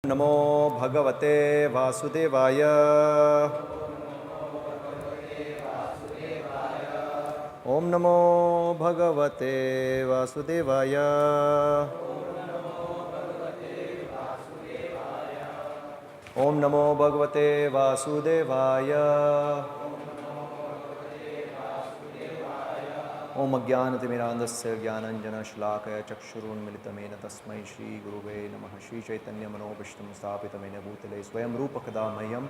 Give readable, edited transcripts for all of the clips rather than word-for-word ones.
नमो भगवते वासुदेवाय। ओम नमो भगवते वासुदेवाय। ओम नमो भगवते वासुदेवाय। ओम अज्ञानतिमिरान्धस्य ज्ञानञ्जनशलाकया चक्षुरुन्मिलितमेन तस्मै श्रीगुरुवे नमः। श्रीचैतन्यमनोभीष्टं स्थापितमेन भूतले स्वयं रूपकदा मह्यं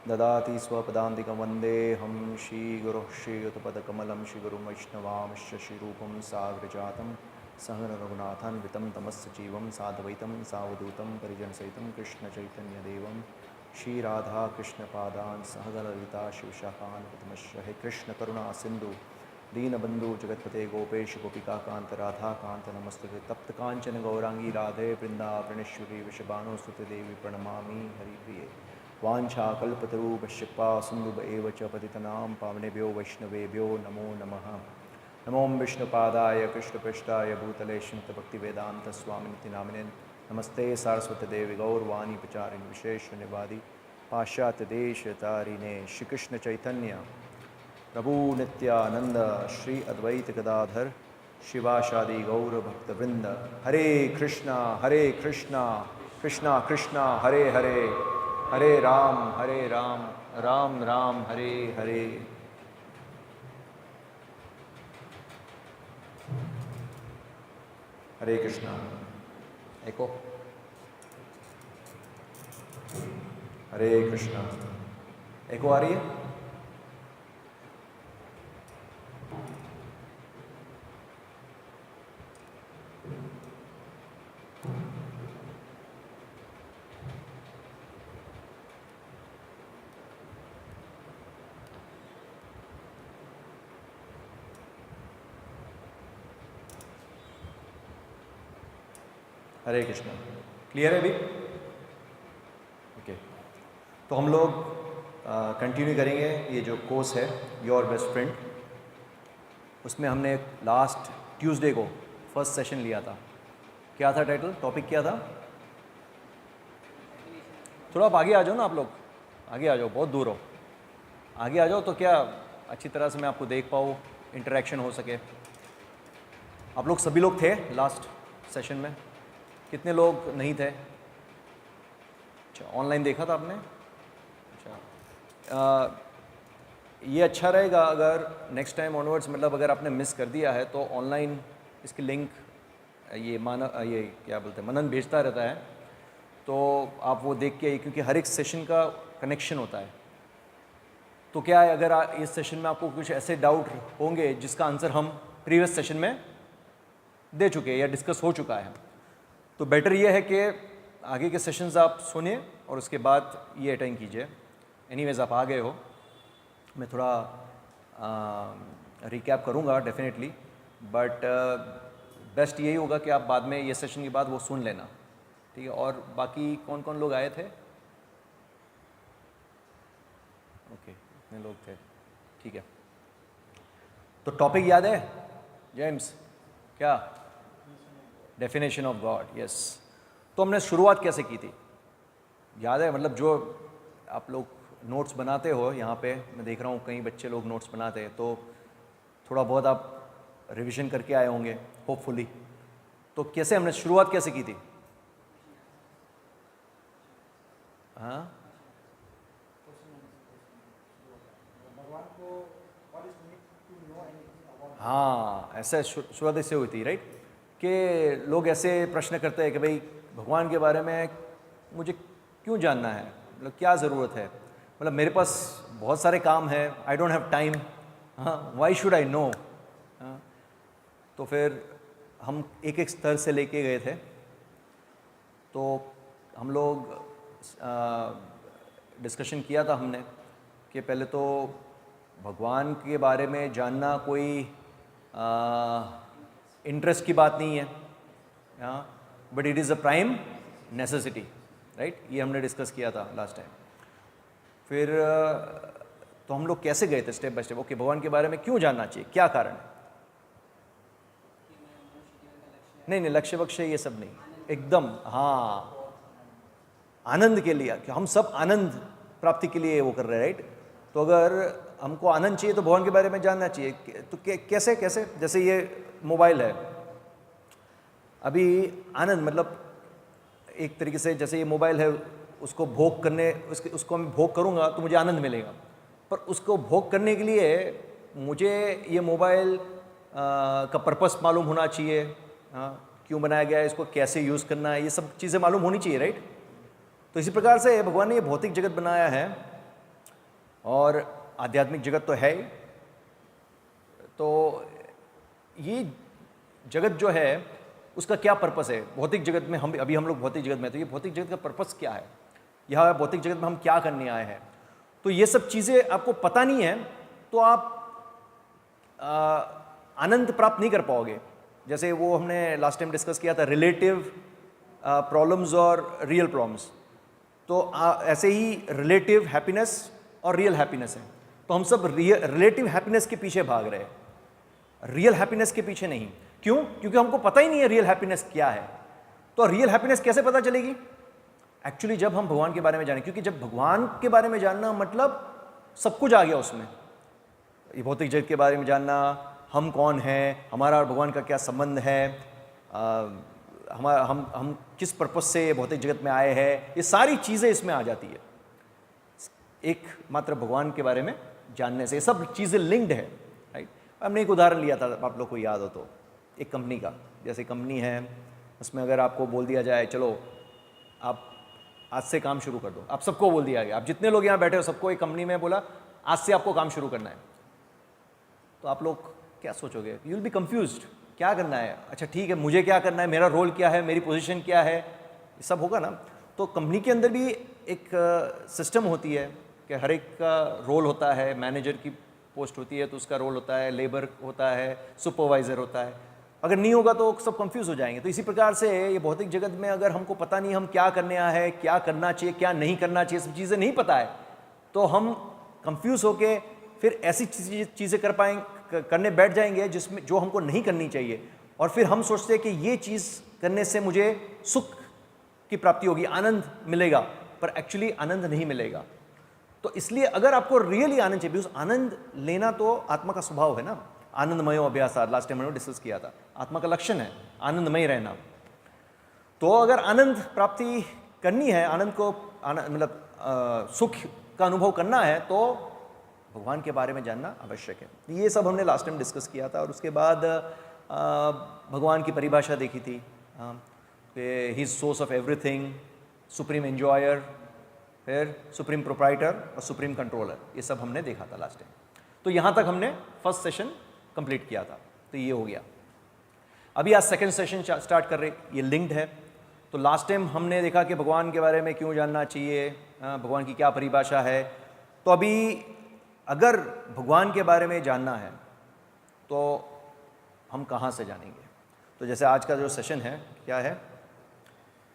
ददाति स्वपदान्तिकं वन्देऽहं श्रीगुरुः श्रीयुतपदकमलं श्रीगुरुं वैष्णवांश्च श्रीरूपं साग्रजातं सहगण रघुनाथान्वितं तमस्य जीवं साद्वैतं सावधूतं परिजनसहितं कृष्णचैतन्यदेवं श्रीराधाकृष्णपादान् सहगण ललिता शिवशाखान् प्रथमश्च हे कृष्णकरुणा सिन्धु दीनबंधु जगतपते गोपेश गोपिकाकांत राधाकांत नमस्तुते तप्त कांचन गौरांगी राधे वृंदावनेश्वरी वृषभानुसुते देवी प्रणमामि हरिप्रिये। वाञ्छाकल्पतरुभ्यश्च सिन्धुभ्य एव च पतितनां पावनेभ्यो वैष्णवेभ्यो नमो नमः। नमो विष्णुपादाय कृष्णपृष्ठाय भूतले श्रीमद्भक्तिवेदान्तस्वामिनिति नामिने नमस्ते सारस्वतीदेवी गौरवाणी प्रचारिणे विशेषण्यवादी पाश्चात्यदेशतारिणे श्रीकृष्ण चैतन्य प्रभु नित्यानंद श्री अद्वैत गदाधर शिवाशादि गौर भक्तवृंद। हरे कृष्णा कृष्णा कृष्णा हरे हरे, हरे राम राम राम हरे हरे। हरे कृष्णा। एको हरे कृष्णा। एको आ रही है? हरे कृष्णा। क्लियर है अभी? ओके, तो हम लोग कंटिन्यू करेंगे ये जो कोर्स है योर बेस्ट फ्रेंड। उसमें हमने लास्ट ट्यूसडे को फर्स्ट सेशन लिया था। क्या था टाइटल, टॉपिक क्या था? थोड़ा आप आगे आ जाओ ना, आप लोग आगे आ जाओ, बहुत दूर हो, आगे आ जाओ तो क्या अच्छी तरह से मैं आपको देख पाऊँ, इंटरेक्शन हो सके। आप लोग सभी लोग थे लास्ट सेशन में? कितने लोग नहीं थे? अच्छा, ऑनलाइन देखा था आपने? अच्छा, ये अच्छा रहेगा अगर नेक्स्ट टाइम ऑनवर्ड्स, मतलब अगर आपने मिस कर दिया है तो ऑनलाइन इसकी लिंक ये क्या बोलते हैं, मनन भेजता रहता है, तो आप वो देख के, क्योंकि हर एक सेशन का कनेक्शन होता है। तो क्या है, अगर इस सेशन में आपको कुछ ऐसे डाउट होंगे जिसका आंसर हम प्रीवियस सेशन में दे चुके हैं या डिस्कस हो चुका है, तो बेटर ये है कि आगे के सेशंस आप सुनिए और उसके बाद ये अटेंड कीजिए। एनीवेज आप आ गए हो, मैं थोड़ा रिकैप करूँगा डेफिनेटली, बट बेस्ट यही होगा कि आप बाद में ये सेशन के बाद वो सुन लेना, ठीक है? और बाकी कौन कौन लोग आए थे? ओके, इतने लोग थे, ठीक है। तो टॉपिक याद है जेम्स? क्या? Definition of God, yes. तो हमने शुरुआत कैसे की थी, याद है? मतलब जो आप लोग नोट्स बनाते हो यहाँ पे, मैं देख रहा हूँ कई बच्चे लोग नोट्स बनाते हैं, तो थोड़ा बहुत आप रिवीजन करके आए होंगे होपफुली। तो कैसे हमने शुरुआत कैसे की थी? हाँ, ऐसा शुरुआत से हुई थी, राइट? कि लोग ऐसे प्रश्न करते हैं कि भाई भगवान के बारे में मुझे क्यों जानना है, मतलब क्या ज़रूरत है, मतलब मेरे पास बहुत सारे काम हैं, आई डोंट हैव टाइम, हाँ, व्हाई शुड आई नो। तो फिर हम एक एक स्तर से लेके गए थे। तो हम लोग डिस्कशन किया था हमने कि पहले तो भगवान के बारे में जानना कोई इंटरेस्ट की बात नहीं है, but it is a prime necessity, right? ये हमने डिस्कस किया था लास्ट टाइम। फिर तो हम लोग कैसे गए थे स्टेप बाय स्टेप, ओके, भगवान के बारे में क्यों जानना चाहिए, क्या कारण है? नहीं, लक्ष्य वक्ष्य ये सब नहीं, एकदम, हाँ आनंद के लिए, कि हम सब आनंद प्राप्ति के लिए वो कर रहे हैं, राइट। तो अगर हमको आनंद चाहिए तो भगवान के बारे में जानना चाहिए। तो कैसे कैसे, जैसे ये मोबाइल है, अभी आनंद मतलब एक तरीके से जैसे ये मोबाइल है, उसको भोग करने, उसको मैं भोग करूँगा तो मुझे आनंद मिलेगा, पर उसको भोग करने के लिए मुझे ये मोबाइल का पर्पस मालूम होना चाहिए, क्यों बनाया गया है, इसको कैसे यूज़ करना है, ये सब चीज़ें मालूम होनी चाहिए, राइट। तो इसी प्रकार से भगवान ने ये भौतिक जगत बनाया है और आध्यात्मिक जगत तो है ही। तो ये जगत जो है उसका क्या पर्पस है भौतिक जगत में, हम लोग भौतिक जगत में, तो ये भौतिक जगत का पर्पस क्या है, यह भौतिक जगत में हम क्या करने आए हैं। तो ये सब चीज़ें आपको पता नहीं है तो आप आनंद प्राप्त नहीं कर पाओगे। जैसे वो हमने लास्ट टाइम डिस्कस किया था, रिलेटिव प्रॉब्लम्स और रियल प्रॉब्लम्स। तो ऐसे ही रिलेटिव हैप्पीनेस और रियल हैप्पीनेस है। तो हम सब रिलेटिव हैप्पीनेस के पीछे भाग रहे हैं, रियल हैप्पीनेस के पीछे नहीं। क्यों? क्योंकि हमको पता ही नहीं है रियल हैप्पीनेस क्या है। तो रियल हैप्पीनेस कैसे पता चलेगी? एक्चुअली जब हम भगवान के बारे में जानें, क्योंकि जब भगवान के बारे में जानना मतलब सब कुछ आ गया उसमें। ये भौतिक जगत के बारे में जानना, हम कौन हैं, हमारा और भगवान का क्या संबंध है, हम किस पर्पस से भौतिक जगत में आए हैं, ये सारी चीज़ें इसमें आ जाती है। एक मात्र भगवान के बारे में जानने से ये सब चीज़ें लिंक्ड है, राइट। हमने एक उदाहरण लिया था, आप लोग को याद हो तो, एक कंपनी का। जैसे कंपनी है, उसमें अगर आपको बोल दिया जाए चलो आप आज से काम शुरू कर दो, आप सबको बोल दिया गया, आप जितने लोग यहाँ बैठे हो सबको एक कंपनी में बोला आज से आपको काम शुरू करना है, तो आप लोग क्या सोचोगे? यू विल बी कंफ्यूज्ड, क्या करना है, अच्छा ठीक है मुझे क्या करना है, मेरा रोल क्या है, मेरी पोजीशन क्या है, ये सब होगा ना। तो कंपनी के अंदर भी एक सिस्टम होती है कि हर एक का रोल होता है, मैनेजर की पोस्ट होती है तो उसका रोल होता है, लेबर होता है, सुपरवाइज़र होता है। अगर नहीं होगा तो सब कंफ्यूज हो जाएंगे। तो इसी प्रकार से ये भौतिक जगत में अगर हमको पता नहीं हम क्या करने आए हैं, क्या करना चाहिए, क्या नहीं करना चाहिए, सब चीज़ें नहीं पता है, तो हम कंफ्यूज होके फिर ऐसी चीज़ें करने बैठ जाएंगे जिसमें जो हमको नहीं करनी चाहिए। और फिर हम सोचते हैं कि ये चीज़ करने से मुझे सुख की प्राप्ति होगी, आनंद मिलेगा, पर एक्चुअली आनंद नहीं मिलेगा। तो इसलिए अगर आपको रियली आनंद चाहिए, उस आनंद लेना तो आत्मा का स्वभाव है ना, आनंदमय अभ्यास, लास्ट टाइम मैंने डिस्कस किया था, आत्मा का लक्षण है आनंदमय रहना। तो अगर आनंद प्राप्ति करनी है, आनंद को मतलब सुख का अनुभव करना है, तो भगवान के बारे में जानना आवश्यक है। ये सब हमने लास्ट टाइम डिस्कस किया था। और उसके बाद भगवान की परिभाषा देखी थी, he is source of everything, supreme enjoyer, फिर सुप्रीम प्रोप्राइटर और सुप्रीम कंट्रोलर, ये सब हमने देखा था लास्ट टाइम। तो यहाँ तक हमने फर्स्ट सेशन कंप्लीट किया था, तो ये हो गया। अभी आज सेकंड सेशन स्टार्ट कर रहे, ये लिंक्ड है। तो लास्ट टाइम हमने देखा कि भगवान के बारे में क्यों जानना चाहिए, भगवान की क्या परिभाषा है। तो अभी अगर भगवान के बारे में जानना है तो हम कहाँ से जानेंगे? तो जैसे आज का जो सेशन है क्या है,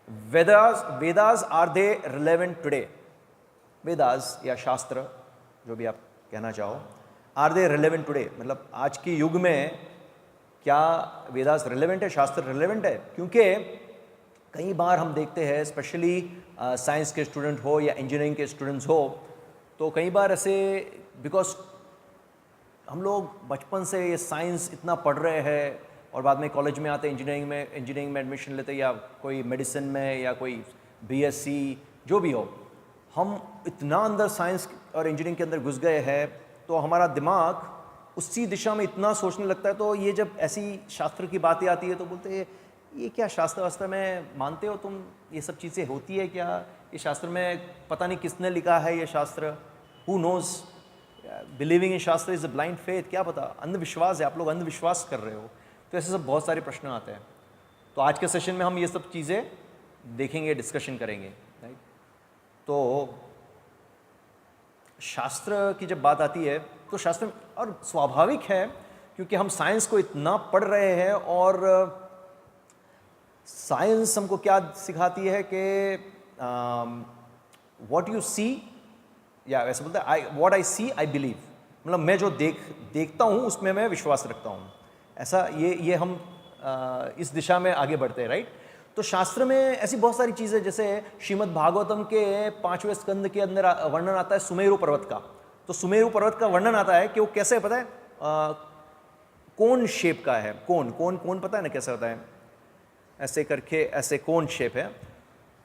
Vedas are they relevant today? Vedas या शास्त्र, जो भी आप कहना चाहो, आर दे रिलेवेंट टुडे, मतलब आज के युग में क्या वेदास रिलेवेंट है, शास्त्र रिलेवेंट है? क्योंकि कई बार हम देखते हैं, स्पेशली साइंस के स्टूडेंट हो या इंजीनियरिंग के स्टूडेंट्स हो, तो कई बार ऐसे, बिकॉज हम लोग बचपन से ये साइंस इतना पढ़ रहे हैं और बाद में कॉलेज में आते इंजीनियरिंग में एडमिशन लेते, या कोई मेडिसिन में या कोई बीएससी जो भी हो, हम इतना अंदर साइंस और इंजीनियरिंग के अंदर घुस गए हैं, तो हमारा दिमाग उसी दिशा में इतना सोचने लगता है। तो ये जब ऐसी शास्त्र की बातें आती है तो बोलते हैं ये क्या शास्त्र वास्त्र में मानते हो तुम, ये सब चीज़ें होती है क्या, ये शास्त्र में पता नहीं किसने लिखा है ये शास्त्र, हु नोज़, बिलीविंग इन शास्त्र इज़ अ ब्लाइंड फेथ, क्या पता, अंधविश्वास है, आप लोग अंधविश्वास कर रहे हो। तो ऐसे सब बहुत सारे प्रश्न आते हैं। तो आज के सेशन में हम ये सब चीज़ें देखेंगे, डिस्कशन करेंगे, राइट। तो शास्त्र की जब बात आती है तो शास्त्र, और स्वाभाविक है क्योंकि हम साइंस को इतना पढ़ रहे हैं, और साइंस हमको क्या सिखाती है कि व्हाट यू सी, या वैसे बोलते हैं what I C I believe, मतलब मैं जो देखता हूँ उसमें मैं विश्वास रखता हूँ। ऐसा ये हम इस दिशा में आगे बढ़ते हैं, राइट। तो शास्त्र में ऐसी बहुत सारी चीज़ें, जैसे श्रीमद् भागवतम के 5वें स्कंद के अंदर वर्णन आता है सुमेरु पर्वत का। तो सुमेरु पर्वत का वर्णन आता है कि वो कैसे है पता है, कोन शेप का है। कोन कोन कोन पता है ना कैसे होता है, ऐसे करके ऐसे कोन शेप है।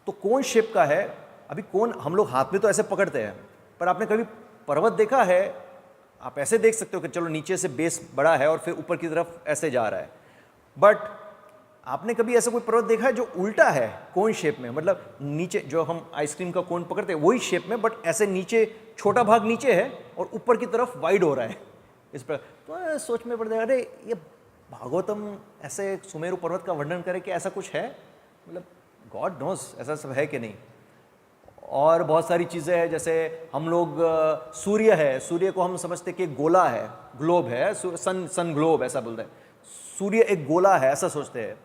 तो कोन शेप का है। अभी कोन हम लोग हाथ में तो ऐसे पकड़ते हैं, पर आपने कभी पर्वत देखा है? आप ऐसे देख सकते हो कि चलो नीचे से बेस बड़ा है और फिर ऊपर की तरफ ऐसे जा रहा है, बट आपने कभी ऐसा कोई पर्वत देखा है जो उल्टा है कोन शेप में? मतलब नीचे जो हम आइसक्रीम का कोन पकड़ते हैं वही शेप में, बट ऐसे नीचे छोटा भाग नीचे है और ऊपर की तरफ वाइड हो रहा है इस पर। तो सोच में पड़ जाएगा, अरे ये भागवतम ऐसे सुमेरु पर्वत का वर्णन करे कि ऐसा कुछ है? मतलब गॉड नोस ऐसा सब है कि नहीं। और बहुत सारी चीज़ें हैं, जैसे हम लोग सूर्य है, सूर्य को हम समझते कि गोला है, ग्लोब है, सन ग्लोब ऐसा बोलते हैं, सूर्य एक गोला है ऐसा सोचते हैं।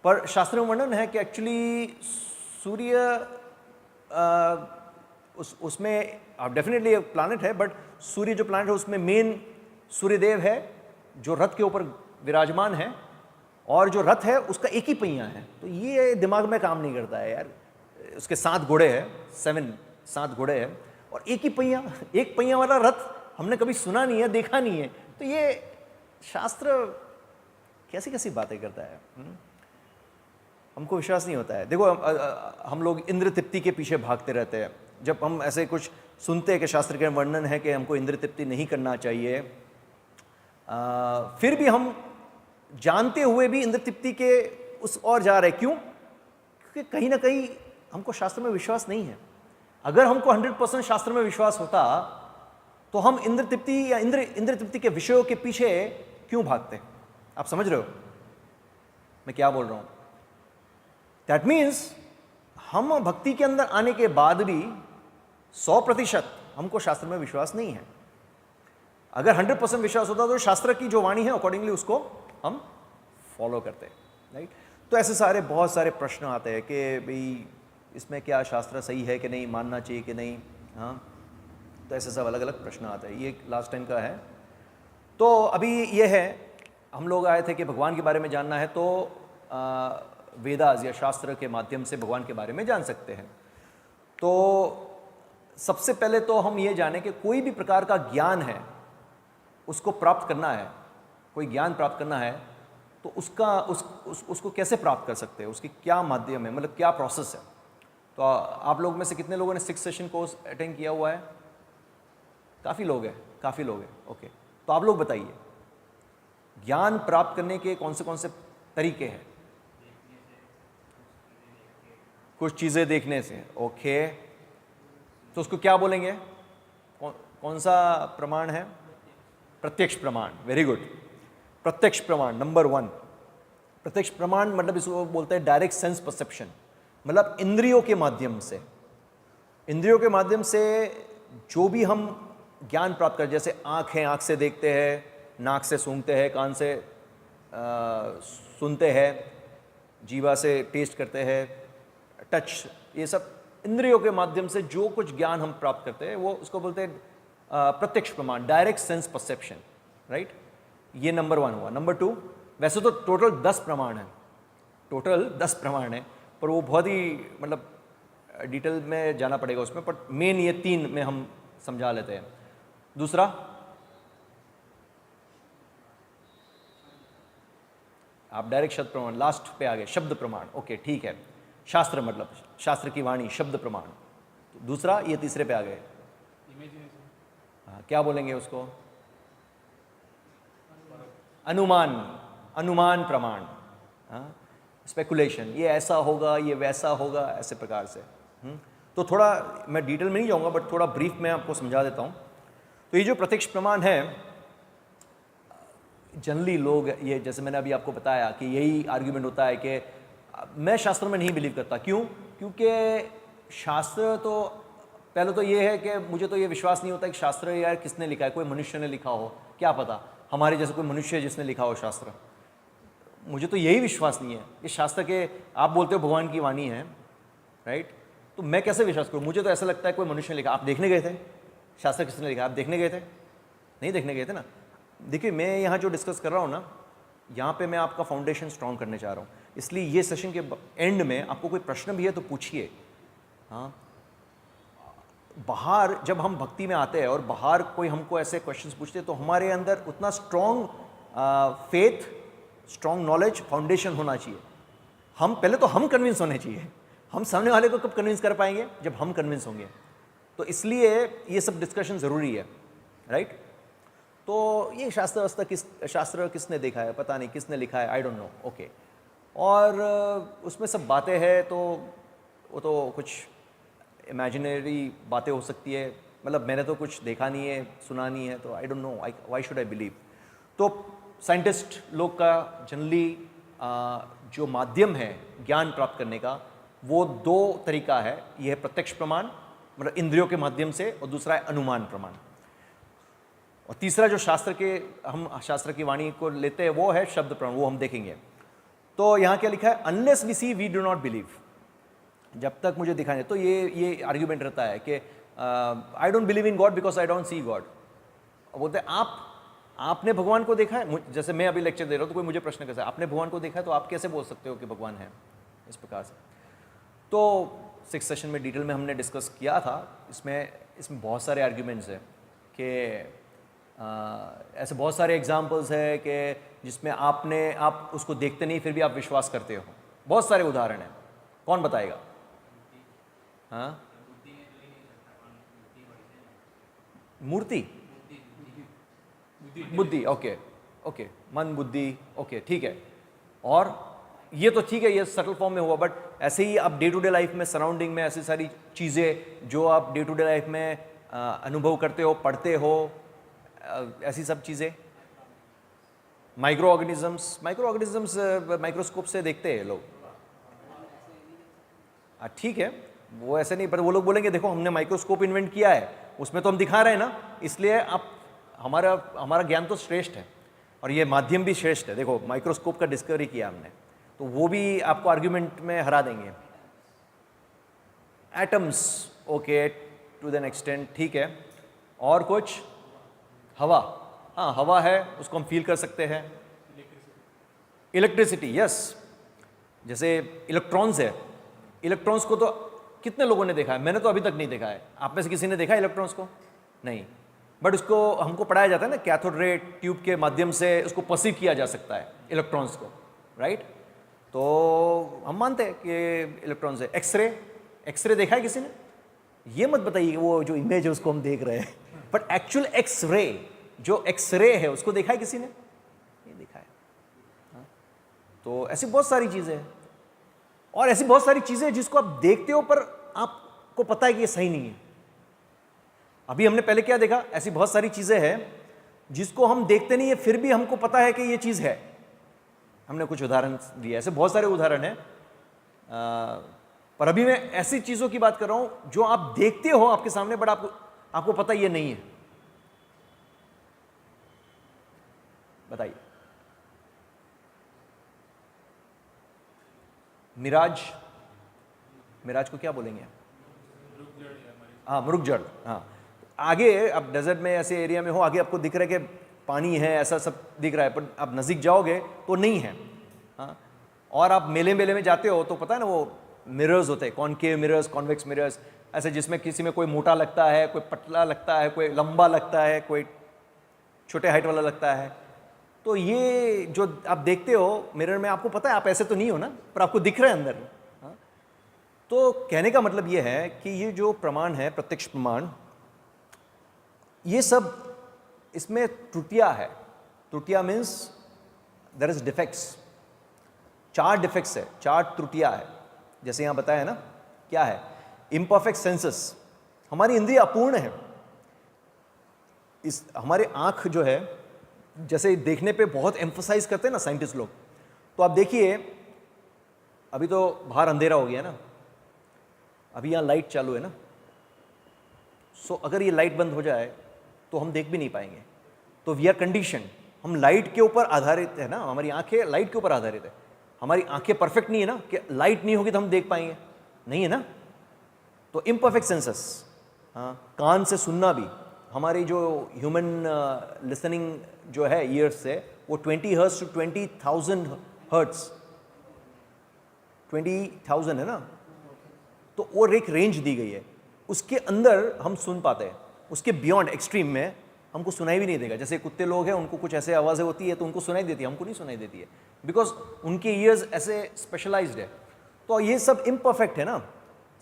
पर शास्त्र में वर्णन है कि एक्चुअली सूर्य उसमें आप डेफिनेटली एक प्लानट है, बट सूर्य जो प्लानट है उसमें मेन सूर्यदेव है जो रथ के ऊपर विराजमान है, और जो रथ है उसका एक ही पहिया है। तो ये दिमाग में काम नहीं करता है यार। उसके 7 घोड़े हैं, 7 घोड़े हैं, और एक ही पहिया, एक पहिया वाला रथ हमने कभी सुना नहीं है, देखा नहीं है। तो ये शास्त्र कैसी कैसी बातें करता है, हमको विश्वास नहीं होता है। देखो हम लोग इंद्र तृप्ति के पीछे भागते रहते हैं। जब हम ऐसे कुछ सुनते हैं कि शास्त्र के वर्णन है कि हमको इंद्र तृप्ति नहीं करना चाहिए, फिर भी हम जानते हुए भी इंद्र तृप्ति के उस ओर जा रहे। क्यों? क्योंकि कहीं ना कहीं हमको शास्त्र में विश्वास नहीं है। अगर हमको 100% शास्त्र में विश्वास होता तो हम इंद्र तृप्ति या इंद्र तृप्ति के विषयों के पीछे क्यों भागते? आप समझ रहे हो मैं क्या बोल रहा हूं? दैट मीन्स हम भक्ति के अंदर आने के बाद भी 100% हमको शास्त्र में विश्वास नहीं है। अगर 100% विश्वास होता तो शास्त्र की जो वाणी है अकॉर्डिंगली उसको हम फॉलो करते हैं, राइट? तो ऐसे सारे बहुत सारे प्रश्न आते हैं कि भाई इसमें क्या शास्त्र सही है कि नहीं, मानना चाहिए कि नहीं, हाँ। तो ऐसे सब अलग अलग प्रश्न आते हैं। ये लास्ट टाइम का है। तो अभी ये है, हम लोग आए थे कि भगवान के बारे में जानना है, तो वेदास या शास्त्र के माध्यम से भगवान के बारे में जान सकते हैं। तो सबसे पहले तो हम ये जाने कि कोई भी प्रकार का ज्ञान है उसको प्राप्त करना है, कोई ज्ञान प्राप्त करना है तो उसको कैसे प्राप्त कर सकते हैं, उसकी क्या माध्यम है, मतलब क्या प्रोसेस है। तो आप लोग में से कितने लोगों ने 6 सेशन कोर्स अटेंड किया हुआ है? काफ़ी लोग हैं, ओके। तो आप लोग बताइए, ज्ञान प्राप्त करने के कौन से तरीके हैं? कुछ चीज़ें देखने से, ओके। तो उसको क्या बोलेंगे? कौन सा प्रमाण है? प्रत्यक्ष प्रमाण, वेरी गुड। प्रत्यक्ष प्रमाण नंबर 1। प्रत्यक्ष प्रमाण मतलब इसको बोलते हैं डायरेक्ट सेंस परसेप्शन, मतलब इंद्रियों के माध्यम से। इंद्रियों के माध्यम से जो भी हम ज्ञान प्राप्त कर, जैसे आँख है, आँख से देखते हैं, नाक से सूंघते हैं, कान से सुनते हैं, जीवा से टेस्ट करते हैं, टच, ये सब इंद्रियों के माध्यम से जो कुछ ज्ञान हम प्राप्त करते हैं वो उसको बोलते हैं प्रत्यक्ष प्रमाण, डायरेक्ट सेंस परसेप्शन, राइट? ये नंबर 1 हुआ। नंबर 2, वैसे तो टोटल 10 प्रमाण है, पर वो बहुत ही मतलब डिटेल में जाना पड़ेगा उसमें, पर मेन ये 3 में हम समझा लेते हैं। दूसरा, आप डायरेक्ट शब्द प्रमाण, लास्ट पे आ गए, शब्द प्रमाण, ओके ठीक है। शास्त्र मतलब शास्त्र की वाणी, शब्द प्रमाण। दूसरा, ये तीसरे पे आ गए, क्या बोलेंगे उसको? अनुमान प्रमाण, स्पेकुलेशन, ये ऐसा होगा, ये वैसा होगा, ऐसे प्रकार से। तो थोड़ा मैं डिटेल में नहीं जाऊंगा, बट थोड़ा ब्रीफ में आपको समझा देता हूँ। तो ये जो प्रत्यक्ष प्रमाण है, जनरली लोग ये, जैसे मैंने अभी आपको बताया कि यही आर्ग्यूमेंट होता है कि मैं शास्त्र में नहीं बिलीव करता। क्यों? क्योंकि शास्त्र तो पहले तो ये है कि मुझे तो ये विश्वास नहीं होता कि शास्त्र यार किसने लिखा है, कोई मनुष्य ने लिखा हो, क्या पता हमारे जैसे कोई मनुष्य है जिसने लिखा हो शास्त्र। मुझे तो यही विश्वास नहीं है। इस शास्त्र के, आप बोलते हो भगवान की वाणी है, राइट? तो मैं कैसे विश्वास करूँ? मुझे तो ऐसा लगता है कोई मनुष्य ने लिखा। आप देखने गए थे शास्त्र किसने लिखा? आप देखने गए थे? नहीं देखने गए थे ना। देखिए, मैं यहाँ जो डिस्कस कर रहा हूँ ना, यहाँ पे मैं आपका फाउंडेशन स्ट्रॉन्ग करने चाह रहा हूँ। इसलिए ये सेशन के एंड में आपको कोई प्रश्न भी है तो पूछिए। हाँ, बाहर जब हम भक्ति में आते हैं और बाहर कोई हमको ऐसे क्वेश्चंस पूछते हैं तो हमारे अंदर उतना strong faith, strong knowledge, foundation होना चाहिए। हम पहले तो हम कन्विंस होने चाहिए। हम सामने वाले को कब कन्विंस कर पाएंगे? जब हम कन्विंस होंगे। तो इसलिए ये सब डिस्कशन ज़रूरी है, राइट? तो ये शास्त्र किसने देखा है पता नहीं, किसने लिखा है आई डोंट नो, ओके। और उसमें सब बातें हैं तो वो तो कुछ इमेजिनरी बातें हो सकती है, मतलब मैंने तो कुछ देखा नहीं है, सुना नहीं है, तो I don't know why should I believe. तो साइंटिस्ट लोग का जनरली जो माध्यम है ज्ञान प्राप्त करने का वो दो तरीका है। यह है प्रत्यक्ष प्रमाण, मतलब इंद्रियों के माध्यम से, और दूसरा है अनुमान प्रमाण। और तीसरा जो हम शास्त्र की वाणी को लेते हैं वो है शब्द प्रमाण, वो हम देखेंगे। तो यहाँ क्या लिखा है? Unless we see we do not believe. जब तक मुझे दिखाएं, तो ये आर्ग्यूमेंट रहता है कि I don't believe in God because I don't see God. बोलते हैं आपने भगवान को देखा है? जैसे मैं अभी लेक्चर दे रहा हूँ तो कोई मुझे प्रश्न कैसा है, आपने भगवान को देखा है तो आप कैसे बोल सकते हो कि भगवान है? इस प्रकार से। तो 6th सेशन में डिटेल में हमने डिस्कस किया था। इसमें बहुत सारे आर्ग्यूमेंट्स हैं कि ऐसे बहुत सारे एग्जाम्पल्स है कि जिसमें आप उसको देखते नहीं फिर भी आप विश्वास करते हो। बहुत सारे उदाहरण हैं, कौन बताएगा? हाँ, मूर्ति, बुद्धि, ओके, मन, बुद्धि, ओके, ठीक है। और ये तो ठीक है, ये सटल फॉर्म में हुआ, बट ऐसे ही आप डे टू डे लाइफ में, सराउंडिंग में ऐसी सारी चीज़ें जो आप डे टू डे लाइफ में अनुभव करते हो, पढ़ते हो, ऐसी सब चीज़ें। माइक्रो ऑर्गेनिजम्स माइक्रोस्कोप से देखते हैं लोग। ठीक है, वो ऐसे नहीं, पर वो लोग बोलेंगे देखो हमने माइक्रोस्कोप इन्वेंट किया है, उसमें तो हम दिखा रहे हैं ना, इसलिए आप हमारा ज्ञान तो श्रेष्ठ है और ये माध्यम भी श्रेष्ठ है। देखो माइक्रोस्कोप का डिस्कवरी किया हमने, तो वो भी आपको आर्ग्यूमेंट में हरा देंगे। Atoms, okay, to then extent, ठीक है। और कुछ? हवा, हाँ हवा है, उसको हम फील कर सकते हैं। Electricity, yes. जैसे इलेक्ट्रॉन्स है, इलेक्ट्रॉन्स को तो कितने लोगों ने देखा है? मैंने तो अभी तक नहीं देखा है। आप में से किसी ने देखा है इलेक्ट्रॉन्स को? नहीं, बट उसको हमको पढ़ाया जाता है ना, कैथोड रे ट्यूब के माध्यम से उसको परसीव किया जा सकता है इलेक्ट्रॉन्स को, राइट? तो हम मानते हैं कि इलेक्ट्रॉन्स है। एक्सरे देखा है किसी ने? ये मत बताइए वो जो इमेज है उसको हम देख रहे हैं, बट एक्चुअल एक्सरे, जो एक्सरे है उसको देखा है किसी ने? ये देखा है। हाँ? तो ऐसी बहुत सारी चीज़ें हैं, और ऐसी बहुत सारी चीज़ें जिसको आप देखते हो पर आपको पता है कि ये सही नहीं है। अभी हमने पहले क्या देखा? ऐसी बहुत सारी चीज़ें हैं जिसको हम देखते नहीं है फिर भी हमको पता है कि ये चीज़ है। हमने कुछ उदाहरण दिए, ऐसे बहुत सारे उदाहरण हैं। पर अभी मैं ऐसी चीज़ों की बात कर रहा हूं जो आप देखते हो आपके सामने, बट आपको पता ये नहीं है। बताइए। मिराज को क्या बोलेंगे? हाँ, मरुगजल। हाँ, आगे अब डेजर्ट में ऐसे एरिया में हो, आगे आपको दिख रहा है कि पानी है, ऐसा सब दिख रहा है, पर आप नज़दीक जाओगे तो नहीं है। हाँ, और आप मेले में जाते हो तो पता है ना, वो मिरर्स होते हैं, कॉनकेव मिरर्स, कॉन्वेक्स मिरर्स, ऐसे जिसमें किसी में कोई मोटा लगता है, कोई पतला लगता है, कोई लंबा लगता है, कोई छोटे हाइट वाला लगता है। तो ये जो आप देखते हो मिरर में, आपको पता है आप ऐसे तो नहीं हो ना, पर आपको दिख रहा है अंदर। हाँ? तो कहने का मतलब ये है कि ये जो प्रमाण है, प्रत्यक्ष प्रमाण, ये सब इसमें त्रुटियां है। त्रुटियां means there is defects. 4 defects है, 4 त्रुटियां है। जैसे यहां बताया है ना, क्या है? इम्परफेक्ट सेंसेस, हमारी इंद्रिय अपूर्ण है। इस हमारे आंख जो है, जैसे देखने पे बहुत एम्फसाइज करते हैं ना साइंटिस्ट लोग, तो आप देखिए अभी तो बाहर अंधेरा हो गया ना, अभी यहाँ लाइट चालू है ना, सो अगर ये लाइट बंद हो जाए तो हम देख भी नहीं पाएंगे। तो वी आर कंडीशन, हम लाइट के ऊपर आधारित है ना, हमारी आंखें लाइट के ऊपर आधारित है। हमारी आंखें परफेक्ट नहीं है ना, कि लाइट नहीं होगी तो हम देख पाएंगे, नहीं है ना। तो इम्परफेक्ट सेंसेस, हाँ, कान से सुनना भी, हमारी जो ह्यूमन लिसनिंग जो है ईयर्स से, वो 20 हर्ट्ज टू 20,000 हर्ट्ज 20,000 है ना, तो और एक रेंज दी गई है, उसके अंदर हम सुन पाते हैं, उसके बियॉन्ड एक्सट्रीम में हमको सुनाई भी नहीं देगा। जैसे कुत्ते लोग हैं, उनको कुछ ऐसे आवाज़ें होती है तो उनको सुनाई देती है, हमको नहीं सुनाई देती है, बिकॉज उनके ईयर्स ऐसे स्पेशलाइज्ड है। तो ये सब इम्परफेक्ट है ना,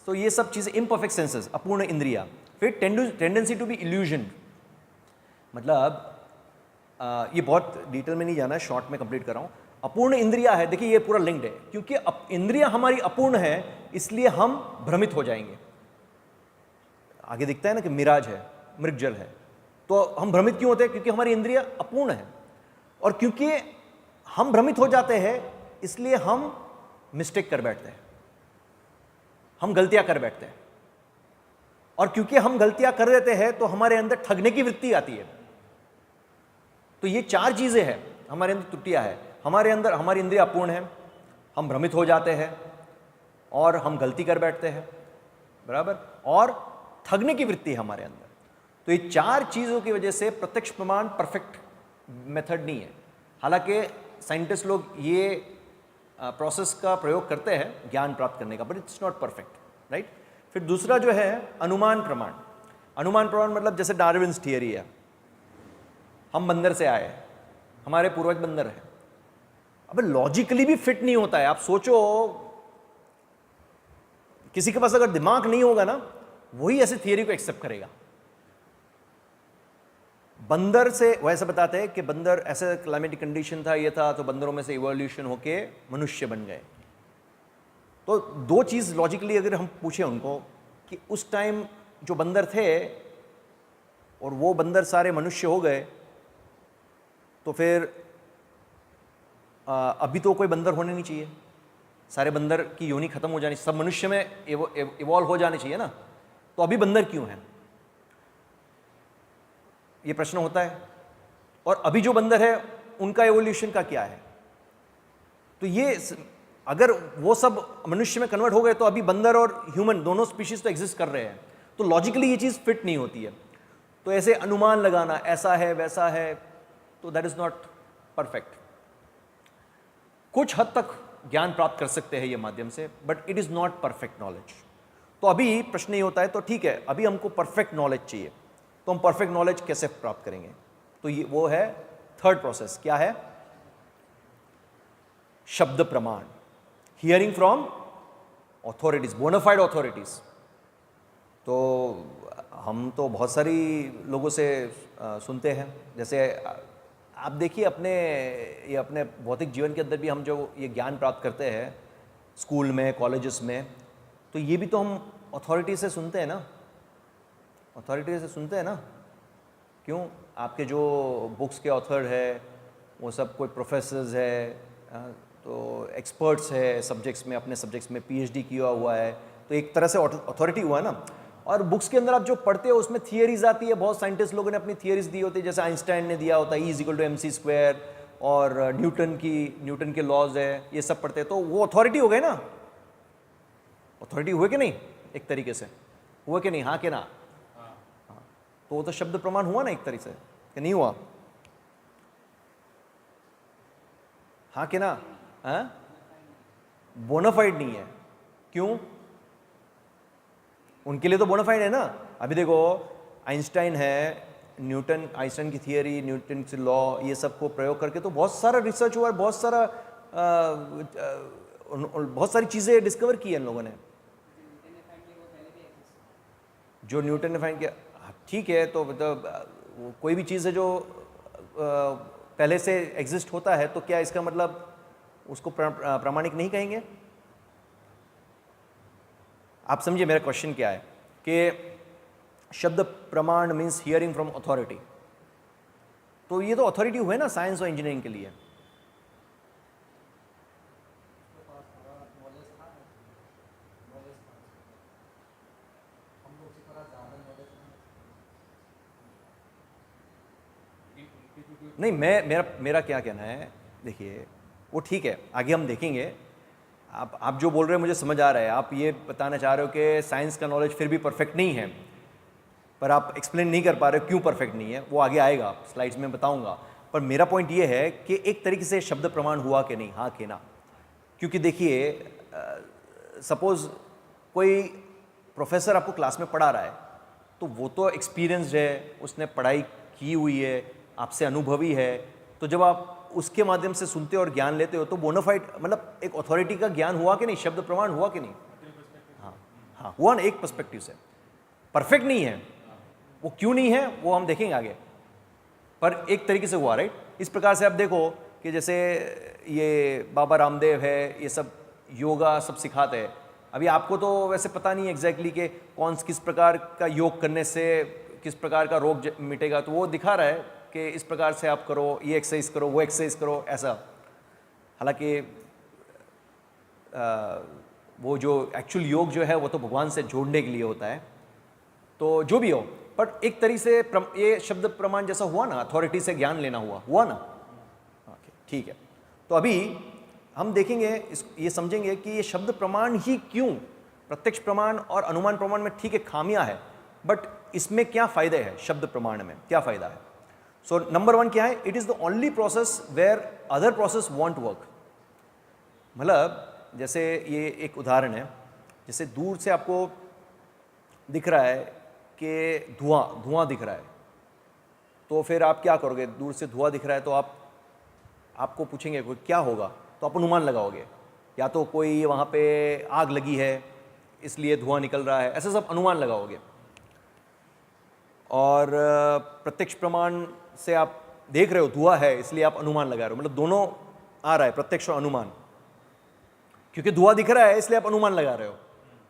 तो ये सब चीज़ें इम्परफेक्ट सेंसेस, अपूर्ण इंद्रिया। फिर टेंडेंसी टू बी इल्यूजन, मतलब ये बहुत डिटेल में नहीं जाना है, शॉर्ट में कंप्लीट कर रहा हूँ। अपूर्ण इंद्रिया है, देखिए ये पूरा लिंक्ड है, क्योंकि इंद्रिया हमारी अपूर्ण है इसलिए हम भ्रमित हो जाएंगे। आगे दिखता है ना कि मिराज है, मृगजल है, तो हम भ्रमित क्यों होते हैं? क्योंकि हमारी इंद्रिया अपूर्ण है, और क्योंकि हम भ्रमित हो जाते हैं इसलिए हम मिस्टेक कर बैठते हैं, हम गलतियां कर बैठते हैं, और क्योंकि हम गलतियां कर देते हैं तो हमारे अंदर ठगने की वृत्ति आती है। तो ये चार चीजें हैं, हमारे अंदर त्रुटियां है, हमारे अंदर हमारी इंद्रिया अपूर्ण है, हम भ्रमित हो जाते हैं और हम गलती कर बैठते हैं, बराबर, और ठगने की वृत्ति है हमारे अंदर। तो ये चार चीज़ों की वजह से प्रत्यक्ष प्रमाण परफेक्ट मेथड नहीं है। हालांकि साइंटिस्ट लोग ये प्रोसेस का प्रयोग करते हैं ज्ञान प्राप्त करने का, but it's not perfect, right. फिर दूसरा जो है अनुमान प्रमाण। अनुमान प्रमाण मतलब जैसे डार्विन्स थियरी है, हम बंदर से आए, हमारे पूर्वज बंदर हैं। अब लॉजिकली भी फिट नहीं होता है। आप सोचो, किसी के पास अगर दिमाग नहीं होगा ना, वही ऐसे थियरी को एक्सेप्ट करेगा। बंदर से वैसे बताते हैं कि बंदर ऐसे क्लाइमेटिक कंडीशन था, ये था, तो बंदरों में से इवोल्यूशन होके मनुष्य बन गए। तो दो चीज़ लॉजिकली अगर हम पूछें उनको कि उस टाइम जो बंदर थे और वो बंदर सारे मनुष्य हो गए, तो फिर अभी तो कोई बंदर होने नहीं चाहिए, सारे बंदर की योनि खत्म हो जानी, सब मनुष्य में इवॉल्व हो जाने चाहिए ना, तो अभी बंदर क्यों है? ये प्रश्न होता है। और अभी जो बंदर है उनका एवोल्यूशन का क्या है? तो ये अगर वो सब मनुष्य में कन्वर्ट हो गए तो अभी बंदर और ह्यूमन दोनों स्पीशीज तो एग्जिस्ट कर रहे हैं, तो लॉजिकली ये चीज़ फिट नहीं होती है। तो ऐसे अनुमान लगाना ऐसा है वैसा है, तो दैट इज नॉट परफेक्ट। कुछ हद तक ज्ञान प्राप्त कर सकते हैं ये माध्यम से, but it is not perfect knowledge. तो अभी प्रश्न ये होता है, तो ठीक है, अभी हमको परफेक्ट नॉलेज चाहिए, तो हम परफेक्ट नॉलेज कैसे प्राप्त करेंगे? तो ये वो है थर्ड प्रोसेस। क्या है? शब्द प्रमाण, hearing from authorities, bona fide authorities. तो हम तो बहुत सारी लोगों से सुनते हैं, जैसे आप देखिए अपने भौतिक जीवन के अंदर भी हम जो ये ज्ञान प्राप्त करते हैं स्कूल में, कॉलेजेस में, तो ये भी तो हम अथॉरिटी से सुनते हैं ना, अथॉरिटी से सुनते हैं ना। क्यों? आपके जो बुक्स के ऑथर है वो सब कोई प्रोफेसर्स है, तो एक्सपर्ट्स है सब्जेक्ट्स में, अपने सब्जेक्ट्स में पीएचडी किया हुआ है, तो एक तरह से अथॉरिटी हुआ ना। और बुक्स के अंदर आप जो पढ़ते हो उसमें थियरीज आती है, बहुत साइंटिस्ट लोगों ने अपनी थियरीज दी होती है, जैसे आइंस्टाइन ने दिया होता है E=mc², और न्यूटन के लॉज है, ये सब पढ़ते हैं, तो वो अथॉरिटी हो गए ना। अथॉरिटी हुए कि नहीं? एक तरीके से हुआ कि नहीं? हाँ कि ना? हाँ। तो वो तो शब्द प्रमाण हुआ ना एक तरीके से, कि नहीं हुआ? हाँ कि ना? हाँ, बोनाफाइड नहीं है। क्यों? उनके लिए तो बोनाफाइड है ना। अभी देखो, आइंस्टाइन है, आइंस्टाइन की थियरी, न्यूटन से लॉ, ये सब को प्रयोग करके तो बहुत सारा रिसर्च हुआ है, बहुत सारी चीज़ें डिस्कवर की है इन लोगों ने। जो न्यूटन ने फाइंड किया, ठीक है, तो मतलब कोई भी चीज़ है जो पहले से एग्जिस्ट होता है, तो क्या इसका मतलब उसको प्रामाणिक नहीं कहेंगे? आप समझिए मेरा क्वेश्चन क्या है, कि शब्द प्रमाण मीन्स हियरिंग फ्रॉम अथॉरिटी। तो ये तो अथॉरिटी हुए ना साइंस और इंजीनियरिंग के लिए। नहीं, मेरा क्या कहना है, देखिए वो ठीक है, आगे हम देखेंगे। आप जो बोल रहे हैं मुझे समझ आ रहा है। आप ये बताना चाह रहे हो कि साइंस का नॉलेज फिर भी परफेक्ट नहीं है, पर आप एक्सप्लेन नहीं कर पा रहे हो क्यों परफेक्ट नहीं है। वो आगे आएगा, स्लाइड्स में बताऊंगा। पर मेरा पॉइंट ये है कि एक तरीके से शब्द प्रमाण हुआ कि नहीं, हाँ कि ना। क्योंकि देखिए सपोज़ कोई प्रोफेसर आपको क्लास में पढ़ा रहा है, तो वो तो एक्सपीरियंस्ड है, उसने पढ़ाई की हुई है, आपसे अनुभवी है, तो जब आप उसके माध्यम से सुनते हो और ज्ञान लेते हो तो बोनाफाइड मतलब एक अथॉरिटी का ज्ञान हुआ कि नहीं, शब्द प्रमाण हुआ कि नहीं? हाँ हाँ, हुआ ना, एक पर्सपेक्टिव से। परफेक्ट नहीं है, वो क्यों नहीं है वो हम देखेंगे आगे, पर एक तरीके से हुआ, राइट। इस प्रकार से आप देखो कि जैसे ये बाबा रामदेव है, ये सब योगा सब सिखाते हैं। अभी आपको तो वैसे पता नहीं एग्जैक्टली कि किस प्रकार का योग करने से किस प्रकार का रोग मिटेगा, तो वो दिखा रहा है कि इस प्रकार से आप करो, ये एक्सरसाइज करो, वो एक्सरसाइज करो, ऐसा। हालांकि वो जो एक्चुअल योग जो है वो तो भगवान से जोड़ने के लिए होता है, तो जो भी हो, बट एक तरीके से ये शब्द प्रमाण जैसा हुआ ना, अथॉरिटी से ज्ञान लेना हुआ ना। ठीक है, तो अभी हम देखेंगे ये समझेंगे कि ये शब्द प्रमाण ही क्यों, प्रत्यक्ष प्रमाण और अनुमान प्रमाण में ठीक है खामियां है, बट इसमें क्या फायदे हैं, शब्द प्रमाण में क्या फायदा है। सो नंबर 1 क्या है, it is the only process where other process won't work. मतलब जैसे ये एक उदाहरण है, जैसे दूर से आपको दिख रहा है कि धुआं दिख रहा है, तो फिर आप क्या करोगे, दूर से धुआं दिख रहा है तो आपको पूछेंगे कोई क्या होगा, तो आप अनुमान लगाओगे, या तो कोई वहाँ पे आग लगी है इसलिए धुआं निकल रहा है, ऐसे सब अनुमान लगाओगे। और प्रत्यक्ष प्रमाण से आप देख रहे हो धुआं है इसलिए आप अनुमान लगा रहे हो, मतलब दोनों आ रहा है, प्रत्यक्ष और अनुमान, क्योंकि धुआं दिख रहा है इसलिए आप अनुमान लगा रहे हो,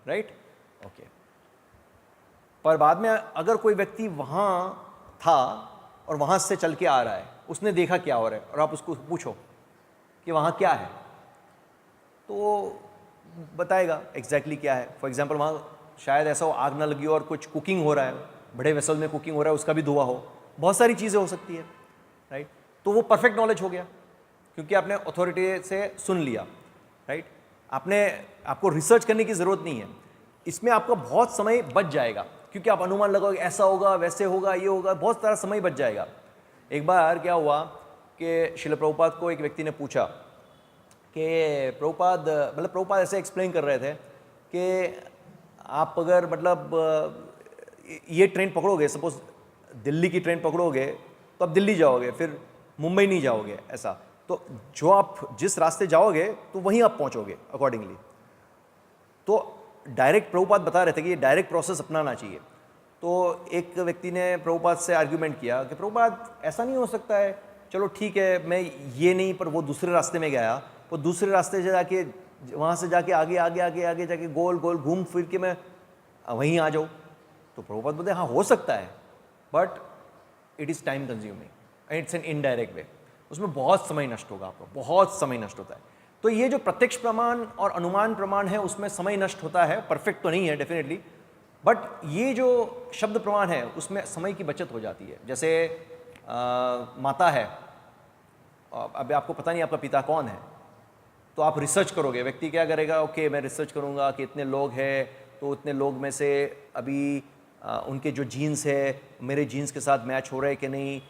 राइट। ओके, पर बाद में अगर कोई व्यक्ति वहाँ था और वहाँ से चल के आ रहा है, उसने देखा क्या हो रहा है, और आप उसको पूछो कि वहाँ क्या है, तो बताएगा एग्जैक्टली क्या है। फॉर एग्जांपल वहाँ शायद ऐसा हो आग ना लगी हो और कुछ कुकिंग हो रहा है, बड़े वेसल में कुकिंग हो रहा है, उसका भी धुआं हो, बहुत सारी चीज़ें हो सकती है, राइट। तो वो परफेक्ट नॉलेज हो गया क्योंकि आपने अथॉरिटी से सुन लिया, राइट। आपको रिसर्च करने की ज़रूरत नहीं है, इसमें आपका बहुत समय बच जाएगा क्योंकि आप अनुमान लगाओगे ऐसा होगा, वैसे होगा, ये होगा, बहुत सारा समय बच जाएगा। एक बार क्या हुआ कि श्रील प्रभुपाद को एक व्यक्ति ने पूछा कि प्रभुपाद ऐसे एक्सप्लेन कर रहे थे कि आप अगर ये ट्रेन पकड़ोगे, सपोज दिल्ली की ट्रेन पकड़ोगे तो आप दिल्ली जाओगे, फिर मुंबई नहीं जाओगे, ऐसा। तो जो आप जिस रास्ते जाओगे तो वहीं आप पहुंचोगे अकॉर्डिंगली। तो डायरेक्ट प्रभुपाद बता रहे थे कि ये डायरेक्ट प्रोसेस अपनाना चाहिए। तो एक व्यक्ति ने प्रभुपाद से आर्ग्यूमेंट किया कि प्रभुपाद ऐसा नहीं हो सकता है, चलो ठीक है, मैं ये नहीं पर वो दूसरे रास्ते में गया, वो दूसरे रास्ते से जाके वहाँ से जाके आगे जाके गोल गोल घूम फिर के मैं वहीं आ जाऊँ। तो प्रभुपाद बोलते हाँ हो सकता है, but it is time consuming and it's an indirect way, उसमें बहुत समय नष्ट होगा, आपको बहुत समय नष्ट होता है। तो ये जो प्रत्यक्ष प्रमाण और अनुमान प्रमाण है उसमें समय नष्ट होता है, परफेक्ट तो नहीं है डेफिनेटली, बट ये जो शब्द प्रमाण है उसमें समय की बचत हो जाती है। जैसे माता है, अब आपको पता नहीं आपका पिता कौन है, तो आप रिसर्च करोगे, व्यक्ति क्या करेगा, ओके मैं रिसर्च करूँगा कि इतने लोग हैं, तो उतने लोग में से अभी उनके जो जीन्स है मेरे जीन्स के साथ मैच हो रहे हैं कि नहीं,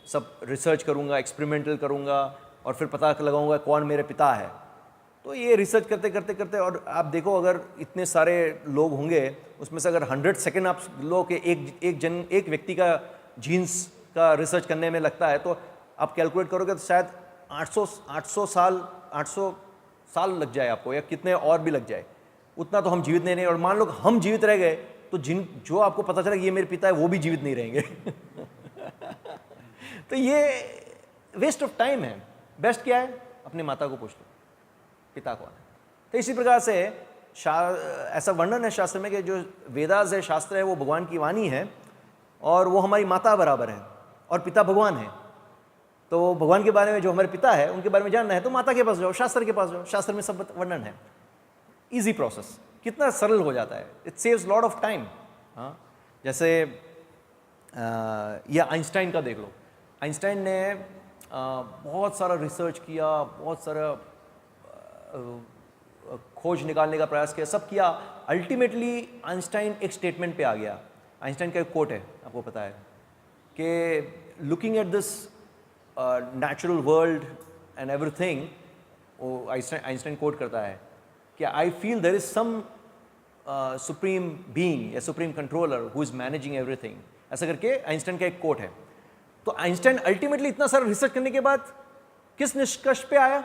सब रिसर्च करूँगा, एक्सपेरिमेंटल करूँगा, और फिर पता लगाऊंगा कौन मेरे पिता है। तो ये रिसर्च करते करते करते, और आप देखो अगर इतने सारे लोग होंगे उसमें से अगर 100 सेकेंड आप लो कि एक व्यक्ति का जीन्स का रिसर्च करने में लगता है, तो आप कैलकुलेट करोगे तो शायद 800 साल लग जाए आपको, या कितने और भी लग जाए, उतना तो हम जीवित नहीं रहेंगे। और मान लो हम जीवित रह गए तो जो आपको पता चला कि ये मेरे पिता है वो भी जीवित नहीं रहेंगे। तो ये वेस्ट ऑफ टाइम है। बेस्ट क्या है, अपनी माता को पूछ लो पिता कौन है। तो इसी प्रकार से ऐसा वर्णन है शास्त्र में कि जो वेदास है, शास्त्र है, वो भगवान की वाणी है और वो हमारी माता बराबर है और पिता भगवान है। तो भगवान के बारे में जो हमारे पिता है उनके बारे में जानना है तो माता के पास जाओ, शास्त्र के पास जाओ, शास्त्र में सब वर्णन है। इजी प्रोसेस, कितना सरल हो जाता है, it saves lot of time. हाँ, जैसे ये आइंस्टाइन का देख लो। आइंस्टाइन ने बहुत सारा रिसर्च किया, बहुत सारा खोज निकालने का प्रयास किया, सब किया। अल्टीमेटली आइंस्टाइन एक स्टेटमेंट पे आ गया। आइंस्टाइन का एक कोट है, आपको पता है कि looking at this natural world and everything, वो आइंस्टाइन कोट करता है कि I feel there is some supreme being या supreme controller who is managing everything, ऐसा करके आइंस्टाइन का एक कोट है। तो आइंस्टाइन अल्टीमेटली इतना सारा रिसर्च करने के बाद किस निष्कर्ष पे आया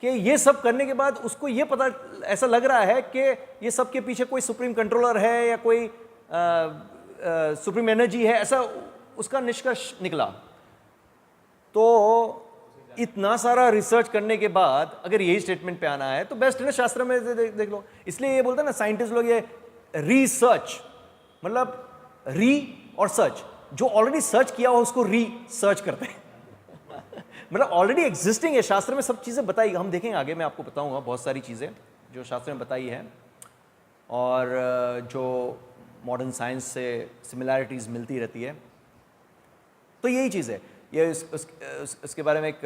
कि ये सब करने के बाद उसको ये पता, ऐसा लग रहा है कि ये सब के पीछे कोई सुप्रीम कंट्रोलर है या कोई सुप्रीम एनर्जी है, ऐसा उसका निष्कर्ष निकला। तो इतना सारा रिसर्च करने के बाद अगर यही स्टेटमेंट पे आना है तो बेस्ट है ना, शास्त्र में देख लो। इसलिए ये बोलते हैं ना साइंटिस्ट लोग, ये रिसर्च मतलब री और सर्च, जो ऑलरेडी सर्च किया हो उसको री सर्च करते हैं मतलब ऑलरेडी एग्जिस्टिंग है, शास्त्र में सब चीज़ें बताई, हम देखेंगे आगे, मैं आपको बताऊंगा बहुत सारी चीज़ें जो शास्त्र में बताई है और जो मॉडर्न साइंस से सिमिलैरिटीज़ मिलती रहती है। तो यही चीज़ है। ये उसके बारे में एक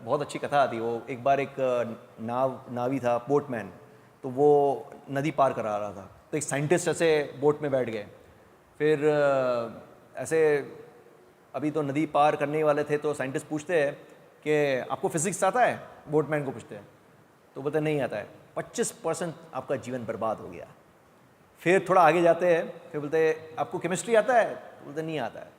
बहुत अच्छी कथा आती है। वो एक बार एक नावी था, बोटमैन, तो वो नदी पार करा रहा था, तो एक साइंटिस्ट ऐसे बोट में बैठ गए। फिर ऐसे अभी तो नदी पार करने वाले थे, तो साइंटिस्ट पूछते हैं कि आपको फिजिक्स आता है, बोटमैन को पूछते हैं, तो बोलते नहीं आता है। 25% आपका जीवन बर्बाद हो गया। फिर थोड़ा आगे जाते हैं, फिर बोलते हैं आपको केमिस्ट्री आता है, तो बोलते नहीं आता है।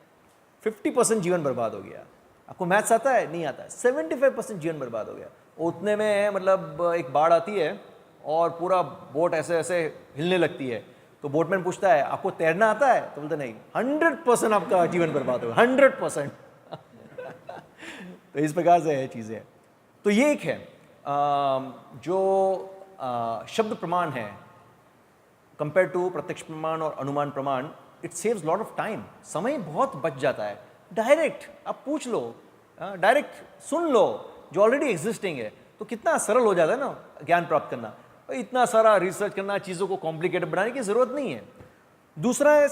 50% जीवन बर्बाद हो गया। आपको मैथ्स आता है, नहीं आता है। 75% जीवन बर्बाद हो गया। उतने में मतलब एक बाढ़ आती है और पूरा बोट ऐसे ऐसे हिलने लगती है। तो बोटमैन पूछता है आपको तैरना आता है, तो बोलते नहीं। 100% आपका जीवन बर्बाद होगा, 100%। तो इस प्रकार से है चीज़ें। तो ये एक है जो शब्द प्रमाण है कंपेयर टू प्रत्यक्ष प्रमाण और अनुमान प्रमाण। It saves lot of time, समय बहुत बच जाता है। डायरेक्ट आप पूछ लो, डायरेक्ट सुन लो जो ऑलरेडी एग्जिस्टिंग है, तो कितना सरल हो जाता है ना ज्ञान प्राप्त करना। इतना सारा रिसर्च करना, चीज़ों को कॉम्प्लिकेटेड बनाने की ज़रूरत नहीं है। दूसरा है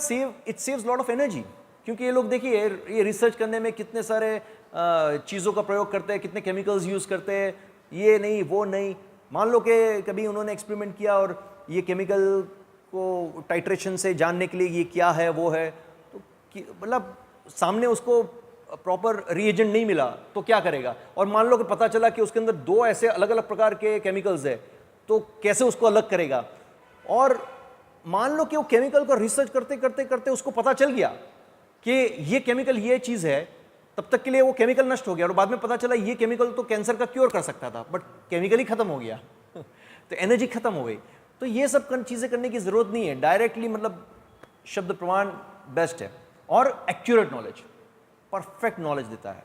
it saves lot of energy, क्योंकि ये लोग देखिए ये रिसर्च करने में कितने सारे चीज़ों का प्रयोग करते हैं, कितने केमिकल्स यूज़ करते हैं, ये नहीं वो नहीं। मान लो कि कभी उन्होंने एक्सपेरिमेंट किया और ये केमिकल को टाइट्रेशन से जानने के लिए ये क्या है वो है, तो मतलब सामने उसको प्रॉपर रिएजेंट नहीं मिला तो क्या करेगा। और मान लो कि पता चला कि उसके अंदर 2 ऐसे अलग अलग प्रकार के केमिकल्स है, तो कैसे उसको अलग करेगा। और मान लो कि वो केमिकल को रिसर्च करते करते करते उसको पता चल गया कि ये केमिकल ये चीज़ है, तब तक के लिए वो केमिकल नष्ट हो गया और बाद में पता चला ये केमिकल तो कैंसर का क्योर कर सकता था, बट केमिकल ही खत्म हो गया तो एनर्जी खत्म हो गई। तो ये सब चीज़ें करने की ज़रूरत नहीं है। डायरेक्टली मतलब शब्द प्रमाण बेस्ट है। और एक्यूरेट नॉलेज, परफेक्ट नॉलेज देता है।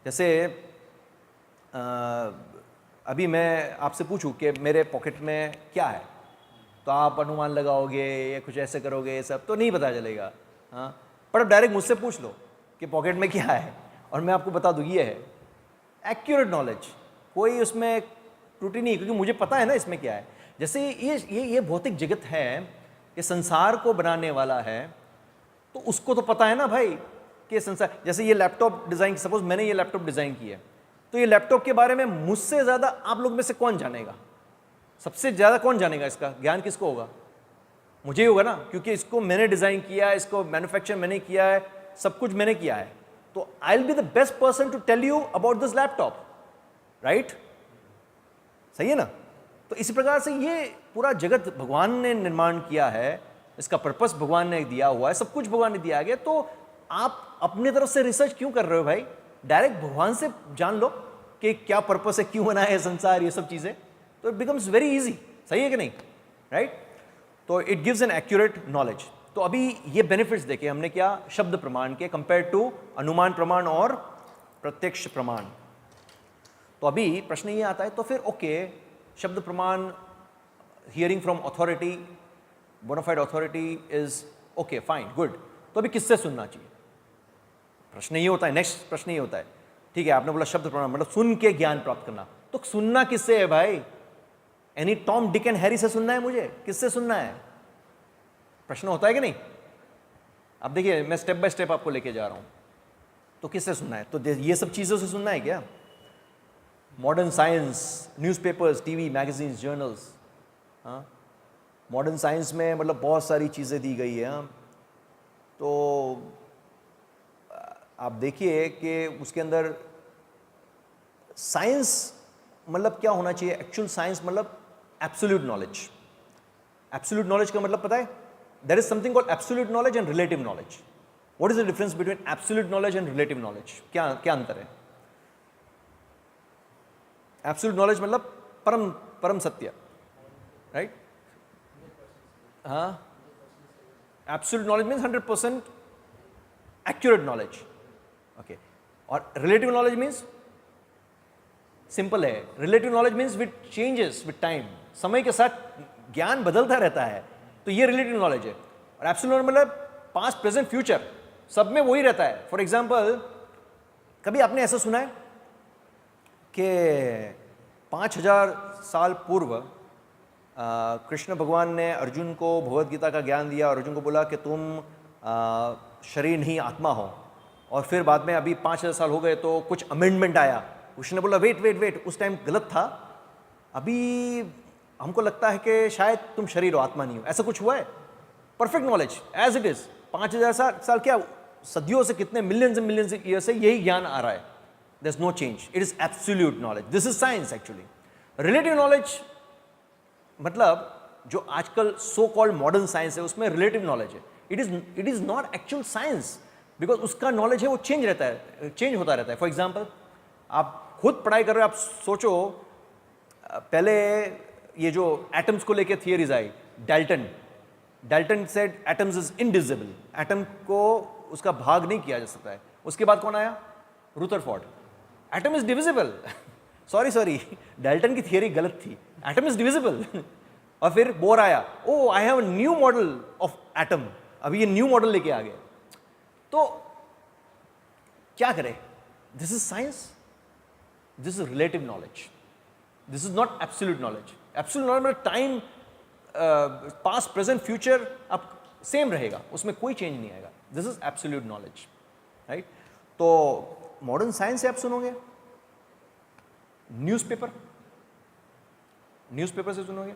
जैसे अभी मैं आपसे पूछूं कि मेरे पॉकेट में क्या है, तो आप अनुमान लगाओगे या कुछ ऐसे करोगे, ये सब तो नहीं पता चलेगा। हाँ, पर अब डायरेक्ट मुझसे पूछ लो कि पॉकेट में क्या है और मैं आपको बता दूँ ये है। एक्यूरेट नॉलेज, कोई उसमें त्रुटि नहीं, क्योंकि मुझे पता है ना इसमें क्या है। जैसे ये भौतिक जगत है, ये संसार को बनाने वाला है, तो उसको तो पता है ना भाई कि संसार। जैसे ये लैपटॉप डिज़ाइन, सपोज मैंने ये लैपटॉप डिज़ाइन किया, तो ये लैपटॉप के बारे में मुझसे ज़्यादा आप लोग में से कौन जानेगा? सबसे ज़्यादा कौन जानेगा? इसका ज्ञान किसको होगा? मुझे ही होगा ना, क्योंकि इसको मैंने डिज़ाइन किया है, इसको मैन्युफैक्चर मैंने किया है, सब कुछ मैंने किया है। तो I will be the best person to tell you about this laptop, right? सही है ना? तो इसी प्रकार से ये पूरा जगत भगवान ने निर्माण किया है, इसका पर्पस भगवान ने दिया हुआ है, सब कुछ भगवान ने दिया गया। तो आप अपनी तरफ से रिसर्च क्यों कर रहे हो भाई? डायरेक्ट भगवान से जान लो कि क्या पर्पस है, क्यों बनाया है संसार, ये सब चीज़ें, तो इट बिकम्स वेरी इजी। सही है कि नहीं? राइट? तो it gives an accurate knowledge. तो अभी ये बेनिफिट्स देखे हमने क्या शब्द प्रमाण के कंपेयर टू अनुमान प्रमाण और प्रत्यक्ष प्रमाण। तो अभी प्रश्न ये आता है, तो फिर ओके, शब्द प्रमाण, hearing from authority, bona fide authority is okay, fine, good. तो अभी किससे सुनना चाहिए? प्रश्न ये होता है, नेक्स्ट प्रश्न ये होता है, ठीक है आपने बोला शब्द प्रमाण मतलब सुन के ज्ञान प्राप्त करना, तो सुनना किससे है भाई? Any Tom Dick and Harry से सुनना है मुझे? किससे सुनना है? प्रश्न होता है कि नहीं? अब देखिए मैं स्टेप बाय स्टेप आपको लेके जा रहा हूं। तो किससे सुनना है? तो ये सब चीजों से सुनना है क्या? Modern science, newspapers, TV, magazines, journals. हाँ, मॉडर्न साइंस में मतलब बहुत सारी चीज़ें दी गई है। तो आप देखिए कि उसके अंदर साइंस मतलब क्या होना चाहिए? एक्चुअल साइंस मतलब एब्सोल्यूट नॉलेज। एब्सोल्यूट नॉलेज का मतलब पता है? There is something called absolute knowledge and relative knowledge. What is the difference between absolute knowledge and relative knowledge? क्या क्या अंतर है? एब्सोल्यूट नॉलेज मतलब परम परम सत्य, राइट? हाँ, absolute knowledge means 100% accurate knowledge, okay. और रिलेटिव नॉलेज मीन्स सिंपल है, relative knowledge means with changes with time, समय के साथ ज्ञान बदलता रहता है, तो ये रिलेटिव नॉलेज है। और एब्सोल्यूट मतलब पास्ट प्रेजेंट फ्यूचर सब में वही रहता है। फॉर एग्जाम्पल, कभी आपने ऐसा सुना है कि 5000 साल पूर्व कृष्ण भगवान ने अर्जुन को भगवद गीता का ज्ञान दिया और अर्जुन को बोला कि तुम शरीर नहीं आत्मा हो, और फिर बाद में अभी 5000 साल हो गए तो कुछ अमेंडमेंट आया, कृष्ण ने बोला वेट वेट वेट, उस टाइम गलत था, अभी हमको लगता है कि शायद तुम शरीर हो आत्मा नहीं हो। ऐसा कुछ हुआ है? Perfect knowledge as it is. 5000 साल क्या, सदियों से, कितने मिलियंस एंड मिलियंस ईयर से यही ज्ञान आ रहा है। There is no change, it is absolute knowledge. This is science actually. Relative knowledge मतलब जो आजकल सो कॉल्ड मॉडर्न साइंस है उसमें रिलेटिव नॉलेज है। It is not actual science, because उसका नॉलेज है वो चेंज रहता है, चेंज होता रहता है। फॉर एग्जाम्पल, आप खुद पढ़ाई कर रहे हो, आप सोचो पहले ये जो एटम्स को लेके theories I, Dalton said atoms is indivisible, atom को उसका भाग नहीं किया जा सकता है। उसके बाद कौन आया? Rutherford, atom is divisible. Sorry, Dalton की थियरी गलत थी, एटम इज डिविजिबल। और फिर बोर आया, oh I have a new model of atom, अभी ये न्यू मॉडल लेके आ गए। तो क्या करें? This is science, this is relative knowledge, this is not absolute knowledge. Absolute knowledge मतलब टाइम, पास्ट प्रेजेंट फ्यूचर अब सेम रहेगा, उसमें कोई चेंज नहीं आएगा। This is absolute knowledge, right? तो मॉडर्न साइंस से आप सुनोगे, न्यूज़पेपर से सुनोगे।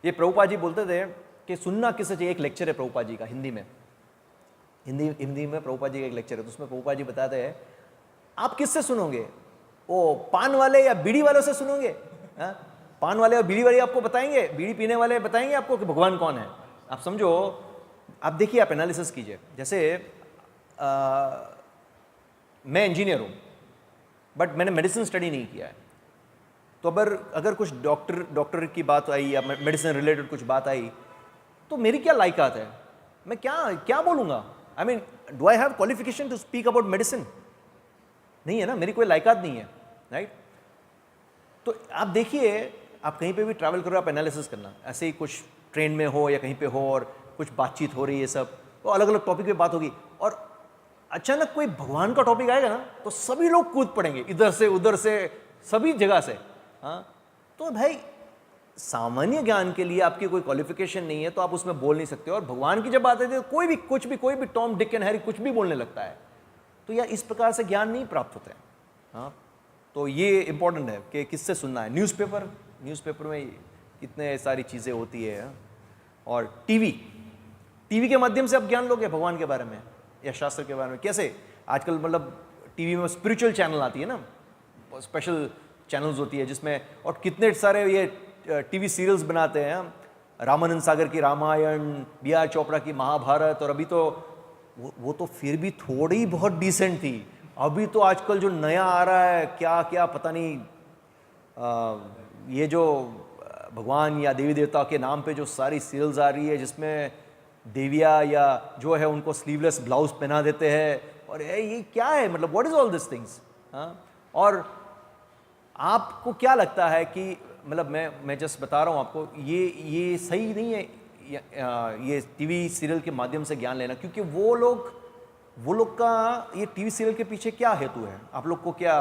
ये प्रभुपाद जी बोलते थे कि सुनना किससे चाहिए। एक लेक्चर है प्रभुपाद जी का हिंदी में, हिंदी में प्रभुपाद जी का एक लेक्चर है, तो उसमें प्रभुपाद जी बताते हैं आप किससे सुनोगे, वो पान वाले या बीड़ी वालों से सुनोगे? पान वाले और बीड़ी वाले आपको बताएंगे, बीड़ी पीने वाले बताएंगे आपको कि भगवान कौन है। आप समझो, आप देखिए, आप एनालिसिस कीजिए। जैसे मैं इंजीनियर हूँ बट मैंने मेडिसिन स्टडी नहीं किया है, तो अगर कुछ डॉक्टर की बात आई या मेडिसिन रिलेटेड कुछ बात आई तो मेरी क्या लायकात है? मैं क्या बोलूँगा? I mean, do I have qualification to speak about medicine? नहीं है ना, मेरी कोई लायकात नहीं है, राइट? तो आप देखिए, आप कहीं पे भी ट्रैवल करो, आप एनालिसिस करना, ऐसे ही कुछ ट्रेन में हो या कहीं पे हो और कुछ बातचीत हो रही है, सब तो अलग अलग टॉपिक पे बात होगी, और अचानक कोई भगवान का टॉपिक आएगा ना तो सभी लोग कूद पड़ेंगे, इधर से उधर से, सभी जगह से। हाँ, तो भाई सामान्य ज्ञान के लिए आपकी कोई क्वालिफिकेशन नहीं है तो आप उसमें बोल नहीं सकते। और भगवान की जब बात आती है तो कोई भी टॉम डिक एंड हैरी कुछ भी बोलने लगता है, तो यार इस प्रकार से ज्ञान नहीं प्राप्त होता है। हाँ, तो ये इंपॉर्टेंट है कि किससे सुनना है। न्यूज़पेपर में कितने सारी चीज़ें होती है, और टीवी के माध्यम से आप ज्ञान लोगे भगवान के बारे में या शास्त्र के बारे में। कैसे आजकल, मतलब टीवी में स्पिरिचुअल चैनल आती है ना, स्पेशल चैनल्स होती है जिसमें, और कितने सारे ये टीवी सीरियल्स बनाते हैं, रामानंद सागर की रामायण, बी.आर. चोपड़ा की महाभारत, और अभी तो वो तो फिर भी थोड़ी बहुत डिसेंट थी। अभी तो आजकल जो नया आ रहा है, क्या क्या पता नहीं, ये जो भगवान या देवी देवता के नाम पे जो सारी सीरियल्स आ रही है जिसमें देविया या जो है उनको स्लीवलेस ब्लाउज पहना देते हैं, और ये क्या है, मतलब what is all this things. हाँ, और आपको क्या लगता है कि, मतलब मैं जस्ट बता रहा हूँ आपको, ये सही नहीं है ये टीवी सीरियल के माध्यम से ज्ञान लेना, क्योंकि वो लोग का ये टीवी सीरियल के पीछे क्या हेतु है? आप लोग को क्या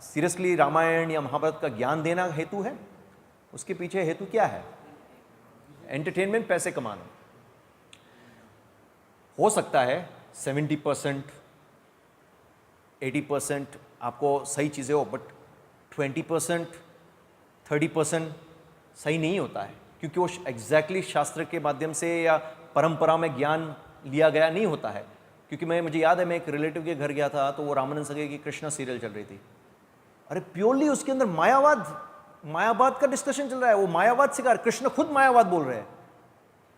सीरियसली रामायण या महाभारत का ज्ञान देना हेतु है? उसके पीछे हेतु क्या है? एंटरटेनमेंट, पैसे कमाना। हो सकता है 70% 80% आपको सही चीज़ें हो, बट 20% 30% सही नहीं होता है, क्योंकि वो एग्जैक्टली शास्त्र के माध्यम से या परंपरा में ज्ञान लिया गया नहीं होता है। क्योंकि मुझे याद है, मैं एक रिलेटिव के घर गया था, तो वो रामानंद सागर की कृष्णा सीरियल चल रही थी। अरे प्योरली उसके अंदर मायावाद मायावाद का डिस्कशन चल रहा है, वो मायावाद सिखा रहे, कृष्ण खुद मायावाद बोल रहे हैं।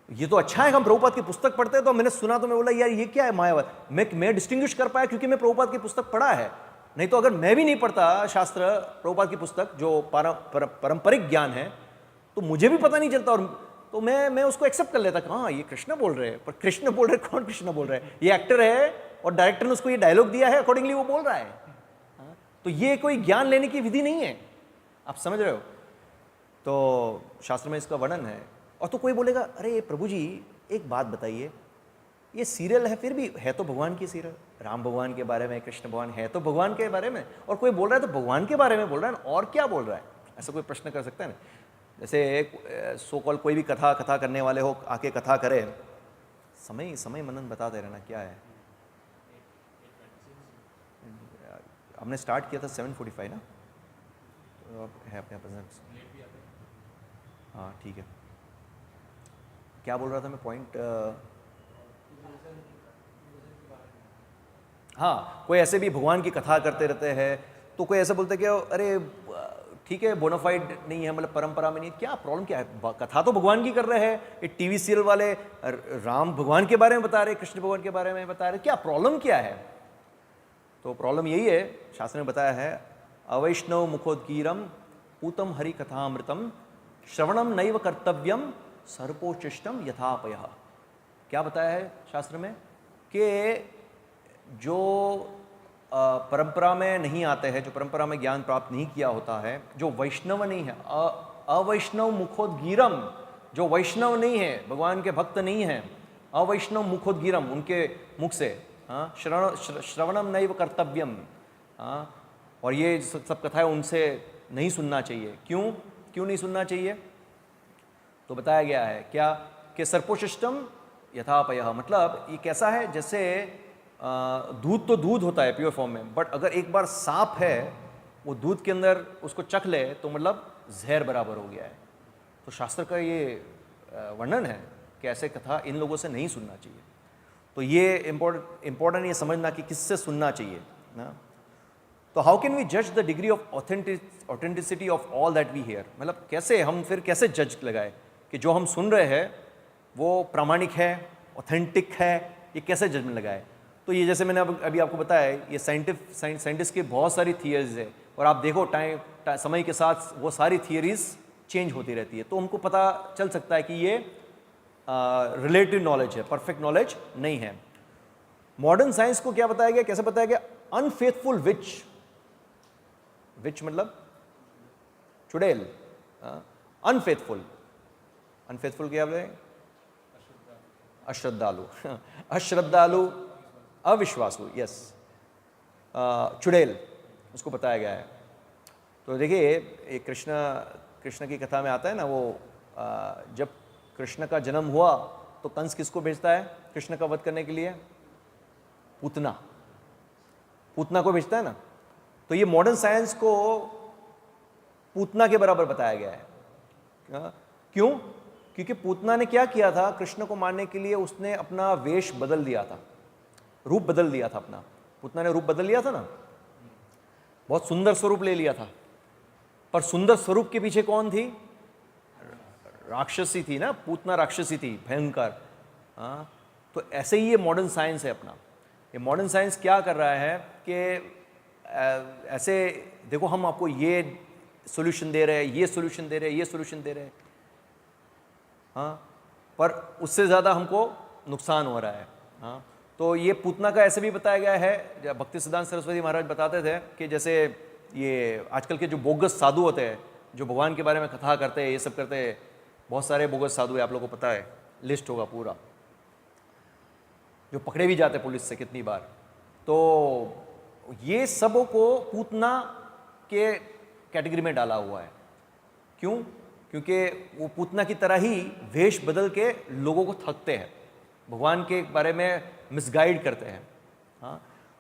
ये तो अच्छा है हम प्रभुपाद की पुस्तक पढ़ते हैं, तो मैंने सुना तो मैं बोला यार ये क्या है मायावाद। मैं डिस्टिंग्विश कर पाया क्योंकि मैं प्रभुपाद की पुस्तक पढ़ा है, नहीं तो अगर मैं भी नहीं पढ़ता शास्त्र प्रभुपाद की पुस्तक जो पारंपरिक ज्ञान है तो मुझे भी पता नहीं चलता, और तो मैं उसको एक्सेप्ट कर लेता कि हाँ ये कृष्ण बोल रहे हैं। पर कृष्ण बोल रहे हैं, कौन कृष्ण बोल रहे हैं? ये एक्टर है और डायरेक्टर ने उसको ये डायलॉग दिया है, अकॉर्डिंगली वो बोल रहा है। तो ये कोई ज्ञान लेने की विधि नहीं है, आप समझ रहे हो? तो शास्त्र में इसका वर्णन है। और तो कोई बोलेगा अरे प्रभु जी एक बात बताइए, ये सीरियल है फिर भी है तो भगवान की सीरियल, राम भगवान के बारे में, कृष्ण भगवान है तो भगवान के बारे में, और कोई बोल रहा है तो भगवान के बारे में बोल रहा है और क्या बोल रहा है? ऐसा कोई प्रश्न कर सकता है ना? जैसे सो कॉल कोई भी कथा करने वाले हो आके कथा करे, समय मनन बताते रहना क्या है। हमने स्टार्ट किया था 7:45 ना, तो अब है अपने प्रेजेंट। हाँ ठीक है, क्या बोल रहा था मैं पॉइंट? हाँ, कोई ऐसे भी भगवान की कथा करते रहते हैं, तो कोई ऐसे बोलते कि अरे ठीक है बोनाफाइड नहीं है, मतलब परंपरा में नहीं, क्या प्रॉब्लम क्या है? कथा तो भगवान की कर रहे हैं, ये टीवी सीरियल वाले राम भगवान के बारे में बता रहे, कृष्ण भगवान के बारे में बता रहे, क्या प्रॉब्लम क्या है? तो प्रॉब्लम यही है, शास्त्र ने बताया है, अवैष्णव मुखोद्गीरम पूतम हरि कथामृतम श्रवणम नैव कर्तव्यम सर्पोचिष्टम यथापयः। क्या बताया है शास्त्र में? कि जो परंपरा में नहीं आते हैं, जो परंपरा में ज्ञान प्राप्त नहीं किया होता है, जो वैष्णव नहीं है, अवैष्णव मुखोद्गीरम, जो वैष्णव नहीं है, भगवान के भक्त नहीं है, अवैष्णव मुखोद्गीरम, उनके मुख से श्रवणम नैव कर्तव्यम, और ये सब कथाएं उनसे नहीं सुनना चाहिए। क्यों नहीं सुनना चाहिए? तो बताया गया है क्या कि सर्पोशिष्टम यथापयः, मतलब ये कैसा है, जैसे दूध तो दूध होता है प्योर फॉर्म में, बट अगर एक बार सांप है वो दूध के अंदर उसको चख ले तो मतलब जहर बराबर हो गया है। तो शास्त्र का ये वर्णन है कि ऐसे कथा इन लोगों से नहीं सुनना चाहिए। तो ये इम्पोर्टेंट ये समझना कि किससे सुनना चाहिए ना। तो हाउ कैन वी जज the degree of authenticity of all that we hear, मतलब कैसे हम फिर कैसे जज लगाए कि जो हम सुन रहे हैं वो प्रामाणिक है, ऑथेंटिक है, ये कैसे जजमेंट लगाए? तो ये जैसे मैंने अभी आपको बताया, ये साइंटिस्ट की बहुत सारी थियरीज है, और आप देखो समय के साथ वो सारी थियरीज चेंज होती रहती है, तो हमको पता चल सकता है कि ये रिलेटिव नॉलेज है, परफेक्ट नॉलेज नहीं है। मॉडर्न साइंस को क्या बताया गया, कैसे बताया गया? अनफेथफुल विच मतलब चुड़ैल, अनफेथफुल क्या बोले? अश्रद्धालु अश्रद्धालु, अविश्वासु, यस, चुड़ैल, उसको बताया गया है। तो देखिए एक कृष्ण की कथा में आता है ना, वो जब कृष्ण का जन्म हुआ तो कंस किसको भेजता है कृष्ण का वध करने के लिए? पूतना को भेजता है ना। तो ये मॉडर्न साइंस को पूतना के बराबर बताया गया है। क्यों? क्योंकि पूतना ने क्या किया था, कृष्ण को मारने के लिए उसने अपना वेश बदल दिया था, रूप बदल दिया था अपना। पूतना ने रूप बदल लिया था ना, बहुत सुंदर स्वरूप ले लिया था, पर सुंदर स्वरूप के पीछे कौन थी? राक्षसी थी ना, पूतना राक्षसी थी, भयंकर। तो ऐसे ही ये मॉडर्न साइंस है अपना। ये मॉडर्न साइंस क्या कर रहा है कि ऐसे देखो हम आपको ये सॉल्यूशन दे रहे हैं, ये सॉल्यूशन दे रहे हैं, ये सॉल्यूशन दे रहे हैं, पर उससे ज़्यादा हमको नुकसान हो रहा है। तो ये पूतना का ऐसे भी बताया गया है, जब भक्ति सिद्धांत सरस्वती महाराज बताते थे कि जैसे ये आजकल के जो बोगस साधु होते हैं, जो भगवान के बारे में कथा करते हैं, ये सब करते हैं, बहुत सारे बोगस साधु है, आप लोगों को पता है, लिस्ट होगा पूरा, जो पकड़े भी जाते पुलिस से कितनी बार। तो ये सबों को पूतना के कैटेगरी में डाला हुआ है। क्यों? क्योंकि वो पूतना की तरह ही वेश बदल के लोगों को ठगते हैं, भगवान के बारे में मिसगाइड करते हैं।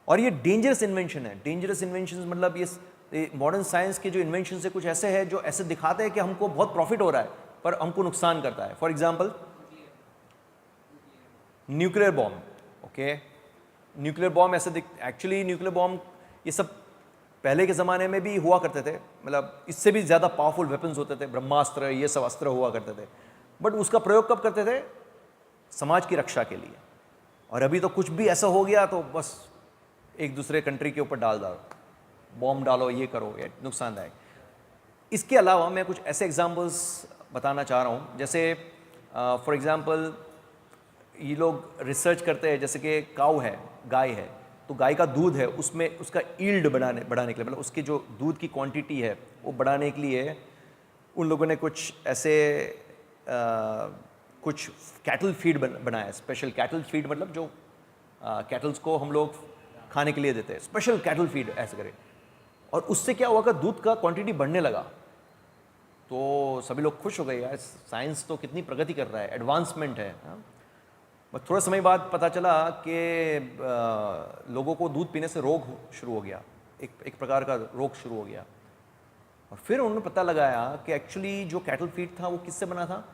और ये डेंजरस इन्वेंशन है। डेंजरस इन्वेंशन मतलब ये मॉडर्न साइंस के जो इन्वेंशन है कुछ ऐसे हैं जो ऐसे दिखाते हैं कि हमको बहुत प्रॉफिट हो रहा है पर हमको नुकसान करता है। For example nuclear bomb. Okay, nuclear bomb ऐसे एक्चुअली न्यूक्लियर बॉम्ब ये सब पहले के ज़माने में भी हुआ करते थे, मतलब इससे भी ज़्यादा पावरफुल वेपन्स होते थे, ब्रह्मास्त्र, ये सब अस्त्र हुआ करते थे, बट उसका प्रयोग कब करते थे? समाज की रक्षा के लिए। और अभी तो कुछ भी ऐसा हो गया तो बस एक दूसरे कंट्री के ऊपर डाल दो, बॉम्ब डालो, ये करो, ये नुकसानदायक। इसके अलावा मैं कुछ ऐसे एग्जाम्पल्स बताना चाह रहा हूँ, जैसे फॉर एग्ज़ाम्पल ये लोग रिसर्च करते हैं, जैसे कि काऊ है, गाय है, तो गाय का दूध है, उसमें उसका ईल्ड बढ़ाने के लिए, मतलब उसकी जो दूध की क्वांटिटी है वो बढ़ाने के लिए उन लोगों ने कुछ ऐसे कुछ कैटल फीड बनाया। स्पेशल कैटल फीड मतलब जो कैटल्स को हम लोग खाने के लिए देते हैं, स्पेशल कैटल फीड ऐसे करें। और उससे क्या हुआ कि दूध का क्वांटिटी बढ़ने लगा। तो सभी लोग खुश हो गए, यार साइंस तो कितनी प्रगति कर रहा है, एडवांसमेंट है। बस थोड़ा समय बाद पता चला कि लोगों को दूध पीने से रोग शुरू हो गया, एक प्रकार का रोग शुरू हो गया। और फिर उन्होंने पता लगाया कि एक्चुअली जो कैटल फीड था वो किससे बना था,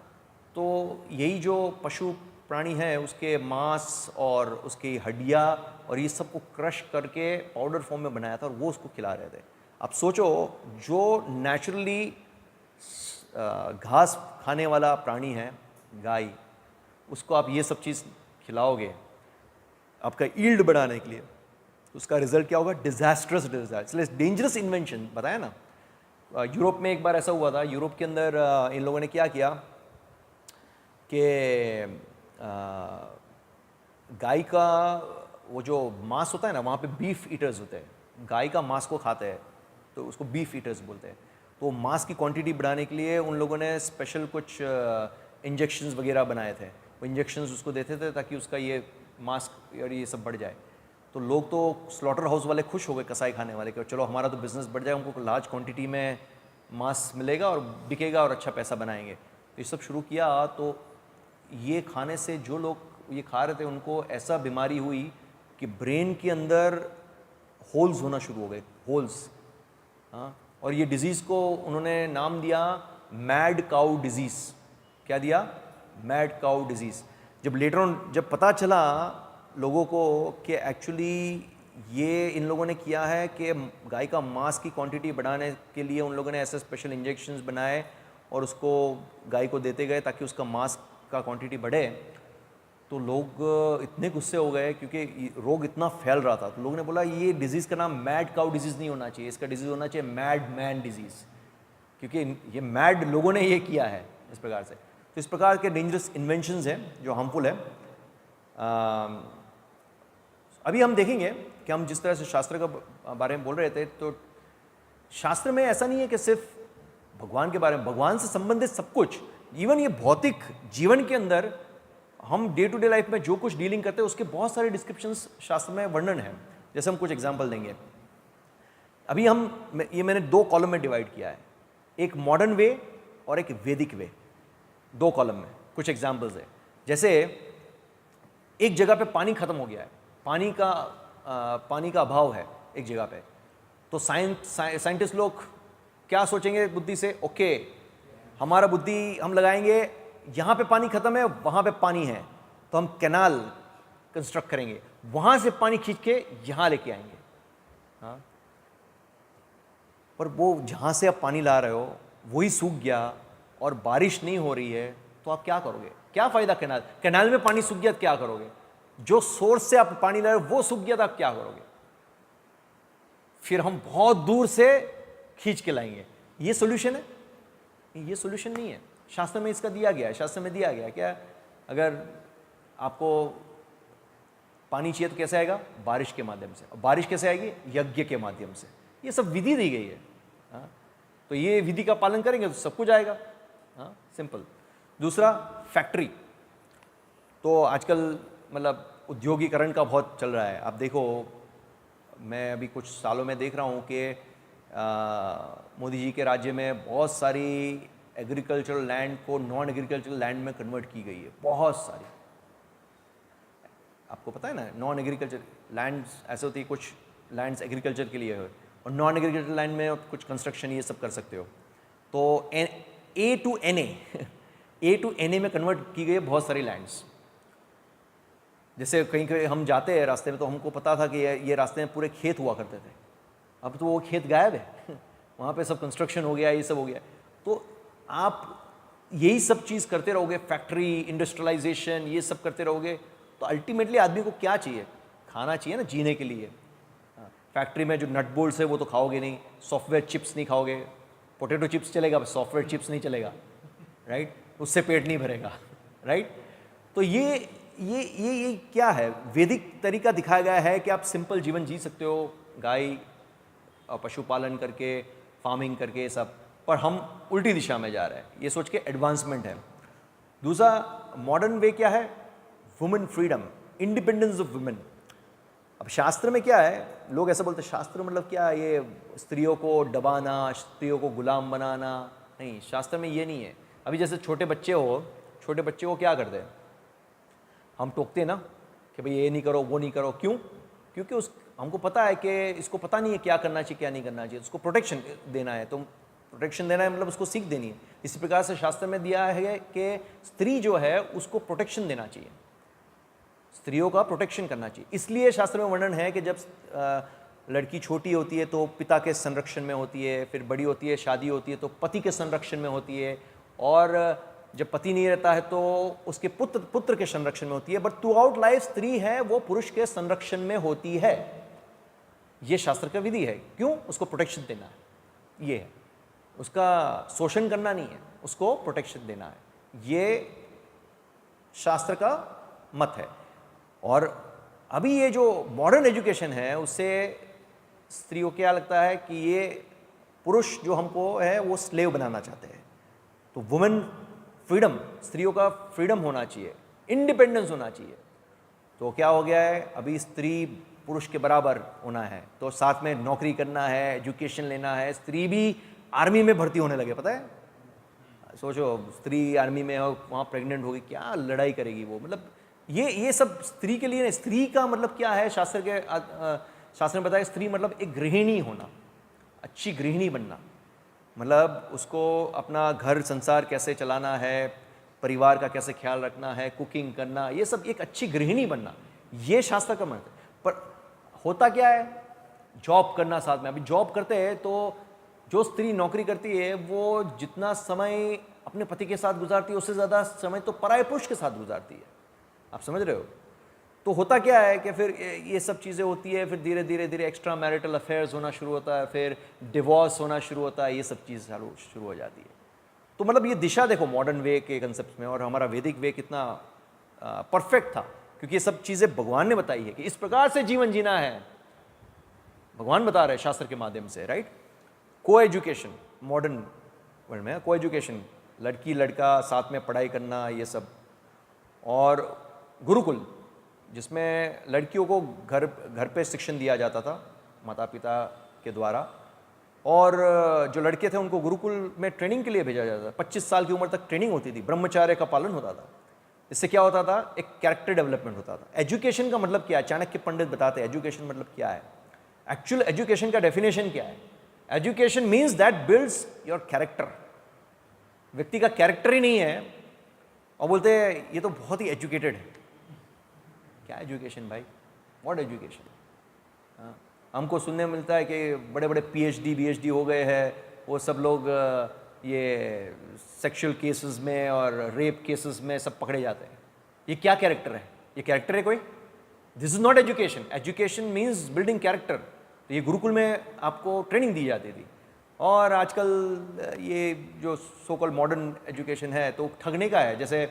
तो यही जो पशु प्राणी है उसके मांस और उसकी हड्डियाँ और ये सब को क्रश करके पाउडर फॉर्म में बनाया था और वो उसको खिला रहे थे। अब सोचो, जो नेचुरली घास खाने वाला प्राणी है गाय, उसको आप ये सब चीज़ खिलाओगे आपका ईल्ड बढ़ाने के लिए, उसका रिजल्ट क्या होगा? Disastrous result, dangerous invention. बताया ना, यूरोप में एक बार ऐसा हुआ था। यूरोप के अंदर इन लोगों ने क्या किया कि गाय का वो जो मांस होता है ना, वहाँ पे बीफ ईटर्स होते हैं, गाय का मांस को खाते हैं, तो उसको बीफ ईटर्स बोलते हैं। तो मांस की क्वांटिटी बढ़ाने के लिए उन लोगों ने स्पेशल कुछ इंजेक्शंस वगैरह बनाए थे। वो इंजेक्शंस उसको देते थे ताकि उसका ये मांस और ये सब बढ़ जाए। तो लोग तो स्लॉटर हाउस वाले खुश हो गए, कसाई खाने वाले, कि चलो हमारा तो बिज़नेस बढ़ जाएगा, हमको लार्ज क्वांटिटी में मांस मिलेगा और बिकेगा और अच्छा पैसा बनाएंगे। तो ये सब शुरू किया। तो ये खाने से जो लोग ये खा रहे थे उनको ऐसा बीमारी हुई कि ब्रेन के अंदर होल्स होना शुरू हो गए, होल्स। हाँ, और ये डिज़ीज़ को उन्होंने नाम दिया मैड काऊ डिज़ीज़। क्या दिया? मैड काऊ डिज़ीज़। जब लेटर ऑन जब पता चला लोगों को कि एक्चुअली ये इन लोगों ने किया है कि गाय का मांस की क्वांटिटी बढ़ाने के लिए उन लोगों ने ऐसे स्पेशल इंजेक्शंस बनाए और उसको गाय को देते गए ताकि उसका मांस का क्वांटिटी बढ़े, तो लोग इतने गुस्से हो गए क्योंकि रोग इतना फैल रहा था। तो लोगों ने बोला ये डिज़ीज़ का नाम मैड काऊ डिज़ीज़ नहीं होना चाहिए, इसका डिज़ीज़ होना चाहिए मैड मैन डिज़ीज़, क्योंकि ये मैड लोगों ने ये किया है इस प्रकार से। तो इस प्रकार के डेंजरस इन्वेंशंस हैं जो हार्मफुल है। अभी हम देखेंगे कि हम जिस तरह से शास्त्र के बारे में बोल रहे थे, तो शास्त्र में ऐसा नहीं है कि सिर्फ भगवान के बारे में, भगवान से संबंधित सब कुछ, इवन ये भौतिक जीवन के अंदर हम डे टू डे लाइफ में जो कुछ डीलिंग करते हैं उसके बहुत सारे डिस्क्रिप्शंस शास्त्र में वर्णन है। जैसे हम कुछ एग्जांपल देंगे। अभी ये मैंने 2 कॉलम में डिवाइड किया है, एक मॉडर्न वे और एक वैदिक वे, 2 कॉलम में कुछ एग्जांपल्स है। जैसे एक जगह पे पानी खत्म हो गया है, पानी का अभाव है एक जगह पे, तो साइंटिस्ट लोग क्या सोचेंगे बुद्धि से? ओके, हमारा बुद्धि हम लगाएंगे, यहाँ पे पानी खत्म है, वहाँ पे पानी है, तो हम कैनाल कंस्ट्रक्ट करेंगे, वहाँ से पानी खींच के यहाँ लेके आएंगे। हाँ, पर वो जहाँ से आप पानी ला रहे हो वही सूख गया और बारिश नहीं हो रही है, तो आप क्या करोगे? क्या फ़ायदा कैनाल में पानी सूख गया तो क्या करोगे? जो सोर्स से आप पानी ला रहे हो वो सूख गया तो आप क्या करोगे? फिर हम बहुत दूर से खींच के लाएंगे। ये सोल्यूशन है? ये सोल्यूशन नहीं है। शास्त्र में इसका दिया गया है, शास्त्र में दिया गया क्या? अगर आपको पानी चाहिए तो कैसे आएगा? बारिश के माध्यम से। और बारिश कैसे आएगी? यज्ञ के माध्यम से। ये सब विधि दी गई है। हाँ, तो ये विधि का पालन करेंगे तो सब कुछ आएगा। हाँ, सिंपल। दूसरा, फैक्ट्री। तो आजकल मतलब उद्योगीकरण का बहुत चल रहा है। आप देखो, मैं अभी कुछ सालों में देख रहा हूँ कि मोदी जी के राज्य में बहुत सारी एग्रीकल्चरल लैंड को नॉन एग्रीकल्चरल लैंड में कन्वर्ट की गई है, बहुत सारी। आपको पता है ना, नॉन एग्रीकल्चर लैंड्स ऐसे होती है, कुछ लैंड्स एग्रीकल्चर के लिए है और नॉन एग्रीकल्चर लैंड में कुछ कंस्ट्रक्शन ये सब कर सकते हो। तो A to NA A to NA में कन्वर्ट की गई है बहुत सारी लैंड्स। जैसे कहीं कहीं हम जाते हैं रास्ते में तो हमको पता था कि ये रास्ते में पूरे खेत हुआ करते थे, अब तो वो खेत गायब है वहाँ पे सब कंस्ट्रक्शन हो गया, ये सब हो गया। तो आप यही सब चीज़ करते रहोगे, फैक्ट्री इंडस्ट्रियलाइजेशन ये सब करते रहोगे, तो अल्टीमेटली आदमी को क्या चाहिए? खाना चाहिए ना जीने के लिए। फैक्ट्री में जो नट बोल्ट्स है वो तो खाओगे नहीं, सॉफ्टवेयर चिप्स नहीं खाओगे, पोटैटो चिप्स चलेगा, सॉफ्टवेयर चिप्स नहीं चलेगा, राइट? उससे पेट नहीं भरेगा, राइट? तो ये क्या है? वैदिक तरीका दिखाया गया है कि आप सिंपल जीवन जी सकते हो, गाय पशुपालन करके, फार्मिंग करके सब, पर हम उल्टी दिशा में जा रहे हैं, ये सोच के एडवांसमेंट है। दूसरा मॉडर्न वे क्या है? Women freedom, independence of women. अब शास्त्र में क्या है? लोग ऐसा बोलते हैं शास्त्र मतलब क्या, ये स्त्रियों को दबाना, स्त्रियों को गुलाम बनाना। नहीं, शास्त्र में ये नहीं है। अभी जैसे छोटे बच्चे को क्या करते हैं? हम टोकते हैं ना कि भाई ये नहीं करो, वो नहीं करो। क्यों? क्योंकि हमको पता है कि इसको पता नहीं है क्या करना चाहिए, क्या नहीं करना चाहिए, उसको प्रोटेक्शन देना है। तो प्रोटेक्शन देना है मतलब उसको सीख देनी है। इसी प्रकार से शास्त्र में दिया है कि स्त्री जो है उसको प्रोटेक्शन देना चाहिए, स्त्रियों का प्रोटेक्शन करना चाहिए। इसलिए शास्त्र में वर्णन है कि जब लड़की छोटी होती है तो पिता के संरक्षण में होती है, फिर बड़ी होती है, शादी होती है तो पति के संरक्षण में होती है, और जब पति नहीं रहता है तो उसके पुत्र के संरक्षण में होती है। बट थ्रू आउट लाइफ स्त्री है वो पुरुष के संरक्षण में होती है। ये शास्त्र का विधि है। क्यों? उसको प्रोटेक्शन देना है, ये है। उसका शोषण करना नहीं है, उसको प्रोटेक्शन देना है। ये शास्त्र का मत है। और अभी ये जो मॉडर्न एजुकेशन है उससे स्त्रियों को क्या लगता है कि ये पुरुष जो हमको है वो स्लेव बनाना चाहते हैं। तो वुमेन फ्रीडम, स्त्रियों का फ्रीडम होना चाहिए, इंडिपेंडेंस होना चाहिए। तो क्या हो गया है? अभी स्त्री पुरुष के बराबर होना है, तो साथ में नौकरी करना है, एजुकेशन लेना है। स्त्री भी आर्मी में भर्ती होने लगे, पता है? सोचो, स्त्री आर्मी में हो, वहाँ प्रेग्नेंट होगी, क्या लड़ाई करेगी वो। मतलब ये सब स्त्री के लिए नहीं। स्त्री का मतलब क्या है? शास्त्र में बताया स्त्री मतलब एक गृहिणी होना, अच्छी गृहिणी बनना। मतलब उसको अपना घर संसार कैसे चलाना है, परिवार का कैसे ख्याल रखना है, कुकिंग करना, ये सब एक अच्छी गृहिणी बनना, ये शास्त्र का मत है। पर होता क्या है? जॉब करना साथ में। अभी जॉब करते हैं तो जो स्त्री नौकरी करती है वो जितना समय अपने पति के साथ गुजारती है उससे ज़्यादा समय तो पराये पुरुष के साथ गुजारती है। आप समझ रहे हो? तो होता क्या है कि फिर ये सब चीज़ें होती है, फिर धीरे धीरे धीरे एक्स्ट्रा मैरिटल अफेयर्स होना शुरू होता है, फिर डिवोर्स होना शुरू होता है, ये सब चीज़ शुरू हो जाती है। तो मतलब ये दिशा देखो मॉडर्न वे के कंसेप्ट में, और हमारा वैदिक वे कितना परफेक्ट था, क्योंकि ये सब चीज़ें भगवान ने बताई है कि इस प्रकार से जीवन जीना है। भगवान बता रहे हैं शास्त्र के माध्यम से, राइट? को एजुकेशन, मॉडर्न वर्ल्ड में को एजुकेशन, लड़की लड़का साथ में पढ़ाई करना, ये सब। और गुरुकुल, जिसमें लड़कियों को घर पे शिक्षण दिया जाता था माता पिता के द्वारा, और जो लड़के थे उनको गुरुकुल में ट्रेनिंग के लिए भेजा जाता था। 25 साल की उम्र तक ट्रेनिंग होती थी, ब्रह्मचार्य का पालन होता था। इससे क्या होता था? एक कैरेक्टर डेवलपमेंट होता था। एजुकेशन का मतलब क्या है? चाणक्य पंडित बताते हैं एजुकेशन मतलब क्या है। एक्चुअल एजुकेशन का डेफिनेशन क्या है? Education means that builds your character. व्यक्ति का कैरेक्टर ही नहीं है और बोलते हैं ये तो बहुत ही एजुकेटेड है। क्या एजुकेशन भाई? What education? हमको सुनने मिलता है कि बड़े बड़े पीएचडी बीएचडी हो गए हैं, वो सब लोग ये सेक्सुअल केसेस में और रेप केसेस में सब पकड़े जाते हैं। ये क्या कैरेक्टर है? ये कैरेक्टर है कोई? This is not education. Education means building character. तो ये गुरुकुल में आपको ट्रेनिंग दी जाती थी। और आजकल ये जो सो कॉल्ड मॉडर्न एजुकेशन है तो ठगने का है। जैसे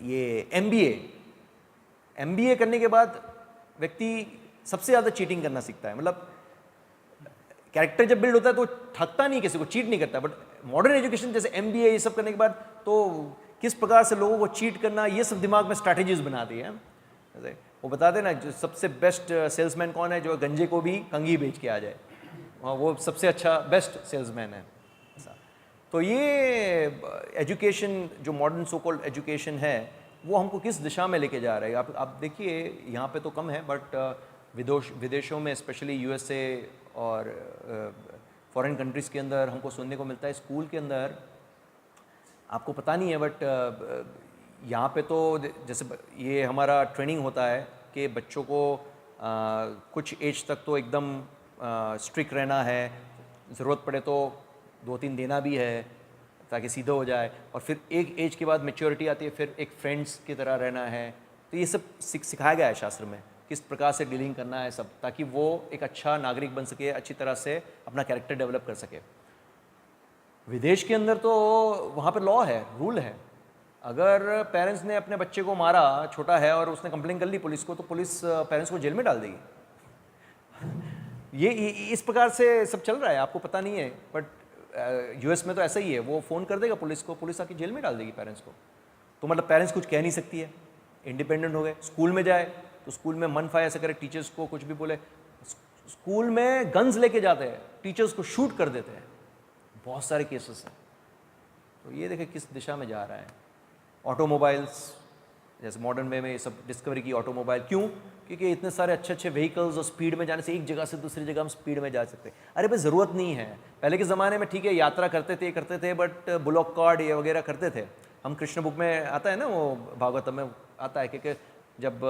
ये एमबीए करने के बाद व्यक्ति सबसे ज़्यादा चीटिंग करना सीखता है। मतलब कैरेक्टर जब बिल्ड होता है तो ठगता नहीं, किसी को चीट नहीं करता। बट मॉडर्न एजुकेशन जैसे एमबीए ये सब करने के बाद तो किस प्रकार से लोगों को चीट करना, ये सब दिमाग में स्ट्रैटेजीज बना दी है। जैसे वो बताते ना, जो सबसे बेस्ट सेल्समैन कौन है? जो गंजे को भी कंघी बेच के आ जाए, वो सबसे अच्छा बेस्ट सेल्समैन है। तो ये एजुकेशन जो मॉडर्न सो कॉल्ड एजुकेशन है वो हमको किस दिशा में लेके जा रहा है? आप देखिए, यहाँ पे तो कम है, बट विदेशों में स्पेशली यूएसए और फॉरेन कंट्रीज़ के अंदर हमको सुनने को मिलता है स्कूल के अंदर, आपको पता नहीं है बट यहाँ पे तो जैसे ये हमारा ट्रेनिंग होता है कि बच्चों को कुछ एज तक तो एकदम स्ट्रिक्ट रहना है, ज़रूरत पड़े तो 2-3 देना भी है ताकि सीधा हो जाए, और फिर एक एज के बाद मैच्योरिटी आती है, फिर एक फ्रेंड्स की तरह रहना है। तो ये सब सिखाया गया है शास्त्र में, किस प्रकार से डीलिंग करना है सब, ताकि वो एक अच्छा नागरिक बन सके, अच्छी तरह से अपना कैरेक्टर डेवलप कर सके। विदेश के अंदर तो वहाँ पर लॉ है, रूल है, अगर पेरेंट्स ने अपने बच्चे को मारा, छोटा है, और उसने कंप्लेन कर ली पुलिस को, तो पुलिस पेरेंट्स को जेल में डाल देगी। ये इस प्रकार से सब चल रहा है, आपको पता नहीं है, बट यूएस में तो ऐसा ही है, वो फ़ोन कर देगा पुलिस को, पुलिस आके जेल में डाल देगी पेरेंट्स को। तो मतलब पेरेंट्स कुछ कह नहीं सकती है, इंडिपेंडेंट हो गए। स्कूल में जाए तो स्कूल में मन फाया ऐसा करे, टीचर्स को कुछ भी बोले, स्कूल में गन्स लेके जाते हैं, टीचर्स को शूट कर देते हैं, बहुत सारे केसेस हैं। तो ये देखें किस दिशा में जा रहा है। ऑटोमोबाइल्स, जैसे मॉडर्न वे में ये सब डिस्कवरी की ऑटोमोबाइल, क्यों? क्योंकि इतने सारे अच्छे अच्छे व्हीकल्स और स्पीड में जाने से एक जगह से दूसरी जगह हम स्पीड में जा सकते हैं। अरे भाई ज़रूरत नहीं है। पहले के ज़माने में ठीक है यात्रा करते थे, बट बुलॉक कार्ड ये वगैरह करते थे। हम कृष्ण बुक में आता है ना, वो भागवतम में आता है, क्योंकि जब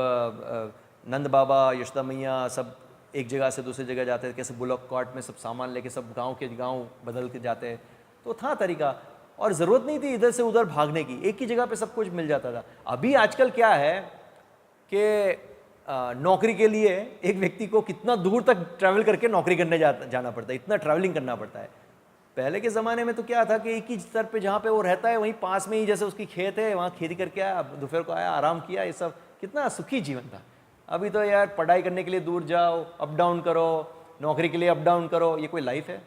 नंद बाबा, यशोदा मैया सब एक जगह से दूसरी जगह जाते थे, कैसे बुलॉक कार्ट में सब सामान लेके सब गाँव के गाँव बदल के जाते, तो था तरीका, और ज़रूरत नहीं थी इधर से उधर भागने की, एक ही जगह पे सब कुछ मिल जाता था। अभी आजकल क्या है कि नौकरी के लिए एक व्यक्ति को कितना दूर तक ट्रैवल करके नौकरी करने जाना पड़ता है, इतना ट्रैवलिंग करना पड़ता है। पहले के ज़माने में तो क्या था कि एक ही स्तर पे जहाँ पे वो रहता है वहीं पास में ही, जैसे उसकी खेत है, वहाँ खेती करके आया, दोपहर को आया, आराम किया, ये सब कितना सुखी जीवन था। अभी तो यार पढ़ाई करने के लिए दूर जाओ, अप डाउन करो, नौकरी के लिए अप डाउन करो, ये कोई लाइफ है?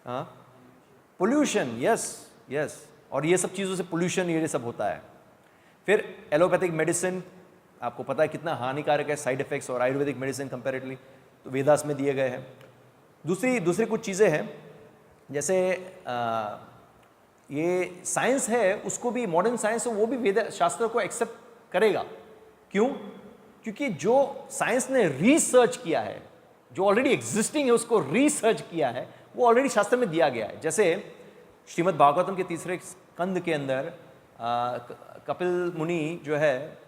हाँ, पोल्यूशन, यस, और ये सब चीज़ों से पोल्यूशन ये सब होता है। फिर एलोपैथिक मेडिसिन, आपको पता है कितना हानिकारक है, साइड इफ़ेक्ट्स, और आयुर्वेदिक मेडिसिन कंपैरेटिवली तो वेदास में दिए गए हैं। दूसरी कुछ चीज़ें हैं, जैसे ये साइंस है, उसको भी मॉडर्न साइंस है, वो भी वेद शास्त्र को एक्सेप्ट करेगा। क्यों? क्योंकि जो साइंस ने रिसर्च किया है, जो ऑलरेडी एग्जिस्टिंग है, उसको रिसर्च किया है, वो ऑलरेडी शास्त्र में दिया गया है। जैसे श्रीमद् भागवतम के 3 स्कंद के अंदर कपिल मुनि जो है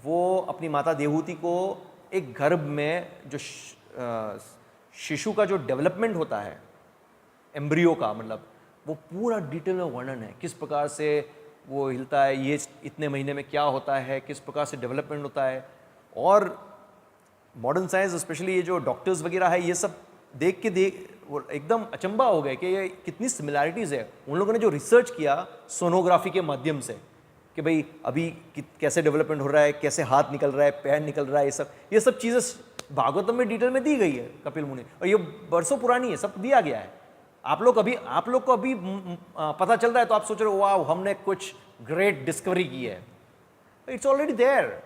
वो अपनी माता देवहूति को एक गर्भ में जो शिशु का जो डेवलपमेंट होता है, एम्ब्रियो का, मतलब वो पूरा डिटेल में वर्णन है, किस प्रकार से वो हिलता है, ये इतने महीने में क्या होता है, किस प्रकार से डेवलपमेंट होता है। और मॉडर्न साइंस स्पेशली ये जो डॉक्टर्स वगैरह है, ये सब देख वो एकदम अचंबा हो गए कि ये कितनी सिमिलैरिटीज़ है। उन लोगों ने जो रिसर्च किया सोनोग्राफी के माध्यम से कि भाई अभी कैसे डेवलपमेंट हो रहा है, कैसे हाथ निकल रहा है, पैर निकल रहा है, ये सब चीज़ें भागवतम में डिटेल में दी गई है कपिल मुनि, और ये बरसों पुरानी है, सब दिया गया है। आप लोग को अभी पता चल रहा है तो आप सोच रहे हो वाह हमने कुछ ग्रेट डिस्कवरी की है। It's already there,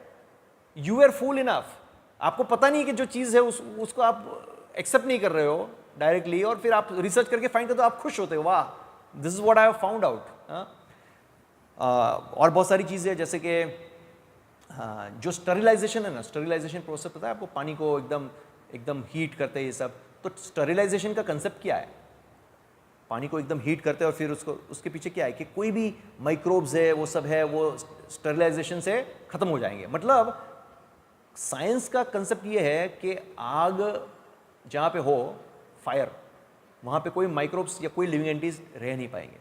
you are fool enough. आपको पता नहीं कि जो चीज़ है उसको आप एक्सेप्ट नहीं कर रहे हो डायरेक्टली, और फिर आप रिसर्च करके फाइंड करते हो, आप खुश होते हो, वाह this is what I have found out. और बहुत सारी चीज़ें हैं, जैसे कि जो स्टरिलाइजेशन है ना, स्टरिलाइजेशन प्रोसेस पता है आपको, पानी को एकदम हीट करते हैं ये सब। तो स्टरिलाइजेशन का कंसेप्ट क्या है? पानी को एकदम हीट करते हैं और फिर उसके पीछे क्या है कि कोई भी माइक्रोब्स है, वो सब है, वो स्टरिलाइजेशन से ख़त्म हो जाएंगे। मतलब साइंस का कंसेप्ट ये है कि आग जहाँ पे हो, फायर, वहाँ पे कोई माइक्रोब्स या कोई लिविंग एंटिटीज रह नहीं पाएंगे।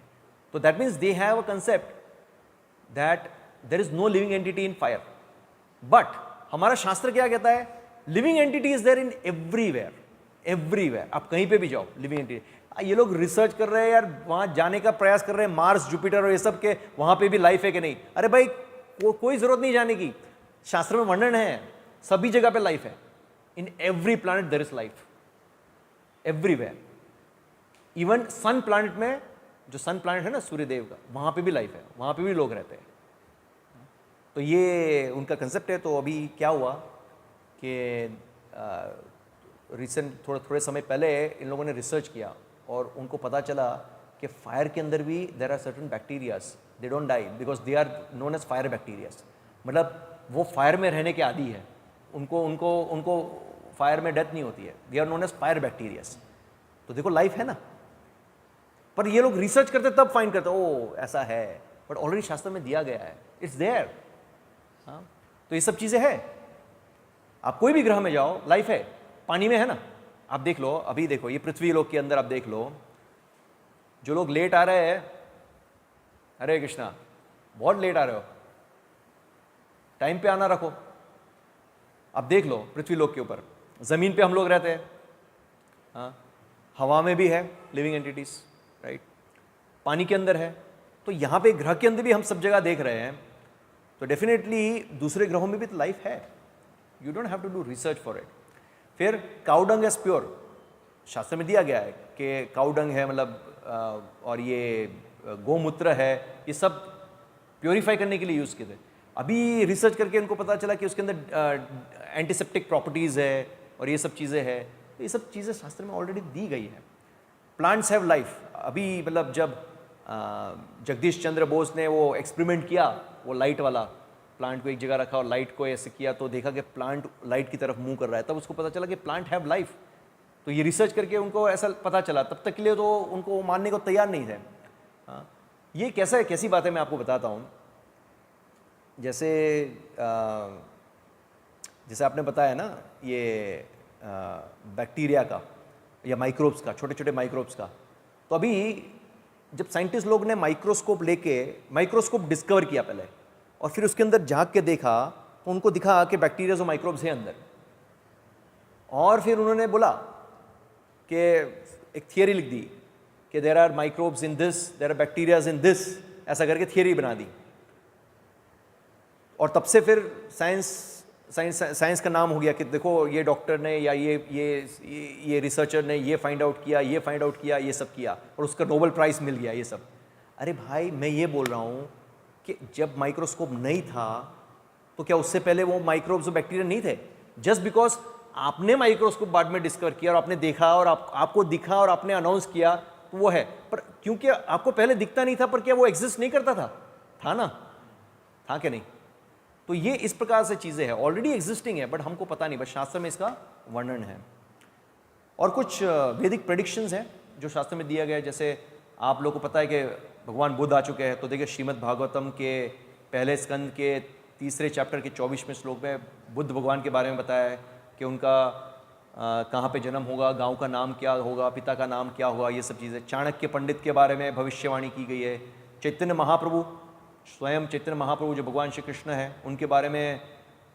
तो that means they have a concept that there is no living entity in fire. But हमारा शास्त्र क्या कहता है? Living entity is there in everywhere. आप कहीं पे भी जाओ, लिविंग एंटिटी। ये लोग रिसर्च कर रहे हैं यार, वहाँ जाने का प्रयास कर रहे हैं, मार्स, जुपिटर और ये सब के, वहाँ पे भी लाइफ है कि नहीं। अरे भाई कोई ज़रूरत नहीं जाने की, शास्त्र में वर्णन है, सभी जगह पे लाइफ है। In every planet there is life, everywhere. Even sun planet में, जो सन प्लैनेट है ना सूर्यदेव का, वहाँ पे भी लाइफ है, वहाँ पे भी लोग रहते हैं। तो ये उनका कंसेप्ट है। तो अभी क्या हुआ कि रिसेंट थोड़े समय पहले इन लोगों ने रिसर्च किया और उनको पता चला कि फायर के अंदर भी there are certain bacterias, they don't die because they are known as fire bacterias. मतलब वो फायर में रहने के आदी है, उनको फायर में डेथ नहीं होती है, they are known as fire bacterias. तो देखो लाइफ है ना, पर ये लोग रिसर्च करते तब फाइंड करते ओ ऐसा है, बट ऑलरेडी शास्त्र में दिया गया है, इट्स देयर। हाँ, तो ये सब चीज़ें हैं। आप कोई भी ग्रह में जाओ, लाइफ है, पानी में है ना। आप देख लो, अभी देखो ये पृथ्वी लोक के अंदर आप देख लो, जो लोग लेट आ रहे हैं, हरे कृष्णा, बहुत लेट आ रहे हो, टाइम पे आना रखो। अब देख लो पृथ्वी लोक के ऊपर, जमीन पे हम लोग रहते हैं, हाँ, हवा में भी है लिविंग एंटिटीज, राइट, पानी के अंदर है, तो यहाँ पे ग्रह के अंदर भी हम सब जगह देख रहे हैं, तो डेफिनेटली दूसरे ग्रहों में भी तो लाइफ है। You don't have to do research for it. फिर काउडंग इज प्योर, शास्त्र में दिया गया है कि काउडंग है, मतलब और ये गोमूत्र है, ये सब प्योरीफाई करने के लिए यूज़ किए थे। अभी रिसर्च करके उनको पता चला कि उसके अंदर एंटीसेप्टिक प्रॉपर्टीज़ है और ये सब चीज़ें हैं, तो ये सब चीज़ें शास्त्र में ऑलरेडी दी गई है। Plants have life. अभी मतलब जब जगदीश चंद्र बोस ने वो एक्सपेरिमेंट किया, वो लाइट वाला, प्लांट को एक जगह रखा और लाइट को ऐसे किया, तो देखा कि प्लांट लाइट की तरफ मूव कर रहा है, तब उसको पता चला कि प्लांट हैव लाइफ। तो ये रिसर्च करके उनको ऐसा पता चला, तब तक के लिए तो उनको मानने को तैयार नहीं थे। हाँ, ये कैसी बात है मैं आपको बताता हूँ। जैसे जैसे आपने बताया ना, ये बैक्टीरिया का या माइक्रोब्स का, छोटे छोटे माइक्रोब्स का, तो अभी जब साइंटिस्ट लोग ने माइक्रोस्कोप डिस्कवर किया पहले, और फिर उसके अंदर झांक के देखा, तो उनको दिखा कि बैक्टीरिया और माइक्रोब्स हैं अंदर, और फिर उन्होंने बोला कि एक थियरी लिख दी कि there are microbes in this, there are bacterias in this, ऐसा करके थियरी बना दी। और तब से फिर साइंस का नाम हो गया कि देखो ये डॉक्टर ने या ये रिसर्चर ने ये फाइंड आउट किया, ये सब किया, और उसका नोबेल प्राइज़ मिल गया, ये सब। अरे भाई, मैं ये बोल रहा हूँ कि जब माइक्रोस्कोप नहीं था, तो क्या उससे पहले वो माइक्रोब्स और बैक्टीरिया नहीं थे? जस्ट बिकॉज आपने माइक्रोस्कोप बाद में डिस्कवर किया और आपने देखा और आपको दिखा और आपने अनाउंस किया, तो वो है। पर क्योंकि आपको पहले दिखता नहीं था, पर क्या वो एग्जिस्ट नहीं करता था ना? था कि नहीं? तो ये इस प्रकार से चीज़ें हैं, ऑलरेडी एग्जिस्टिंग है, बट हमको पता नहीं, बस शास्त्र में इसका वर्णन है। और कुछ वैदिक प्रेडिक्शंस हैं जो शास्त्र में दिया गया है। जैसे आप लोगों को पता है कि भगवान बुद्ध आ चुके हैं, तो देखिए श्रीमद् भागवतम के पहले स्कंद के 3 चैप्टर के 24वें श्लोक में बुद्ध भगवान के बारे में बताया है कि उनका कहाँ पे जन्म होगा, गांव का नाम क्या होगा, पिता का नाम क्या होगा, ये सब चीज़ें। चाणक्य पंडित के बारे में भविष्यवाणी की गई है। चैतन्य महाप्रभु, स्वयं चैतन्य महाप्रभु जो भगवान श्री कृष्ण हैं, उनके बारे में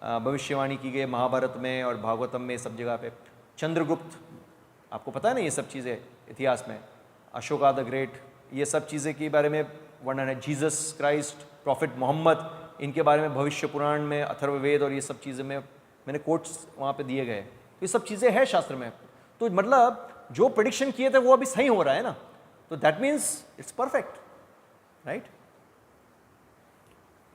भविष्यवाणी की गई महाभारत में और भागवतम में, सब जगह पे। चंद्रगुप्त, आपको पता है ना ये सब चीज़ें इतिहास में, अशोका द ग्रेट, ये सब चीज़ें के बारे में वर्णन है। जीसस क्राइस्ट, प्रॉफिट मोहम्मद, इनके बारे में भविष्य पुराण में, अथर्ववेद और ये सब चीज़ें में मैंने कोट्स वहाँ पे दिए गए। ये सब चीज़ें हैं शास्त्र में। तो मतलब जो प्रेडिक्शन किए थे वो अभी सही हो रहा है ना, तो that means it's perfect, right.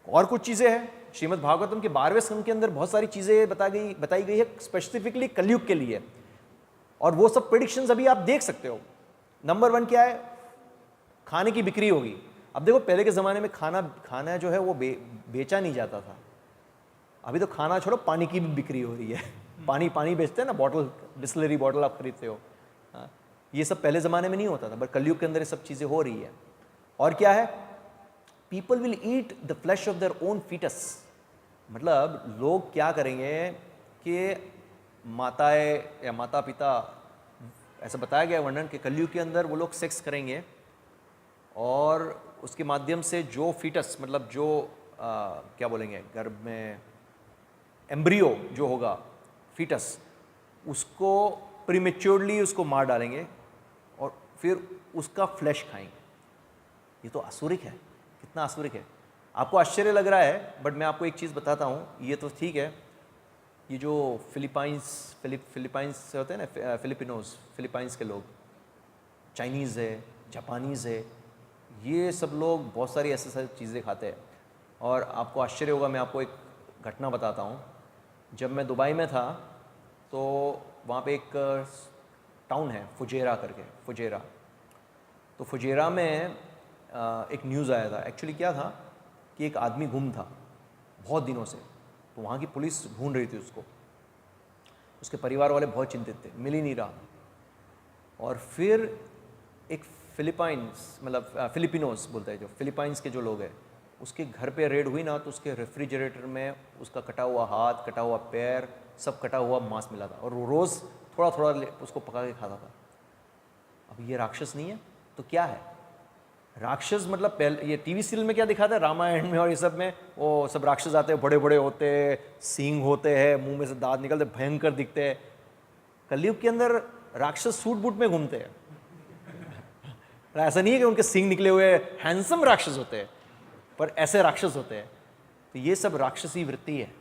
और कुछ चीज़ें हैं श्रीमद् भागवतम के 12वें स्कंद के अंदर, बहुत सारी चीज़ें बताई गई है स्पेसिफिकली कलयुग के लिए, और वो सब प्रेडिक्शंस अभी आप देख सकते हो। नंबर 1 क्या है? खाने की बिक्री होगी। अब देखो, पहले के ज़माने में खाना जो है वो बेचा नहीं जाता था। अभी तो खाना छोड़ो, पानी की भी बिक्री हो रही है। पानी बेचते हैं ना, बॉटल, बिस्लरी बॉटल आप खरीदते हो। हाँ, ये सब पहले ज़माने में नहीं होता था, बट कलयुग के अंदर ये सब चीज़ें हो रही है। और क्या है? People will eat the flesh of their own fetus. मतलब लोग क्या करेंगे कि माताएं या माता पिता, ऐसा बताया गया वर्णन कि कलयुग के अंदर वो लोग सेक्स करेंगे, और उसके माध्यम से जो फीटस, मतलब जो क्या बोलेंगे, गर्भ में एम्ब्रियो जो होगा, फीटस, उसको प्रीमेच्योरली उसको मार डालेंगे और फिर उसका फ्लैश खाएंगे। ये तो आसुरिक है, कितना आसुरिक है। आपको आश्चर्य लग रहा है, बट मैं आपको एक चीज़ बताता हूँ। ये तो ठीक है, ये जो फिलीपाइंस होते हैं ना, फिलीपाइंस के लोग, चाइनीज़ है, जापानीज़ है, ये सब लोग बहुत सारी ऐसी चीज़ें खाते हैं। और आपको आश्चर्य होगा, मैं आपको एक घटना बताता हूँ। जब मैं दुबई में था, तो वहाँ पे एक टाउन है फुजेरा करके, फुजेरा। तो फुजेरा में एक न्यूज़ आया था। एक्चुअली क्या था कि एक आदमी गुम था बहुत दिनों से, तो वहाँ की पुलिस ढूंढ रही थी उसको। उसके परिवार वाले बहुत चिंतित थे, मिल ही नहीं रहा। और फिर एक फिलिपिनोस बोलते हैं, जो फिलीपाइंस के जो लोग हैं, उसके घर पे रेड हुई ना, तो उसके रेफ्रिजरेटर में उसका कटा हुआ हाथ, कटा हुआ पैर, सब कटा हुआ मांस मिला था, और वो रोज़ थोड़ा थोड़ा उसको पका के खाता था। अब ये राक्षस नहीं है तो क्या है? राक्षस मतलब पहले ये टीवी सीरियल में क्या दिखाता है, रामायण में और ये सब में, वो सब राक्षस आते हैं, बड़े बड़े होते हैं, सींग होते हैं, मुंह में से दांत निकलते, भयंकर दिखते हैं। कलयुग के अंदर राक्षस सूट बूट में घूमते हैं। ऐसा नहीं है कि उनके सींग निकले हुए हैंडसम राक्षस होते हैं, पर ऐसे राक्षस होते हैं। तो ये सब राक्षसी वृत्ति है।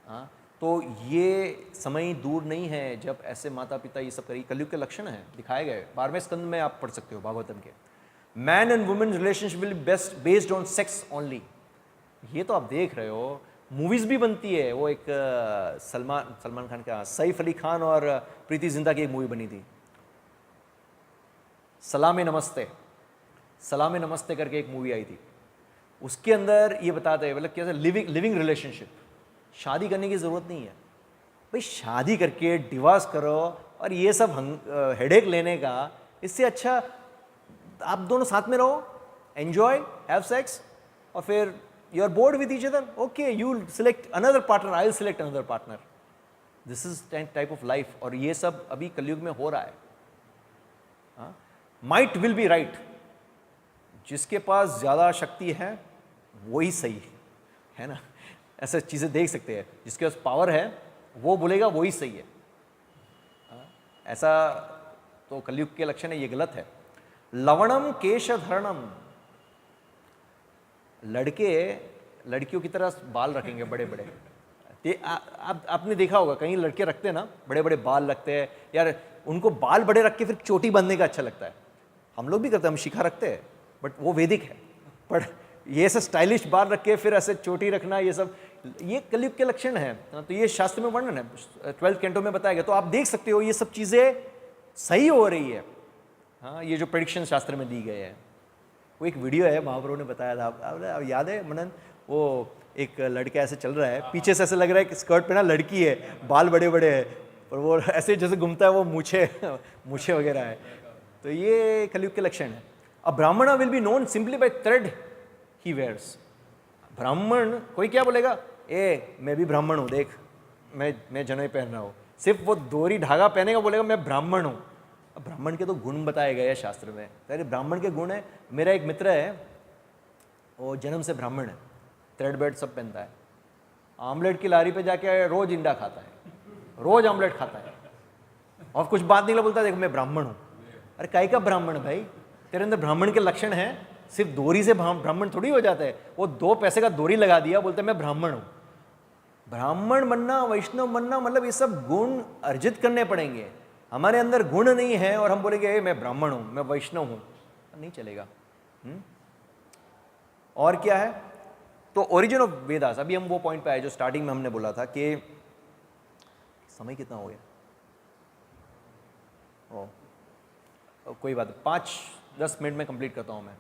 हाँ, तो ये समय दूर नहीं है जब ऐसे माता पिता ये सब करेंगे। कलयुग के लक्षण हैं, दिखाए गए 12वें स्कंद में, आप पढ़ सकते हो भागवतम के। Man and women relationship will be based on sex only. ये तो आप देख रहे हो, मूवीज भी बनती है। वो एक सलमान खान का, सैफ अली खान और प्रीति जिंटा की एक मूवी बनी थी, सलामे नमस्ते, सलामे नमस्ते करके एक मूवी आई थी। उसके अंदर ये बताते हैं मतलब कैसे लिविंग रिलेशनशिप, शादी करने की ज़रूरत नहीं है भाई। शादी करके डिवोर्स करो और ये सब हेडेक लेने का, इससे अच्छा आप दोनों साथ में रहो, एंजॉय, हैव सेक्स, और फिर you are bored with each other, okay you select another partner, I will select another partner. This is type of life. और ये सब अभी कलयुग में हो रहा है। माइट विल बी राइट, जिसके पास ज़्यादा शक्ति है वही सही है ना। ऐसे चीज़ें देख सकते हैं, जिसके पास पावर है वो बोलेगा वही सही है। ऐसा तो कलयुग के लक्षण है, ये गलत है। लवणम केशधरणम, लड़के लड़कियों की तरह बाल रखेंगे बड़े बड़े। आपने देखा होगा कहीं लड़के रखते हैं ना, बड़े बड़े बाल रखते हैं यार, उनको बाल बड़े रख के फिर चोटी बांधने का अच्छा लगता है। हम लोग भी करते हैं, हम शिखा रखते हैं, बट वो वैदिक है। पर ये ऐसे स्टाइलिश बाल रख के फिर ऐसे चोटी रखना, ये सब ये कलयुग के लक्षण है। तो ये शास्त्र में वर्णन है, 12th कैंटो में बताया गया। तो आप देख सकते हो ये सब चीज़ें सही हो रही है। हाँ, ये जो प्रेडिक्शन शास्त्र में दी गए हैं। वो एक वीडियो है, महाप्रभु ने बताया था, अब याद है मनन, वो एक लड़का ऐसे चल रहा है, पीछे से ऐसे लग रहा है कि स्कर्ट पे ना लड़की है, बाल बड़े बड़े हैं, और वो ऐसे जैसे घूमता है, वो मूछे वगैरह है। तो ये कलयुग के लक्षण है। A Brahmin will be known simply by thread he wears. Brahmin, कोई क्या बोलेगा, ए मैं भी ब्राह्मण हूँ, देख मैं जनेऊ पहन रहा हूँ, सिर्फ वो दोरी धागा पहनेगा, बोलेगा मैं ब्राह्मण हूँ। अब ब्राह्मण के तो गुण बताए गए हैं शास्त्र में। अरे ब्राह्मण के गुण है, मेरा एक मित्र है, वो जन्म से ब्राह्मण है, थ्रेड बेल्ट सब पहनता है, आमलेट की लारी पे जाके रोज इंडा खाता है, रोज आमलेट खाता है, और कुछ बात नहीं बोलता, देखो मैं ब्राह्मण हूँ। अरे काहे का ब्राह्मण भाई, तेरे अंदर ब्राह्मण के लक्षण हैं, सिर्फ दोरी से ब्राह्मण थोड़ी हो जाता है। वो 2 पैसे का दोरी लगा दिया, बोलते मैं ब्राह्मण हूँ। ब्राह्मण बनना, वैष्णव बनना, मतलब ये सब गुण अर्जित करने पड़ेंगे। हमारे अंदर गुण नहीं है और हम बोलेंगे मैं ब्राह्मण हूँ, मैं वैष्णव हूँ, नहीं चलेगा। और क्या है, तो ओरिजिन ऑफ वेदास, अभी हम वो पॉइंट पे आए जो स्टार्टिंग में हमने बोला था कि समय कितना हो गया, कोई बात, 5-10 मिनट में कंप्लीट करता हूँ मैं।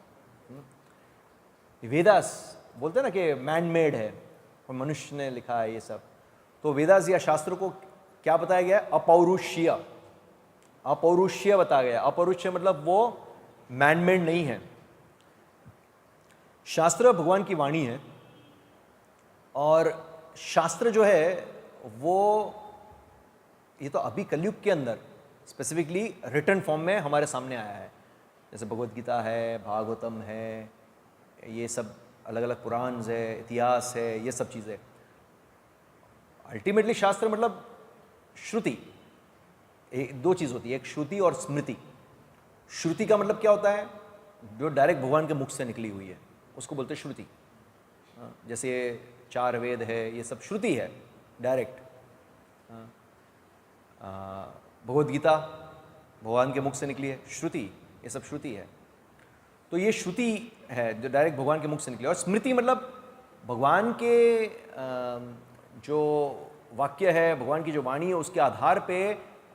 वेदास बोलते हैं ना कि मैन मेड है और मनुष्य ने लिखा है ये सब। तो वेदास या शास्त्र को क्या बताया गया, अपौरुषीय, अपौरुषीय बताया गया। अपौरुषीय मतलब वो मैन मेड नहीं है। शास्त्र भगवान की वाणी है, और शास्त्र जो है वो, ये तो अभी कलयुग के अंदर स्पेसिफिकली रिटन फॉर्म में हमारे सामने आया है। जैसे भगवद गीता है, भागवतम है, ये सब अलग अलग पुराण है, इतिहास है, ये सब चीज़ें। अल्टीमेटली शास्त्र मतलब श्रुति, 2 चीज़ होती है, एक श्रुति और स्मृति। श्रुति का मतलब क्या होता है, जो डायरेक्ट भगवान के मुख से निकली हुई है, उसको बोलते हैं श्रुति। जैसे 4 वेद है, ये सब श्रुति है, डायरेक्ट। भगवद गीता भगवान के मुख से निकली है, श्रुति, ये सब श्रुति है। तो ये श्रुति है जो डायरेक्ट भगवान के मुख से निकली। और स्मृति मतलब भगवान के जो वाक्य है, भगवान की जो वाणी है, उसके आधार पे,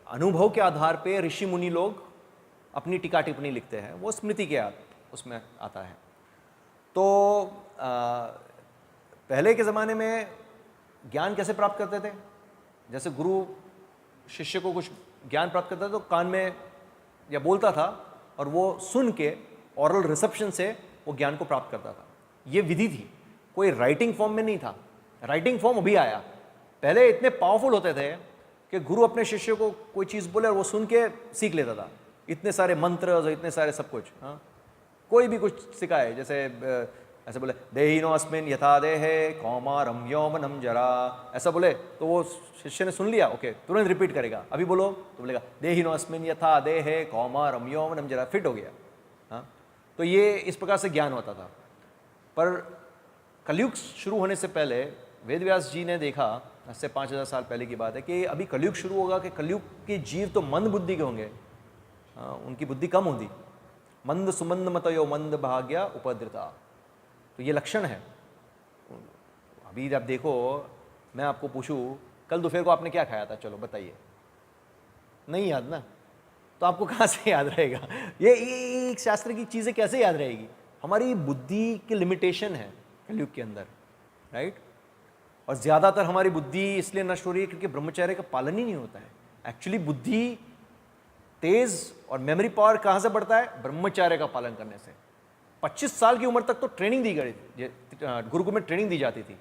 अनुभव के आधार पे ऋषि मुनि लोग अपनी टीका टिप्पणी लिखते हैं, वो स्मृति के उसमें आता है। तो पहले के ज़माने में ज्ञान कैसे प्राप्त करते थे, जैसे गुरु शिष्य को कुछ ज्ञान प्राप्त करता था तो कान में या बोलता था, और वो सुन के ऑरल रिसेप्शन से वो ज्ञान को प्राप्त करता था। ये विधि थी। कोई राइटिंग फॉर्म में नहीं था। राइटिंग फॉर्म अभी आया, पहले इतने पावरफुल होते थे कि गुरु अपने शिष्य को कोई चीज़ बोले और वो सुन के सीख लेता था, इतने सारे मंत्र और इतने सारे सब कुछ। हाँ, कोई भी कुछ सिखाए, जैसे ऐसे बोले देहिनोऽस्मिन् यथा देहे कौमारं यौवनं जरा, ऐसा बोले तो वो शिष्य ने सुन लिया, ओके तुरंत रिपीट करेगा। अभी बोलो तो बोलेगा देहिनोऽस्मिन् यथा देहे कौमारं यौवनं जरा, फिट हो गया। हाँ, तो ये इस प्रकार से ज्ञान होता था। पर कलयुग शुरू होने से पहले वेद व्यास जी ने देखा, आज से 5000 साल पहले की बात है, कि अभी कलयुग शुरू होगा कि कलयुग के जीव तो मंद बुद्धि के होंगे। उनकी बुद्धि कम होती, मंद सुमंद मतयो मंद भाग्या उपद्रता, तो ये लक्षण है। अभी आप देखो, मैं आपको पूछूं कल दोपहर को आपने क्या खाया था, चलो बताइए, नहीं याद ना, तो आपको कहाँ से याद रहेगा? ये एक शास्त्र की चीज़ें कैसे याद रहेगी? हमारी बुद्धि की लिमिटेशन है कलयुग के अंदर, राइट। और ज़्यादातर हमारी बुद्धि इसलिए नष्ट हो रही है क्योंकि ब्रह्मचर्य का पालन ही नहीं होता है। एक्चुअली बुद्धि तेज और मेमोरी पावर कहाँ से बढ़ता है? ब्रह्मचर्य का पालन करने से। 25 साल की उम्र तक तो ट्रेनिंग दी गई थी, गुरुकुल में ट्रेनिंग दी जाती थी,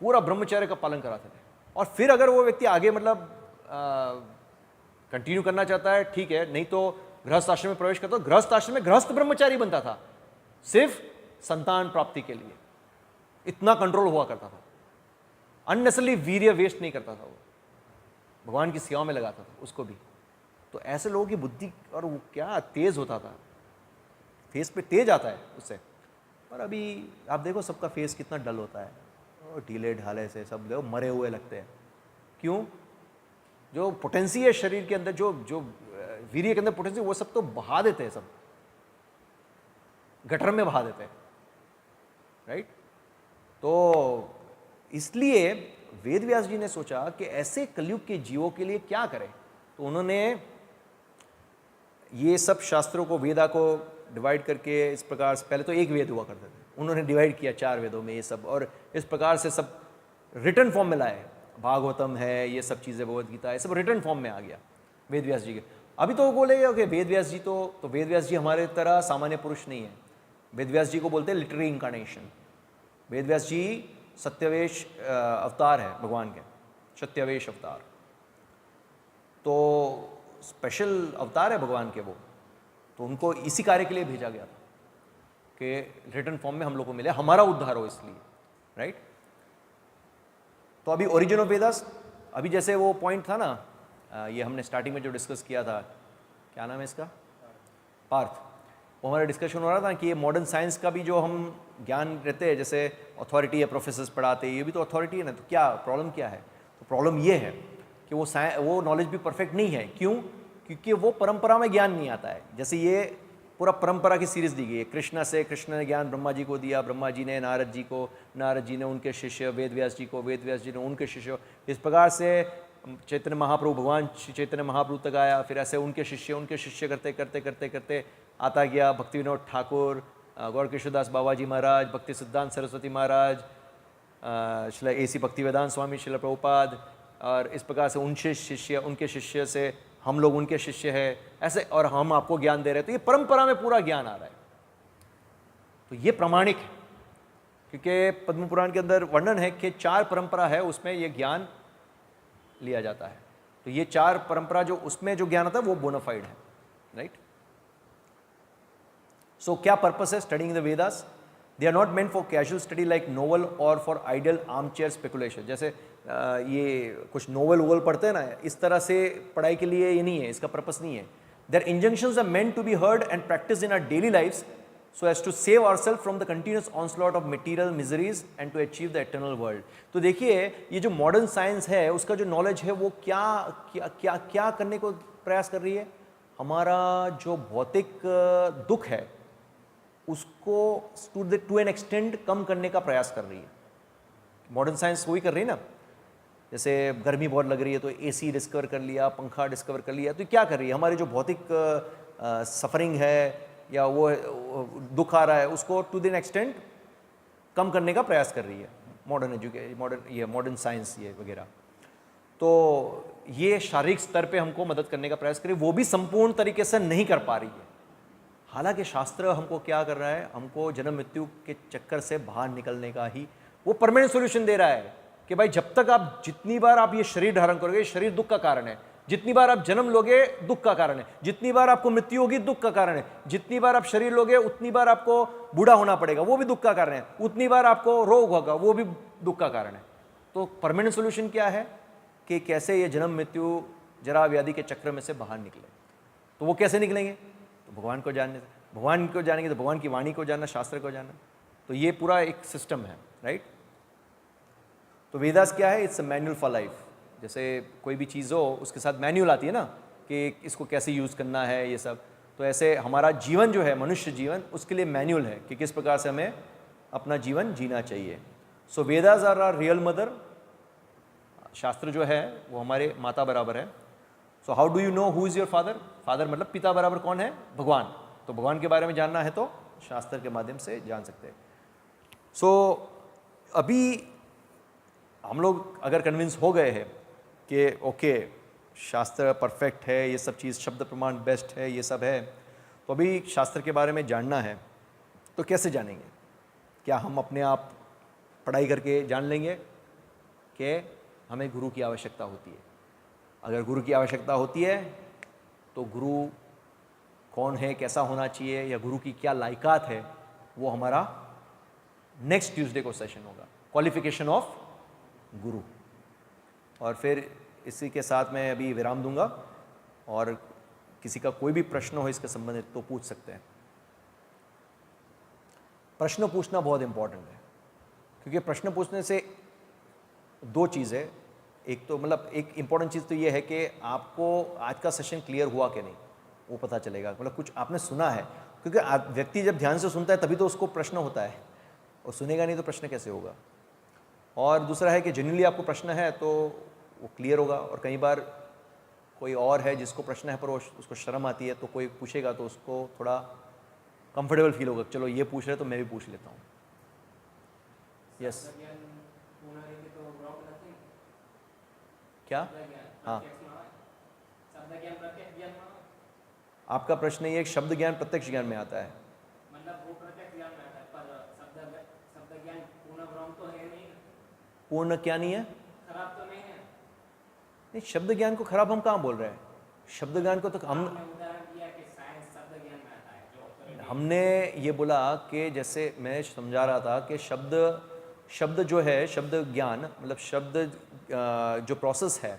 पूरा ब्रह्मचर्य का पालन कराते थे। और फिर अगर वो व्यक्ति आगे मतलब कंटिन्यू करना चाहता है, ठीक है, नहीं तो गृहस्थ आश्रम में प्रवेश करता, गृहस्थ आश्रम में गृहस्थ ब्रह्मचारी बनता था, सिर्फ संतान प्राप्ति के लिए। इतना कंट्रोल हुआ करता था, अननेसेसरली वीर्य वेस्ट नहीं करता था, वो भगवान की सेवा में लगाता था उसको भी। तो ऐसे लोगों की बुद्धि और वो क्या तेज होता था, फेस पे तेज आता है उससे। पर अभी आप देखो सबका फेस कितना डल होता है, और ढीले ढाले से सब लोग मरे हुए लगते हैं। क्यों? जो पोटेंसी है शरीर के अंदर, जो जो वीर्य के अंदर पोटेंसी, वो सब तो बहा देते हैं, सब गटर में बहा देते हैं, राइट। तो इसलिए वेद व्यास जी ने सोचा कि ऐसे कलयुग के जीवों के लिए क्या करें। तो उन्होंने ये सब शास्त्रों को, वेदा को डिवाइड करके इस प्रकार से, पहले तो एक वेद हुआ करते थे, उन्होंने डिवाइड किया 4 वेदों में ये सब, और इस प्रकार से सब रिटर्न फॉर्म में लाए। भागवतम है, ये सब चीज़ें, भगवद गीता है, सब रिटर्न फॉर्म में आ गया वेद व्यास जी के। अभी तो वो बोलेगा कि वेद व्यास जी तो वेद व्यास जी हमारे तरह सामान्य पुरुष नहीं है। वेद व्यास जी को बोलते हैं लिटरेरी इंकारनेशन। वेद व्यास जी सत्यवेश अवतार है भगवान के, सत्यवेश अवतार, तो स्पेशल अवतार है भगवान के वो। तो उनको इसी कार्य के लिए भेजा गया था कि रिटर्न फॉर्म में हम लोग को मिले, हमारा उद्धार हो इसलिए, राइट। तो अभी ओरिजिन ऑफ वेदास, अभी जैसे वो पॉइंट था ना, ये हमने स्टार्टिंग में जो डिस्कस किया था, क्या नाम है इसका, पार्थ, वो हमारा डिस्कशन हो रहा था कि ये मॉडर्न साइंस का भी जो हम ज्ञान रहते हैं, जैसे अथॉरिटी है, प्रोफेसर्स पढ़ाते हैं, ये भी तो अथॉरिटी है ना। तो क्या प्रॉब्लम क्या है? तो प्रॉब्लम ये है कि वो नॉलेज भी परफेक्ट नहीं है। क्यों? क्योंकि वो परंपरा में ज्ञान नहीं आता है। जैसे ये पूरा परंपरा की सीरीज दी गई है, कृष्ण ने ज्ञान ब्रह्मा जी को दिया, ब्रह्मा जी ने नारद जी को, नारद जी ने उनके शिष्य वेद व्यास जी को, वेद व्यास जी ने उनके शिष्य, इस प्रकार से चैतन्य महाप्रभु, भगवान चैतन्य महाप्रभु तक आया, फिर ऐसे उनके शिष्य करते करते करते करते आता गया भक्ति विनोद ठाकुर, गौर किशोरदास बाबा जी महाराज, भक्ति सिद्धांत सरस्वती महाराज, शिला AC भक्तिवेदांत स्वामी, शिला प्रभुपाद, और इस प्रकार से उनके शिष्य से हम लोग उनके शिष्य है, ऐसे, और हम आपको ज्ञान दे रहे हैं। तो ये परंपरा में पूरा ज्ञान आ रहा है, तो ये प्रमाणिक है। क्योंकि पद्म पुराण के अंदर वर्णन है कि 4 परंपरा है, उसमें ये ज्ञान लिया जाता है। तो ये 4 परंपरा जो उसमें जो ज्ञान आता है वो बोनाफाइड है, राइट। सो क्या पर्पस है studying the Vedas? They are not meant for casual study like novel or for idle armchair speculation. जैसे ये कुछ नोवेल वोवेल पढ़ते हैं ना, इस तरह से पढ़ाई के लिए ये नहीं है, इसका पर्पस नहीं है। Their injunctions are meant to be heard and practise in our daily lifes so as to save ourselves from the continuous onslaught of material miseries and to achieve the eternal world। तो देखिए ये जो modern science है उसका जो knowledge है वो क्या क्या क्या क्या करने को प्रयास कर रही है? हमारा जो भौतिक दुख है उसको टू एन एक्सटेंट कम करने का प्रयास कर रही है। मॉडर्न साइंस वही कर रही है ना। जैसे गर्मी बहुत लग रही है तो AC डिस्कवर कर लिया, पंखा डिस्कवर कर लिया, तो क्या कर रही है? हमारी जो भौतिक सफरिंग है या वो दुख आ रहा है उसको टू द एक्सटेंट कम करने का प्रयास कर रही है मॉडर्न साइंस ये वगैरह। तो ये शारीरिक स्तर पे हमको मदद करने का प्रयास कर रही है, वो भी संपूर्ण तरीके से नहीं कर पा रही है। हालांकि शास्त्र हमको क्या कर रहा है, हमको जन्म मृत्यु के चक्कर से बाहर निकलने का ही वो परमानेंट सॉल्यूशन दे रहा है कि भाई जब तक आप जितनी बार आप ये शरीर धारण करोगे, शरीर दुख का कारण है, जितनी बार आप जन्म लोगे दुख का कारण है, जितनी बार आपको मृत्यु होगी दुख का कारण है, जितनी बार आप शरीर लोगे उतनी बार आपको बूढ़ा होना पड़ेगा, वो भी दुख का कारण है, उतनी बार आपको रोग होगा, वो भी दुख का कारण है। तो परमानेंट सॉल्यूशन क्या है कि कैसे ये जन्म मृत्यु जरा व्याधि के चक्र में से बाहर निकले। तो वो कैसे निकलेंगे? तो भगवान को जानने से। भगवान को जानेंगे तो भगवान की वाणी को जानना, शास्त्र को जानना। तो ये पूरा एक सिस्टम है, राइट। तो वेदास क्या है? It's a manual for life. जैसे कोई भी चीज़ हो उसके साथ मैनुअल आती है ना कि इसको कैसे यूज़ करना है, ये सब। तो ऐसे हमारा जीवन जो है, मनुष्य जीवन, उसके लिए मैनुअल है कि किस प्रकार से हमें अपना जीवन जीना चाहिए। So Vedas are are real mother. शास्त्र जो है वो हमारे माता बराबर है। So how do you know who is your father? Father मतलब पिता बराबर कौन है? भगवान। तो भगवान के बारे में जानना है तो शास्त्र के माध्यम से जान सकते हैं। सो अभी हम लोग अगर कन्विंस हो गए हैं कि ओके शास्त्र परफेक्ट है, ये सब चीज़ शब्द प्रमाण बेस्ट है, ये सब है, तो अभी शास्त्र के बारे में जानना है। तो कैसे जानेंगे? क्या हम अपने आप पढ़ाई करके जान लेंगे कि हमें गुरु की आवश्यकता होती है? अगर गुरु की आवश्यकता होती है तो गुरु कौन है, कैसा होना चाहिए, या गुरु की क्या लायकात है, वो हमारा नेक्स्ट ट्यूसडे को सेशन होगा, क्वालिफिकेशन ऑफ गुरु। और फिर इसी के साथ मैं अभी विराम दूंगा, और किसी का कोई भी प्रश्न हो इसके संबंधित तो पूछ सकते हैं। प्रश्न पूछना बहुत इंपॉर्टेंट है, क्योंकि प्रश्न पूछने से दो चीज़ है। एक तो मतलब एक इंपॉर्टेंट चीज़ तो ये है कि आपको आज का सेशन क्लियर हुआ कि नहीं वो पता चलेगा, मतलब कुछ आपने सुना है। क्योंकि व्यक्ति जब ध्यान से सुनता है तभी तो उसको प्रश्न होता है, और सुनेगा नहीं तो प्रश्न कैसे होगा। और दूसरा है कि जेन्युइनली आपको प्रश्न है तो वो क्लियर होगा। और कई बार कोई और है जिसको प्रश्न है पर उसको शर्म आती है, तो कोई पूछेगा तो उसको थोड़ा कंफर्टेबल फील होगा, चलो ये पूछ रहे तो मैं भी पूछ लेता हूँ। यस क्या? हाँ, आपका प्रश्न ये शब्द ज्ञान प्रत्यक्ष ज्ञान में आता है। मतलब वो प्रत्यक्ष ज्ञान में आता है, पर शब्द ज्ञान पूर्ण ब्रह्म तो है नहीं। पूर्ण क्या नहीं है? खराब तो नहीं है। नहीं, शब्द ज्ञान को खराब हम कहाँ बोल रहे हैं? शब्द ज्ञान को तो हम उदाहरण दिया कि साइंस शब्द ज्ञान में आता है, जो हमने ये बोला कि जैसे मैं समझा रहा था कि शब्द जो है, शब्द ज्ञान मतलब शब्द जो प्रोसेस है,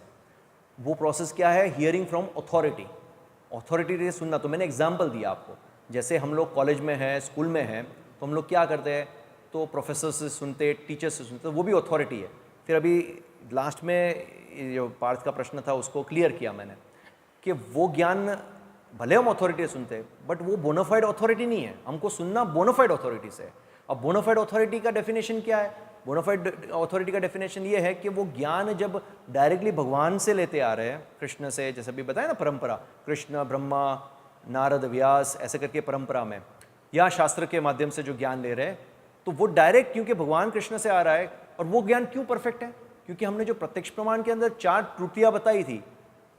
वो प्रोसेस क्या है? Hearing from authority. अथॉरिटी से सुनना। तो मैंने एग्जाम्पल दिया आपको, जैसे हम लोग कॉलेज में हैं, स्कूल में हैं, तो हम लोग क्या करते हैं? तो प्रोफेसर से सुनते, टीचर से सुनते, वो भी अथॉरिटी है। फिर अभी लास्ट में जो पार्थ का प्रश्न था उसको क्लियर किया मैंने कि वो ज्ञान भले हम अथॉरिटी से सुनते हैं, बट वो बोनाफाइड अथॉरिटी नहीं है। हमको सुनना बोनाफाइड अथॉरिटी से। अब बोनाफाइड अथॉरिटी का डेफिनेशन क्या है? बोनाफाइड अथॉरिटी का डेफिनेशन ये है कि वो ज्ञान जब डायरेक्टली भगवान से लेते आ रहे हैं, कृष्ण से, जैसे अभी बताया ना परंपरा, कृष्ण, ब्रह्मा, नारद, व्यास, ऐसे करके परंपरा में, या शास्त्र के माध्यम से जो ज्ञान ले रहे हैं, तो वो डायरेक्ट क्योंकि भगवान कृष्ण से आ रहा है। और वो ज्ञान क्यों परफेक्ट है? क्योंकि हमने जो प्रत्यक्ष प्रमाण के अंदर 4 त्रुटियां बताई थी,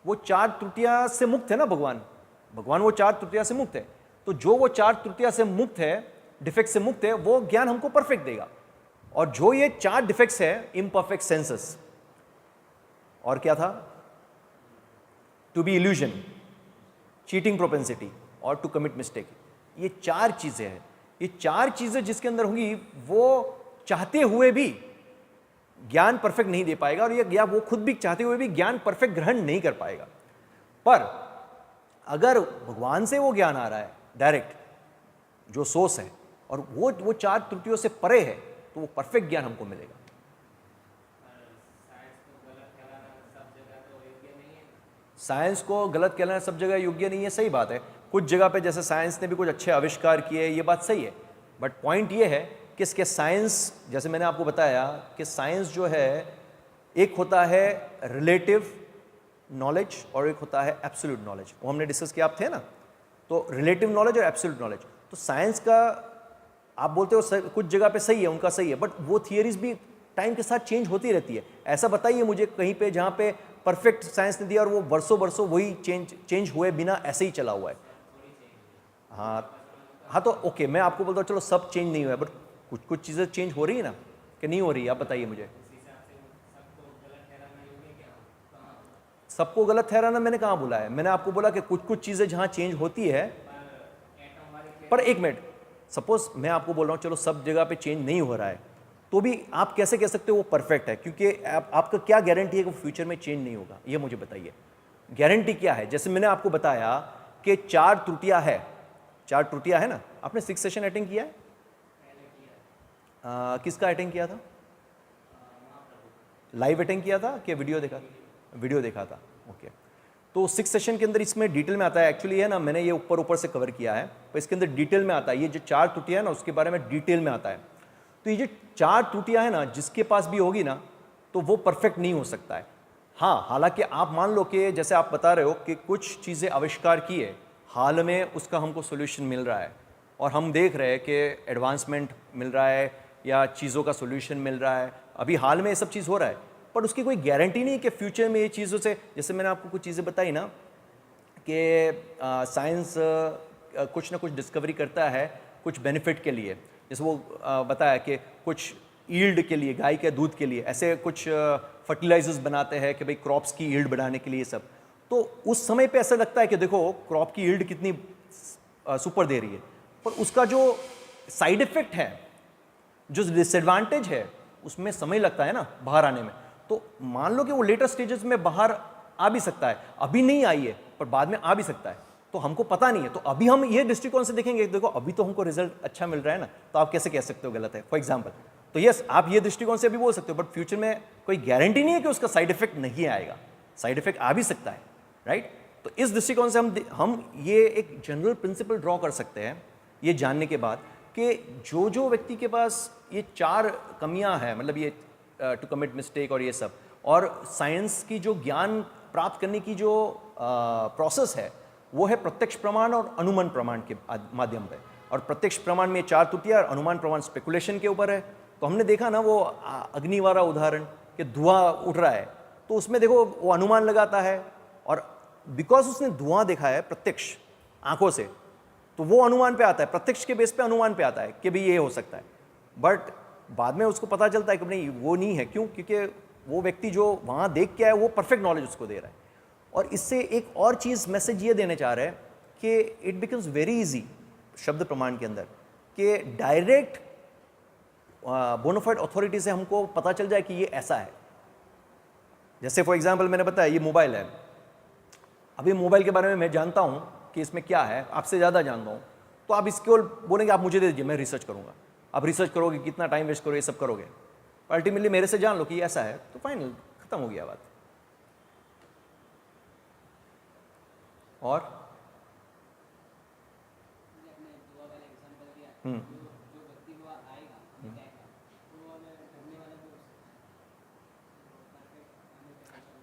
वो 4 त्रुटियां से मुक्त है ना भगवान वो 4 त्रुटियां से मुक्त है। तो जो वो 4 त्रुटियां से मुक्त है, डिफेक्ट से मुक्त है, वो ज्ञान हमको परफेक्ट देगा। और जो ये 4 डिफेक्ट्स है, इम्परफेक्ट सेंसेस, और क्या था? To be illusion, cheating propensity, और टू कमिट मिस्टेक। ये 4 चीजें हैं। ये 4 चीजें जिसके अंदर होंगी, वो चाहते हुए भी ज्ञान परफेक्ट नहीं दे पाएगा, और ये या वो खुद भी चाहते हुए भी ज्ञान परफेक्ट ग्रहण नहीं कर पाएगा। पर अगर भगवान से वो ज्ञान आ रहा है डायरेक्ट, जो सोर्स है, और वो 4 त्रुटियों से परे है, तो वो परफेक्ट ज्ञान हमको मिलेगा। साइंस को गलत कहना सब जगह योग्य नहीं है, सही बात है। कुछ जगह पे जैसे साइंस ने भी कुछ अच्छे आविष्कार किए, ये बात सही है। बट पॉइंट ये है कि इसके साइंस, जैसे मैंने आपको बताया कि साइंस जो है, एक होता है रिलेटिव नॉलेज और एक होता है एब्सोल्यूट नॉलेज। वो हमने डिस्कस किया, आप थे ना। तो रिलेटिव नॉलेज और एब्सोल्यूट नॉलेज, तो साइंस का आप बोलते हो कुछ जगह पे सही है, उनका सही है, बट वो थियरीज भी टाइम के साथ चेंज होती रहती है। ऐसा बताइए मुझे कहीं पे जहाँ पे परफेक्ट साइंस ने दिया और वो वर्षों वर्षों वही चेंज हुए बिना ऐसे ही चला हुआ है। हाँ, हाँ तो ओके, मैं आपको बोलता हूँ चलो सब चेंज नहीं हुआ है, बट कुछ कुछ चीज़ें चेंज हो रही है ना, कि नहीं हो रही है, आप बताइए मुझे। सबको गलत ठहराना मैंने कहाँ बोला है? मैंने आपको बोला कि कुछ कुछ चीज़ें जहाँ चेंज होती है। पर एक मिनट, सपोज मैं आपको बोल रहा हूँ चलो सब जगह पे चेंज नहीं हो रहा है, तो भी आप कैसे कह सकते हो वो परफेक्ट है? क्योंकि आपका क्या गारंटी है कि वो फ्यूचर में चेंज नहीं होगा, ये मुझे बताइए। गारंटी क्या है? जैसे मैंने आपको बताया कि 4 त्रुटियां है, 4 त्रुटियां है ना। आपने 6 सेशन अटेंड किया है? किसका अटेंड किया था? लाइव अटेंड किया था कि वीडियो देखा? वीडियो देखा था, ओके। तो 6 सेशन के अंदर इसमें डिटेल में आता है, एक्चुअली है ना, मैंने ये ऊपर ऊपर से कवर किया है, पर इसके अंदर डिटेल में आता है, ये जो 4 त्रुटियां है ना उसके बारे में डिटेल में आता है। तो ये जो 4 त्रुटियां है ना, जिसके पास भी होगी ना, तो वो परफेक्ट नहीं हो सकता है। हाँ, हालांकि आप मान लो कि जैसे आप बता रहे हो कि कुछ चीज़ें आविष्कार की है, हाल में उसका हमको सोल्यूशन मिल रहा है, और हम देख रहे हैं कि एडवांसमेंट मिल रहा है या चीज़ों का सोल्यूशन मिल रहा है, अभी हाल में ये सब चीज़ हो रहा है, पर उसकी कोई गारंटी नहीं कि फ्यूचर में ये चीज़ों से, जैसे मैंने आपको कुछ चीज़ें बताई ना कि साइंस कुछ ना कुछ डिस्कवरी करता है कुछ बेनिफिट के लिए, जैसे वो बताया कि कुछ ईल्ड के लिए, गाय के दूध के लिए, ऐसे कुछ फर्टिलाइजर्स बनाते हैं कि भाई क्रॉप्स की ईल्ड बढ़ाने के लिए सब। तो उस समय पे ऐसा लगता है कि देखो क्रॉप की ईल्ड कितनी सुपर दे रही है, पर उसका जो साइड इफेक्ट है, जो डिसएडवांटेज है, उसमें समय लगता है ना बाहर आने में। तो मान लो कि वो लेटर स्टेजेस में बाहर आ भी सकता है, अभी नहीं आई है पर बाद में आ भी सकता है, तो हमको पता नहीं है। तो अभी हम ये दृष्टिकोण से देखेंगे, देखो अभी तो हमको रिजल्ट अच्छा मिल रहा है ना, तो आप कैसे कह सकते हो गलत है, फॉर एग्जाम्पल। तो यस, आप ये दृष्टिकोण से भी बोल सकते हो, बट फ्यूचर में कोई गारंटी नहीं है कि उसका साइड इफेक्ट नहीं आएगा, साइड इफेक्ट आ भी सकता है, राइट। तो इस दृष्टिकोण से हम ये एक जनरल प्रिंसिपल ड्रॉ कर सकते हैं ये जानने के बाद कि जो व्यक्ति के पास ये 4 कमियां हैं, मतलब ये टू कमिट मिस्टेक और ये सब, और साइंस की जो ज्ञान प्राप्त करने की जो प्रोसेस है वो है प्रत्यक्ष प्रमाण और अनुमान प्रमाण के माध्यम पे। और प्रत्यक्ष प्रमाण में 4 त्रुटियां, और अनुमान प्रमाण स्पेकुलेशन के ऊपर है। तो हमने देखा ना वो अग्नि वाला उदाहरण कि धुआं उठ रहा है, तो उसमें देखो वो अनुमान लगाता है, और बिकॉज उसने धुआं देखा है प्रत्यक्ष आंखों से, तो वो अनुमान पे आता है, प्रत्यक्ष के बेस पे अनुमान पे आता है कि भाई ये हो सकता है। बट बाद में उसको पता चलता है कि नहीं वो नहीं है, क्यों? क्योंकि वो व्यक्ति जो वहाँ देख के आया वो परफेक्ट नॉलेज उसको दे रहा है। और इससे एक और चीज़ मैसेज ये देने चाह रहे हैं कि इट बिकम्स वेरी इजी शब्द प्रमाण के अंदर कि डायरेक्ट बोनाफाइड अथॉरिटी से हमको पता चल जाए कि ये ऐसा है। जैसे फॉर एग्जांपल मैंने बताया ये मोबाइल है, अभी मोबाइल के बारे में मैं जानता हूँ कि इसमें क्या है, आपसे ज़्यादा जानता हूँ, तो आप इसके बोलेंगे आप मुझे दे दीजिए, मैं रिसर्च करूँगा। आप रिसर्च करोगे, कितना टाइम वेस्ट करोगे, ये सब करोगे, अल्टीमेटली मेरे से जान लो कि ऐसा है, तो फाइनल, खत्म हो गया बात। और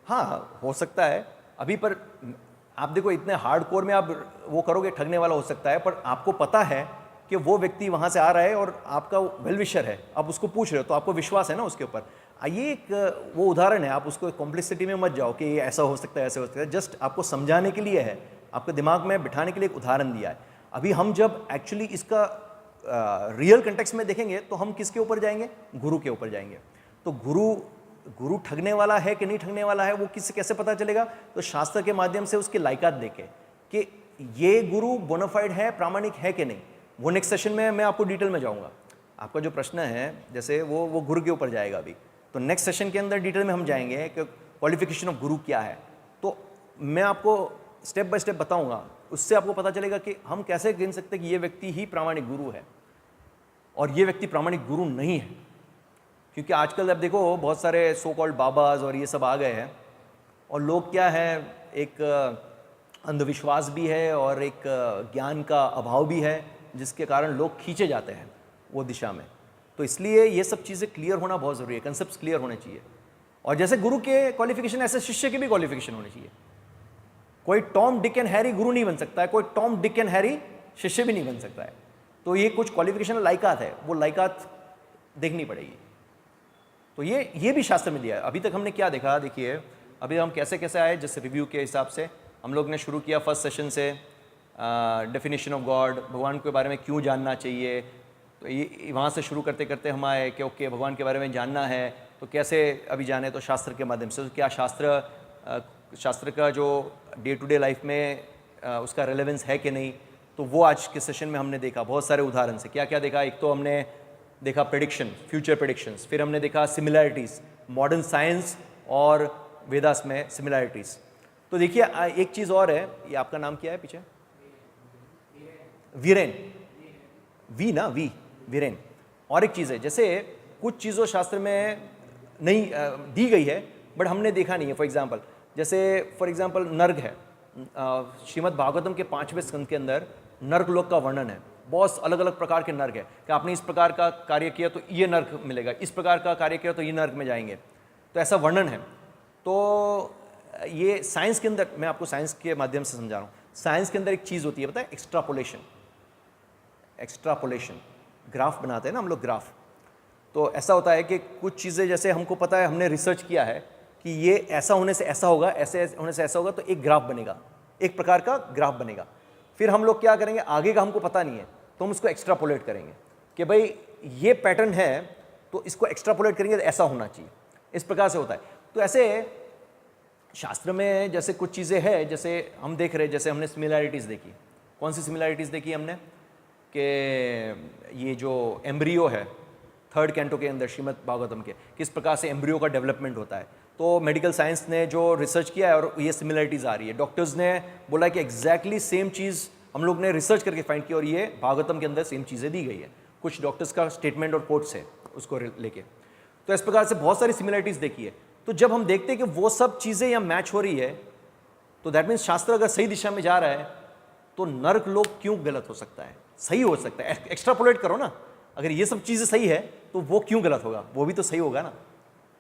हाँ हो सकता है अभी, पर आप देखो इतने हार्ड कोर में आप वो करोगे, ठगने वाला हो सकता है, पर आपको पता है कि वो व्यक्ति वहाँ से आ रहा है और आपका वेल विशर है, आप उसको पूछ रहे हो, तो आपको विश्वास है ना उसके ऊपर। ये एक वो उदाहरण है, आप उसको कॉम्प्लेक्सिटी में मत जाओ कि ये ऐसा हो सकता है, ऐसा हो सकता है, जस्ट आपको समझाने के लिए है, आपके दिमाग में बिठाने के लिए एक उदाहरण दिया है। अभी हम जब एक्चुअली इसका रियल कंटेक्स्ट में देखेंगे तो हम किसके ऊपर जाएंगे? गुरु के ऊपर जाएंगे। तो गुरु ठगने वाला है कि नहीं ठगने वाला है वो किससे कैसे पता चलेगा? तो शास्त्र के माध्यम से उसकी लायकात देखे कि ये गुरु बोनाफाइड है, प्रामाणिक है कि नहीं। वो नेक्स्ट सेशन में मैं आपको डिटेल में जाऊंगा। आपका जो प्रश्न है जैसे वो गुरु के ऊपर जाएगा अभी, तो नेक्स्ट सेशन के अंदर डिटेल में हम जाएंगे कि क्वालिफिकेशन ऑफ गुरु क्या है। तो मैं आपको स्टेप बाय स्टेप बताऊंगा, उससे आपको पता चलेगा कि हम कैसे गिन सकते हैं कि ये व्यक्ति ही प्रामाणिक गुरु है और ये व्यक्ति प्रामाणिक गुरु नहीं है। क्योंकि आजकल अब देखो बहुत सारे सो कॉल्ड बाबाज और ये सब आ गए हैं, और लोग क्या है, एक अंधविश्वास भी है और एक ज्ञान का अभाव भी है, जिसके कारण लोग खींचे जाते हैं वो दिशा में। तो इसलिए ये सब चीज़ें क्लियर होना बहुत ज़रूरी है, कंसेप्ट क्लियर होने चाहिए। और जैसे गुरु के क्वालिफिकेशन, ऐसे शिष्य के भी क्वालिफिकेशन होने चाहिए। कोई टॉम डिक एंड हैरी गुरु नहीं बन सकता है, कोई टॉम डिक एंड हैरी शिष्य भी नहीं बन सकता है। तो ये कुछ क्वालिफिकेशन लायकात है, वो लायकात देखनी पड़ेगी। तो ये भी शास्त्र में दिया है। अभी तक हमने क्या देखा, देखिए अभी हम कैसे कैसे आए, जैसे रिव्यू के हिसाब से हम लोग ने शुरू किया फर्स्ट सेशन से डेफिनेशन ऑफ गॉड, भगवान के बारे में क्यों जानना चाहिए। तो ये वहाँ से शुरू करते करते हम आए कि ओके भगवान के बारे में जानना है तो कैसे अभी जाने, तो शास्त्र के माध्यम से। तो क्या शास्त्र का जो डे टू डे लाइफ में उसका रेलेवेंस है कि नहीं, तो वो आज के सेशन में हमने देखा बहुत सारे उदाहरण से। क्या क्या देखा, एक तो हमने देखा प्रेडिक्शन, फ्यूचर प्रेडिक्शंस, फिर हमने देखा सिमिलैरिटीज़, मॉडर्न साइंस और वेदास में सिमिलैरिटीज़। तो देखिए एक चीज़ और है, ये आपका नाम क्या है पीछे? वीरेन, वी ना, वीरेन। और एक चीज़ है, जैसे कुछ चीज़ों शास्त्र में नहीं दी गई है बट हमने देखा नहीं है। फॉर एग्जांपल नर्ग है, श्रीमद् भागवतम के 5वें स्कंद के अंदर नर्क लोक का वर्णन है। बहुत अलग अलग प्रकार के नर्क है कि आपने इस प्रकार का कार्य किया तो ये नर्क मिलेगा, इस प्रकार का कार्य किया तो ये नर्क में जाएंगे, तो ऐसा वर्णन है। तो ये साइंस के अंदर, मैं आपको साइंस के माध्यम से समझा रहा हूँ, साइंस के अंदर एक चीज़ होती है पता है, एक्स्ट्रापोलेशन। ग्राफ बनाते हैं ना हम लोग, ग्राफ। तो ऐसा होता है कि कुछ चीज़ें जैसे हमको पता है, हमने रिसर्च किया है कि ये ऐसा होने से ऐसा होगा, ऐसे होने से ऐसा होगा, तो एक ग्राफ बनेगा, एक प्रकार का ग्राफ बनेगा। फिर हम लोग क्या करेंगे, आगे का हमको पता नहीं है तो हम उसको एक्स्ट्रापोलेट करेंगे कि भाई ये पैटर्न है तो इसको एक्स्ट्रापोलेट करेंगे तो ऐसा होना चाहिए, इस प्रकार से होता है। तो ऐसे शास्त्र में जैसे कुछ चीज़ें हैं, जैसे हम देख रहे हैं, जैसे हमने सिमिलैरिटीज़ देखी। कौन सी सिमिलैरिटीज़ देखी हमने, कि ये जो एम्ब्रियो है 3rd कैंटो के अंदर श्रीमद् भागवतम के, किस प्रकार से एम्ब्रियो का डेवलपमेंट होता है। तो मेडिकल साइंस ने जो रिसर्च किया है और ये सिमिलरिटीज़ आ रही है, डॉक्टर्स ने बोला कि एग्जैक्टली सेम चीज़ हम लोग ने रिसर्च करके फाइंड की और ये भागवतम के अंदर सेम चीज़ें दी गई है। कुछ डॉक्टर्स का स्टेटमेंट और कोट्स है उसको लेके। तो इस प्रकार से बहुत सारी सिमिलरिटीज़ देखी है। तो जब हम देखते हैं कि वो सब चीज़ें यहाँ मैच हो रही है, तो दैट मीन्स शास्त्र अगर सही दिशा में जा रहा है तो नर्क लोक क्यों गलत हो सकता है, सही हो सकता है। एक्स्ट्रापोलेट करो ना, अगर ये सब चीज़ें सही है तो वो क्यों गलत होगा, वो भी तो सही होगा ना,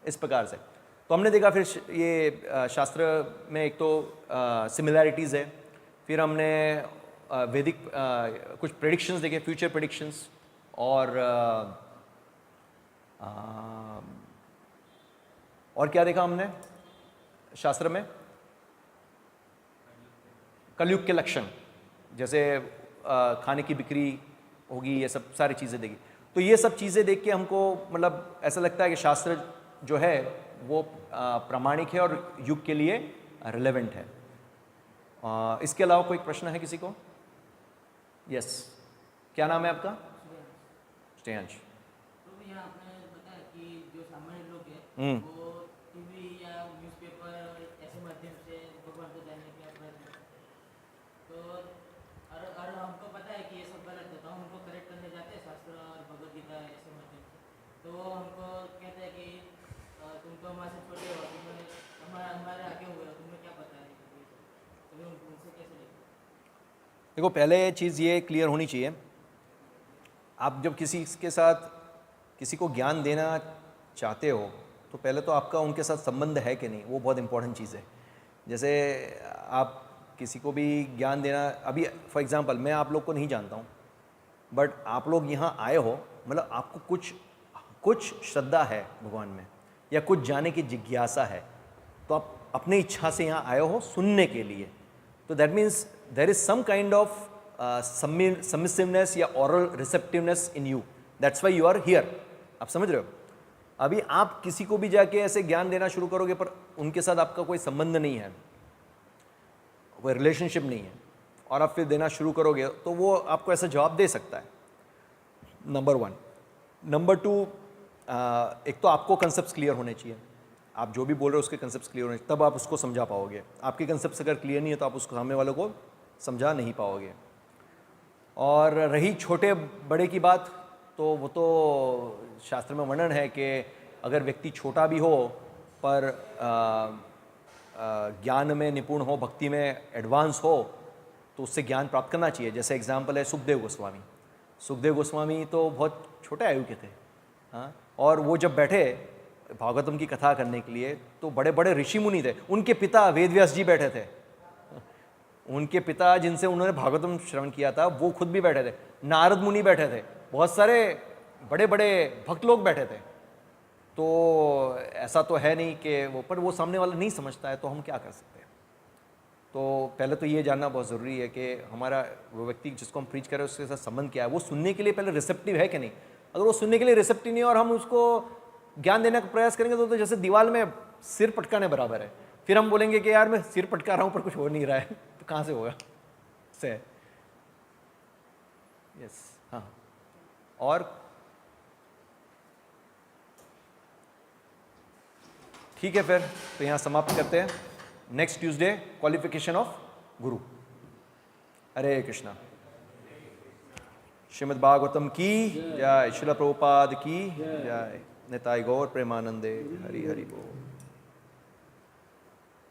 इस प्रकार से। तो हमने देखा फिर ये शास्त्र में एक तो सिमिलैरिटीज़ है, फिर हमने वैदिक कुछ प्रेडिक्शंस देखे, फ्यूचर प्रेडिक्शंस, और क्या देखा हमने शास्त्र में, कलयुग के लक्षण, जैसे खाने की बिक्री होगी, ये सब सारी चीज़ें देखी। तो ये सब चीज़ें देख के हमको मतलब ऐसा लगता है कि शास्त्र जो है वो प्रामाणिक है और युग के लिए रिलेवेंट है। इसके अलावा कोई प्रश्न है किसी को? यस, क्या नाम है आपका? श्रेयांश। तो भैया आपने बताया कि जो सामान्य लोग हैं वो टीवी या न्यूज़पेपर ऐसे माध्यम से भगवान को जानने का प्रयत्न करते हैं। तो और हमको पता है कि ये सब गलत है, तो हम उनको करेक्ट करने जाते हैं शास्त्र और भगवद गीता ऐसे माध्यम से। तो वो हमको कहते हैं कि तुम तो हमारे से छोटे हो, तुमने हमारे आगे हुए हो, तुम्हें क्या पता है। तो उनसे कैसे लेते? देखो, पहले चीज़ ये क्लियर होनी चाहिए, आप जब किसी के साथ किसी को ज्ञान देना चाहते हो तो पहले तो आपका उनके साथ संबंध है कि नहीं, वो बहुत इंपॉर्टेंट चीज़ है। जैसे आप किसी को भी ज्ञान देना, अभी फॉर एग्जांपल मैं आप लोग को नहीं जानता हूँ, बट आप लोग यहाँ आए हो, मतलब आपको कुछ श्रद्धा है भगवान में या कुछ जाने की जिज्ञासा है, तो आप अपनी इच्छा से यहाँ आए हो सुनने के लिए। तो that means there is some kind of submissiveness या aural receptiveness in you, that's why you are here. आप समझ रहे हो? अभी आप किसी को भी जाके ऐसे ज्ञान देना शुरू करोगे पर उनके साथ आपका कोई संबंध नहीं है, कोई रिलेशनशिप नहीं है, और आप फिर देना शुरू करोगे तो वो आपको ऐसा जवाब दे सकता है, नंबर 1। नंबर 2, एक तो आपको कंसेप्ट क्लियर होने चाहिए, आप जो भी बोल रहे हो उसके कंसेप्ट क्लियर होने चाहिए, तब आप उसको समझा पाओगे। आपके कंसेप्ट अगर क्लियर नहीं है तो आप उसको सामने वालों को समझा नहीं पाओगे। और रही छोटे बड़े की बात, तो वो तो शास्त्र में वर्णन है कि अगर व्यक्ति छोटा भी हो पर ज्ञान में निपुण हो, भक्ति में एडवांस हो, तो उससे ज्ञान प्राप्त करना चाहिए। जैसे एग्जाम्पल है सुखदेव गोस्वामी। सुखदेव गोस्वामी तो बहुत छोटे आयु के थे, हाँ, और वो जब बैठे भागवतम की कथा करने के लिए तो बड़े बड़े ऋषि मुनि थे। उनके पिता वेदव्यास जी बैठे थे, उनके पिता जिनसे उन्होंने भागवतम श्रवण किया था वो खुद भी बैठे थे, नारद मुनि बैठे थे, बहुत सारे बड़े बड़े भक्त लोग बैठे थे। तो ऐसा तो है नहीं कि वो, पर वो सामने वाला नहीं समझता है तो हम क्या कर सकते हैं। तो पहले तो ये जानना बहुत ज़रूरी है कि हमारा वो व्यक्ति जिसको हम प्रीच कर रहे हैं उसके साथ संबंध क्या है, वो सुनने के लिए पहले रिसेप्टिव है कि नहीं। अगर वो सुनने के लिए रिसेप्टिव नहीं है और हम उसको ज्ञान देने का प्रयास करेंगे तो जैसे दीवार में सिर पटकाने बराबर है। फिर हम बोलेंगे कि यार मैं सिर पटका रहा हूँ पर कुछ हो नहीं रहा है, तो कहाँ से होगा से। यस, हाँ। और ठीक है, फिर तो यहाँ समाप्त करते हैं। नेक्स्ट ट्यूसडे क्वालिफिकेशन ऑफ गुरु। हरे कृष्णा। श्रीमद् भागवतम की जय, श्रील प्रभुपाद की जय, निताई गौर प्रेमानंदे। हरि हरि बोल।